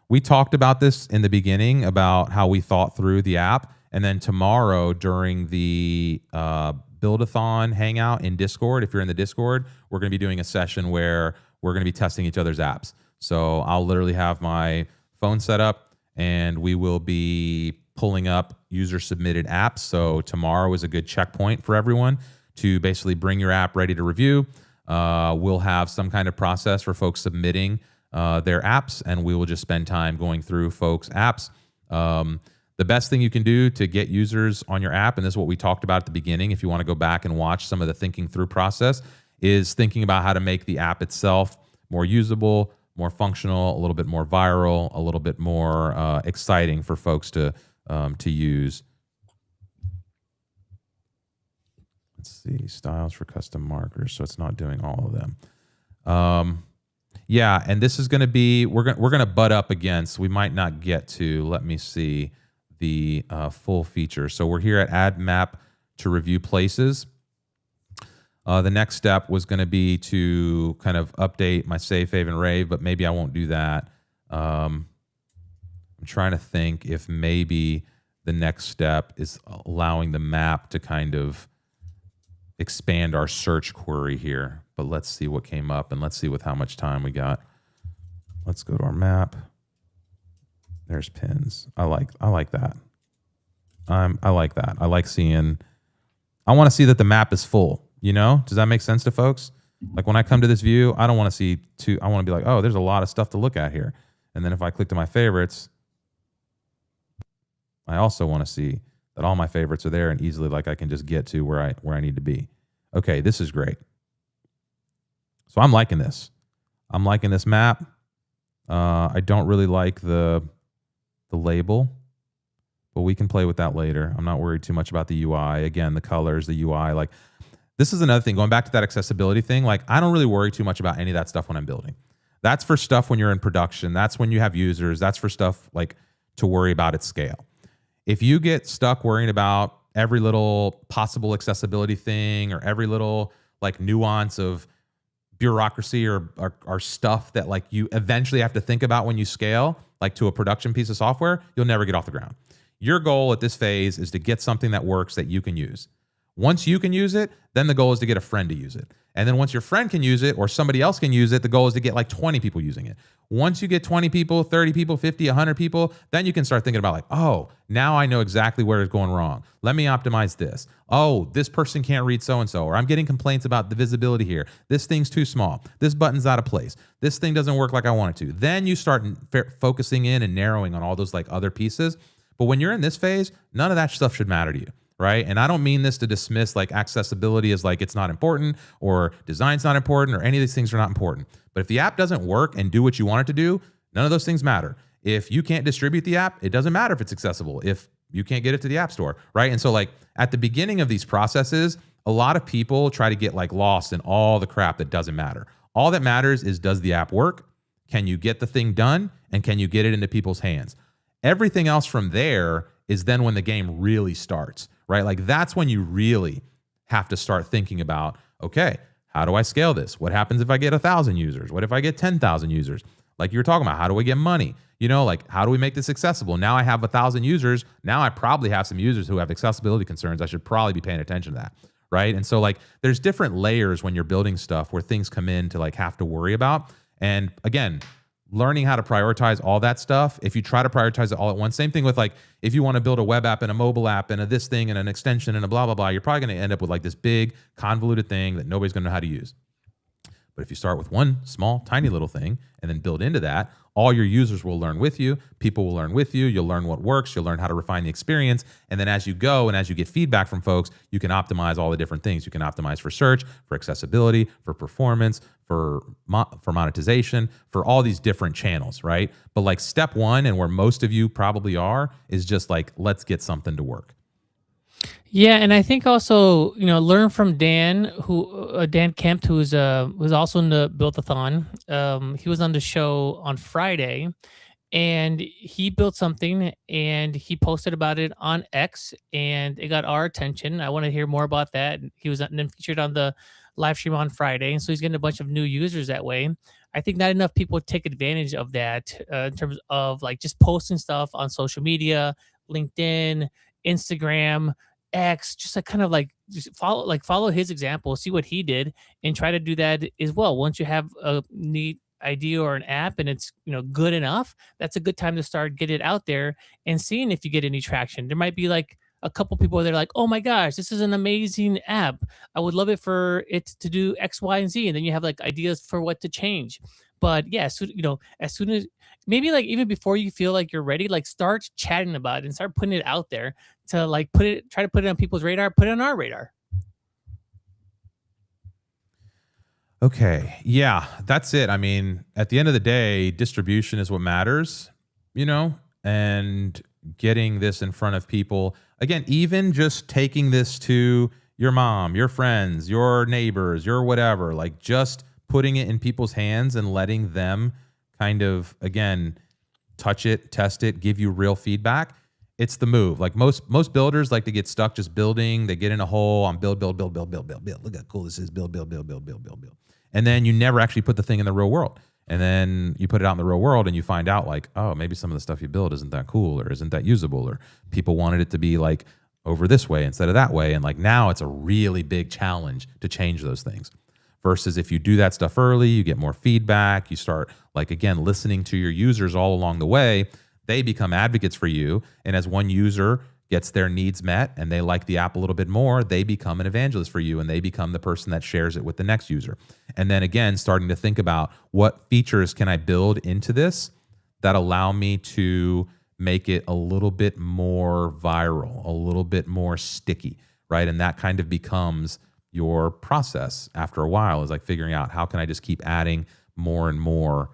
[SPEAKER 2] We talked about this in the beginning about how we thought through the app. And then tomorrow during the Buildathon hangout in Discord, if you're in the Discord, we're going to be doing a session where we're going to be testing each other's apps. So I'll literally have my phone set up and we will be pulling up user submitted apps. So tomorrow is a good checkpoint for everyone to basically bring your app ready to review. We'll have some kind of process for folks submitting their apps, and we will just spend time going through folks' apps. The best thing you can do to get users on your app, and this is what we talked about at the beginning, if you want to go back and watch some of the thinking through process, is thinking about how to make the app itself more usable, more functional, a little bit more viral, a little bit more exciting for folks to use. Let's see, styles for custom markers. So it's not doing all of them. Yeah, and this is going to be, we're going to butt up against, we might not get to, let me see, the full feature. So we're here at add map to review places. The next step was going to be to kind of update my save, fave, and rave, but maybe I won't do that. I'm trying to think if maybe the next step is allowing the map to kind of expand our search query here, but let's see what came up and let's see with how much time we got. Let's go to our map. There's pins. I like that. I like that. I like seeing, I want to see that the map is full, you know? Does that make sense to folks? Like when I come to this view, I don't want to see I want to be like, oh, there's a lot of stuff to look at here. And then if I click to my favorites, I also want to see that all my favorites are there and easily like I can just get to where I need to be. Okay, this is great. So I'm liking this. I'm liking this map. I don't really like the label, but we can play with that later. I'm not worried too much about the UI. Again, the colors, the UI, like this is another thing, going back to that accessibility thing, like I don't really worry too much about any of that stuff when I'm building. That's for stuff when you're in production. That's when you have users. That's for stuff like to worry about at scale. If you get stuck worrying about every little possible accessibility thing or every little like nuance of bureaucracy or stuff that like you eventually have to think about when you scale, like to a production piece of software, you'll never get off the ground. Your goal at this phase is to get something that works that you can use. Once you can use it, then the goal is to get a friend to use it. And then once your friend can use it or somebody else can use it, the goal is to get like 20 people using it. Once you get 20 people, 30 people, 50, 100 people, then you can start thinking about like, oh, now I know exactly where it's going wrong. Let me optimize this. Oh, this person can't read so-and-so, or I'm getting complaints about the visibility here. This thing's too small. This button's out of place. This thing doesn't work like I want it to. Then you start focusing in and narrowing on all those like other pieces. But when you're in this phase, none of that stuff should matter to you. Right. And I don't mean this to dismiss like accessibility as like it's not important or design's not important or any of these things are not important. But if the app doesn't work and do what you want it to do, none of those things matter. If you can't distribute the app, it doesn't matter if it's accessible, if you can't get it to the app store. Right. And so like at the beginning of these processes, a lot of people try to get like lost in all the crap that doesn't matter. All that matters is, does the app work? Can you get the thing done? And can you get it into people's hands? Everything else from there is then when the game really starts. Right? Like that's when you really have to start thinking about, okay, how do I scale this? What happens if I get 1,000 users? What if I get 10,000 users? Like you were talking about, how do we get money? You know, like how do we make this accessible? Now I have 1,000 users. Now I probably have some users who have accessibility concerns. I should probably be paying attention to that. Right? And so like there's different layers when you're building stuff where things come in to like have to worry about. And again, learning how to prioritize all that stuff. If you try to prioritize it all at once, same thing with like, if you want to build a web app and a mobile app and a this thing and an extension and a blah, blah, blah, you're probably going to end up with like this big convoluted thing that nobody's going to know how to use. But if you start with one small, tiny little thing and then build into that, all your users will learn with you. People will learn with you. You'll learn what works. You'll learn how to refine the experience. And then as you go and as you get feedback from folks, you can optimize all the different things. You can optimize for search, for accessibility, for performance, for monetization, for all these different channels, right? But like step one, and where most of you probably are, is just like, let's get something to work.
[SPEAKER 3] Yeah, and I think also, learn from Dan, Dan Kemp, who was also in the Buildathon. He was on the show on Friday, and he built something, and he posted about it on X, and it got our attention. I want to hear more about that. He was then featured on the live stream on Friday, and so he's getting a bunch of new users that way. I think not enough people take advantage of that in terms of like just posting stuff on social media, LinkedIn, Instagram, X, just like kind of like just follow his example, see what he did, and try to do that as well. Once you have a neat idea or an app and it's good enough, that's a good time to start get it out there and seeing if you get any traction. There might be like a couple people that are like, oh my gosh, this is an amazing app. I would love it for it to do X, Y, and Z. And then you have like ideas for what to change. But yeah, so, as soon as maybe like even before you feel like you're ready, like start chatting about it and start putting it out there to like try to put it on people's radar, put it on our radar.
[SPEAKER 2] Okay. Yeah, that's it. I mean, at the end of the day, distribution is what matters, and getting this in front of people. Again, even just taking this to your mom, your friends, your neighbors, your whatever, like just putting it in people's hands and letting them kind of, again, touch it, test it, give you real feedback. It's the move. Like most builders like to get stuck just building. They get in a hole on build. Look how cool this is. Build. And then you never actually put the thing in the real world. And then you put it out in the real world and you find out like, oh, maybe some of the stuff you build isn't that cool or isn't that usable, or people wanted it to be like over this way instead of that way. And like now it's a really big challenge to change those things. Versus if you do that stuff early, you get more feedback. You start like, again, listening to your users all along the way. They become advocates for you. And as one user gets their needs met and they like the app a little bit more, they become an evangelist for you and they become the person that shares it with the next user. And then again, starting to think about what features can I build into this that allow me to make it a little bit more viral, a little bit more sticky, right? And that kind of becomes your process after a while, is like figuring out how can I just keep adding more and more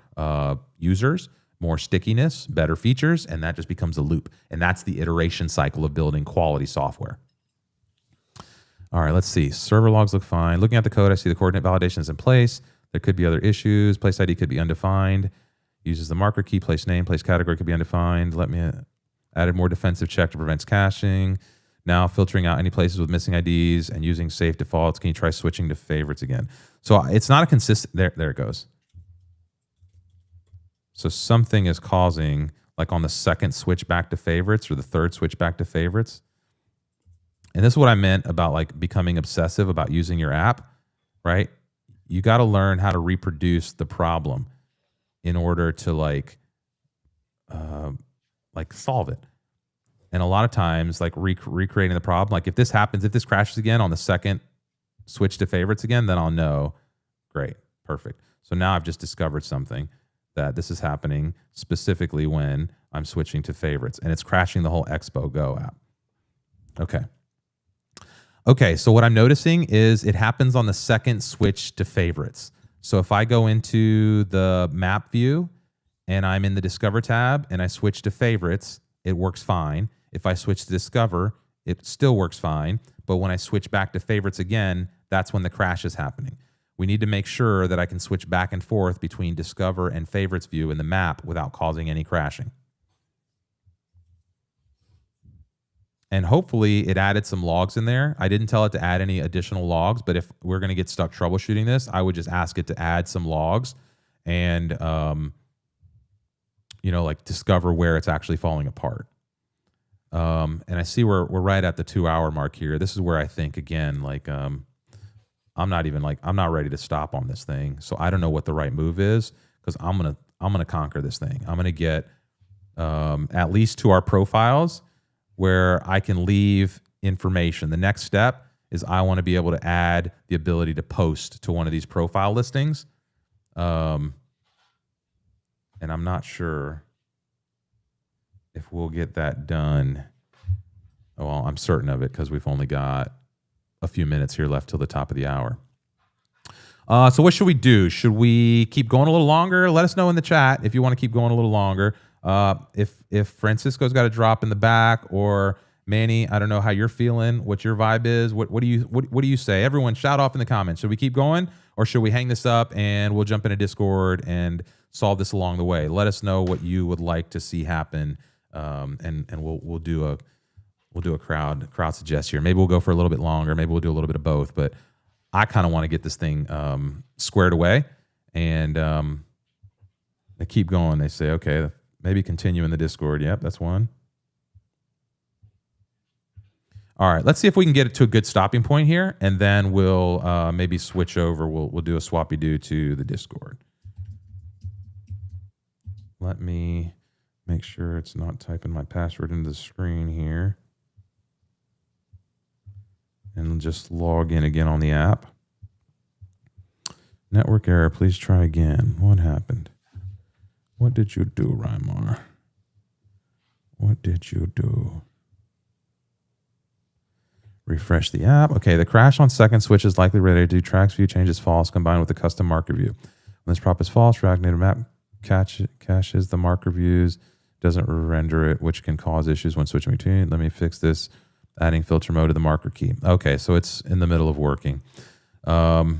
[SPEAKER 2] users, more stickiness, better features, and that just becomes a loop. And that's the iteration cycle of building quality software. All right, let's see. Server logs look fine. Looking at the code, I see the coordinate validation is in place. There could be other issues. Place ID could be undefined. Uses the marker key. Place name, place category could be undefined. Let me added more defensive check to prevent caching. Now filtering out any places with missing IDs and using safe defaults. Can you try switching to favorites again? So it's not a consistent, there it goes. So something is causing, like on the second switch back to favorites or the third switch back to favorites, And this is what I meant about like becoming obsessive about using your app, right? You got to learn how to reproduce the problem in order to like solve it. And a lot of times, like recreating the problem, like if this happens, if this crashes again on the second switch to favorites again, then I'll know, great, perfect. So now I've just discovered something, that this is happening specifically when I'm switching to favorites, and it's crashing the whole Expo Go app. Okay, so what I'm noticing is it happens on the second switch to favorites. So if I go into the map view and I'm in the Discover tab and I switch to favorites, it works fine. If I switch to Discover, it still works fine. But when I switch back to favorites again, that's when the crash is happening. We need to make sure that I can switch back and forth between Discover and favorites view in the map without causing any crashing. And hopefully it added some logs in there. I didn't tell it to add any additional logs, but if we're going to get stuck troubleshooting this, I would just ask it to add some logs and, like discover where it's actually falling apart. And I see we're right at the 2-hour mark here. This is where I think, again, like, I'm not ready to stop on this thing. So I don't know what the right move is, because I'm going to conquer this thing. I'm going to get at least to our profiles where I can leave information. The next step is I want to be able to add the ability to post to one of these profile listings. And I'm not sure if we'll get that done. Well, I'm certain of it because we've only got a few minutes here left till the top of the hour. So what should we do? Should we keep going a little longer? Let us know in the chat if you want to keep going a little longer. If Francisco's got a drop in the back, or Manny, I don't know how you're feeling, what your vibe is. What do you say? Everyone shout off in the comments. Should we keep going, or should we hang this up and we'll jump into Discord and solve this along the way? Let us know what you would like to see happen. And we'll do a crowd suggest here. Maybe we'll go for a little bit longer. Maybe we'll do a little bit of both, but I kind of want to get this thing squared away, and they keep going. They say, okay, maybe continue in the Discord. Yep, that's one. All right, let's see if we can get it to a good stopping point here, and then we'll maybe switch over. We'll do a swappy-do to the Discord. Let me make sure it's not typing my password into the screen here. And just log in again on the app. Network error, please try again. What happened? What did you do, Rymar? What did you do? Refresh the app. Okay, the crash on second switch is likely related to tracks view changes false combined with the custom marker view. When this prop is false, React Native map caches the marker views, doesn't render it, which can cause issues when switching between. Let me fix this. Adding filter mode to the marker key. Okay, so it's in the middle of working. Okay.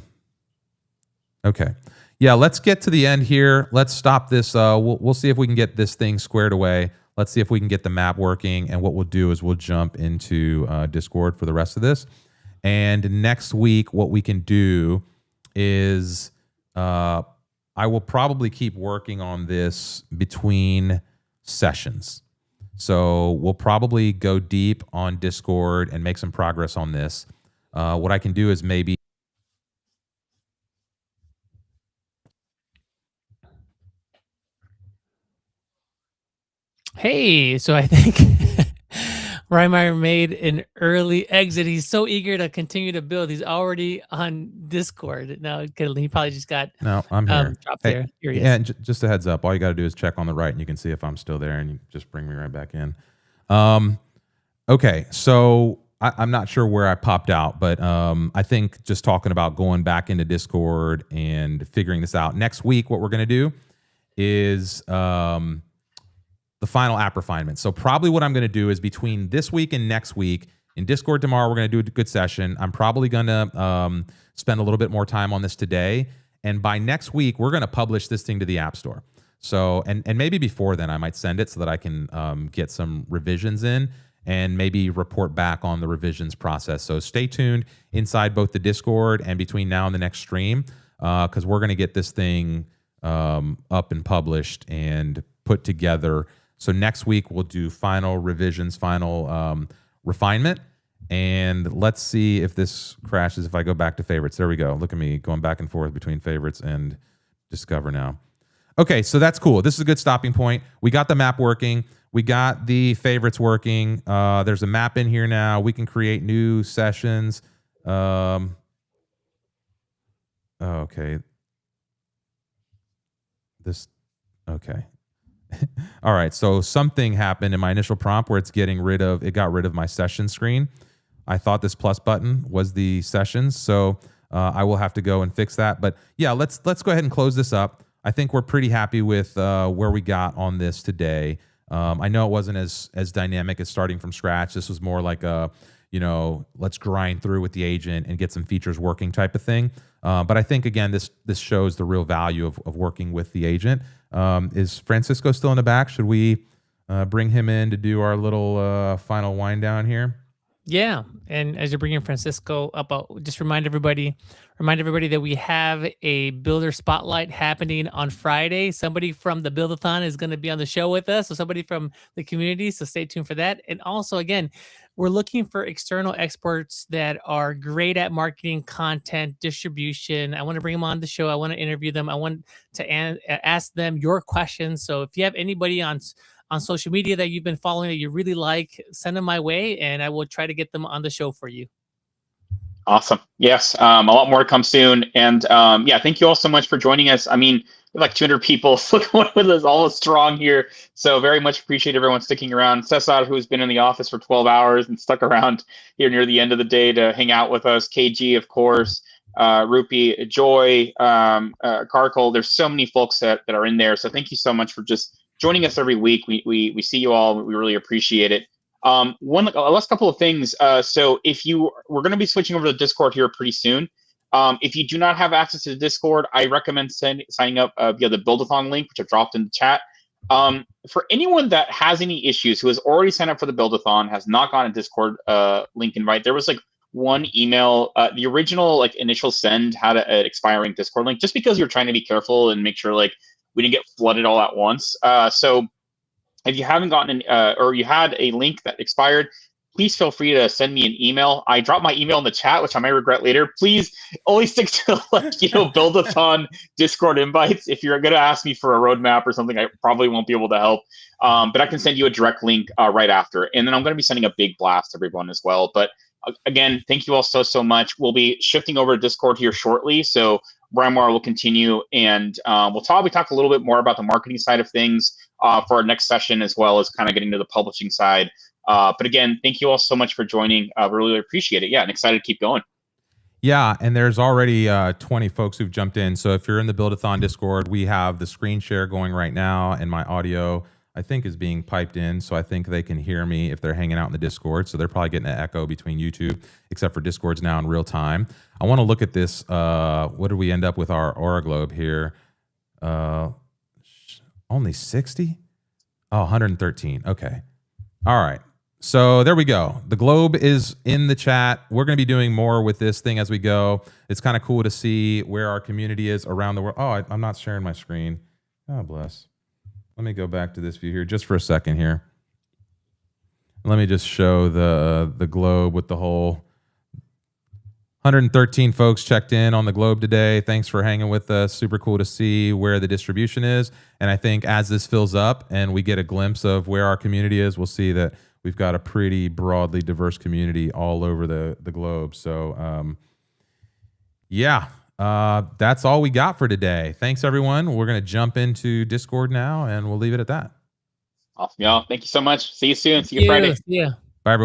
[SPEAKER 2] Yeah, let's get to the end here. Let's stop this. We'll see if we can get this thing squared away. Let's see if we can get the map working. And what we'll do is we'll jump into Discord for the rest of this. And next week, what we can do is I will probably keep working on this between sessions. So we'll probably go deep on Discord and make some progress on this. What I can do is maybe...
[SPEAKER 3] Hey, so I think Rymar made an early exit. He's so eager to continue to build. He's already on Discord. No, he probably just got
[SPEAKER 2] I'm here.
[SPEAKER 3] Dropped there. Here he is.
[SPEAKER 2] Yeah, just a heads up. All you got to do is check on the right, and you can see if I'm still there, and you just bring me right back in. Okay, so I'm not sure where I popped out, but I think just talking about going back into Discord and figuring this out. Next week, what we're going to do is... the final app refinement. So probably what I'm going to do is between this week and next week in Discord tomorrow, we're going to do a good session. I'm probably going to spend a little bit more time on this today. And by next week, we're going to publish this thing to the App Store. So, and maybe before then I might send it so that I can get some revisions in and maybe report back on the revisions process. So stay tuned inside both the Discord and between now and the next stream, because we're going to get this thing up and published and put together. So next week we'll do final revisions, final refinement, And let's see if this crashes if I go back to favorites. There we go. Look at me going back and forth between favorites and discover now. Okay, so that's cool. This is a good stopping point. We got the map working. We got the favorites working. There's a map in here now. We can create new sessions. Okay. Okay. All right, so something happened in my initial prompt where it got rid of my session screen. I thought this plus button was the sessions, so I will have to go and fix that. But yeah, let's go ahead and close this up. I think we're pretty happy with where we got on this today. I know it wasn't as dynamic as starting from scratch. This was more like a, let's grind through with the agent and get some features working type of thing. But I think, again, this shows the real value of working with the agent. Is Francisco still in the back? Should we bring him in to do our little final wind down here?
[SPEAKER 3] Yeah, and as you're bringing Francisco up, I'll just remind everybody that we have a builder spotlight happening on Friday. Somebody from the Buildathon is going to be on the show with us, so somebody from the community, so stay tuned for that. And also, again, we're looking for external experts that are great at marketing, content, distribution. I want to bring them on the show. I want to interview them. I want to ask them your questions. So if you have anybody on social media that you've been following that you really like, send them my way, and I will try to get them on the show for you.
[SPEAKER 1] Awesome. Yes, a lot more to come soon. And yeah, thank you all so much for joining us. I mean, like 200 people with us all strong here. So very much appreciate everyone sticking around. Cesar, who's been in the office for 12 hours and stuck around here near the end of the day to hang out with us. KG, of course, Rupi, Joy, Karkle. There's so many folks that are in there. So thank you so much for just joining us every week. We see you all. We really appreciate it. Last couple of things. So we're going to be switching over to Discord here pretty soon. If you do not have access to the Discord, I recommend signing up via the Buildathon link, which I've dropped in the chat. For anyone that has any issues, who has already signed up for the Buildathon, has not gotten a Discord link invite, there was like one email, the original initial send had an expiring Discord link, just because you're trying to be careful and make sure we didn't get flooded all at once. So if you haven't gotten or you had a link that expired, please feel free to send me an email. I dropped my email in the chat, which I may regret later. Please only stick to Buildathon Discord invites. If you're going to ask me for a roadmap or something, I probably won't be able to help. But I can send you a direct link right after. And then I'm going to be sending a big blast to everyone as well. But again, thank you all so much. We'll be shifting over to Discord here shortly. So Brian Moore will continue, and we'll probably talk a little bit more about the marketing side of things for our next session, as well as kind of getting to the publishing side. But again, thank you all so much for joining. Really appreciate it. Yeah, and excited to keep going.
[SPEAKER 2] Yeah, and there's already 20 folks who've jumped in. So if you're in the Buildathon Discord, we have the screen share going right now, and my audio, I think, is being piped in. So I think they can hear me if they're hanging out in the Discord. So they're probably getting an echo between YouTube, except for Discord's now in real time. I want to look at this. What did we end up with our Aura Globe here? Only 60? Oh, 113. Okay. All right. So there we go. The globe is in the chat. We're going to be doing more with this thing as we go. It's kind of cool to see where our community is around the world. Oh, I'm not sharing my screen. God bless. Let me go back to this view here just for a second here. Let me just show the globe with the whole 113 folks checked in on the globe today. Thanks for hanging with us. Super cool to see where the distribution is. And I think as this fills up and we get a glimpse of where our community is, we'll see that we've got a pretty broadly diverse community all over the globe. So yeah, that's all we got for today. Thanks, everyone. We're going to jump into Discord now, and we'll leave it at that.
[SPEAKER 1] Awesome, y'all. Thank you so much. See you soon. See you Friday.
[SPEAKER 3] Yeah.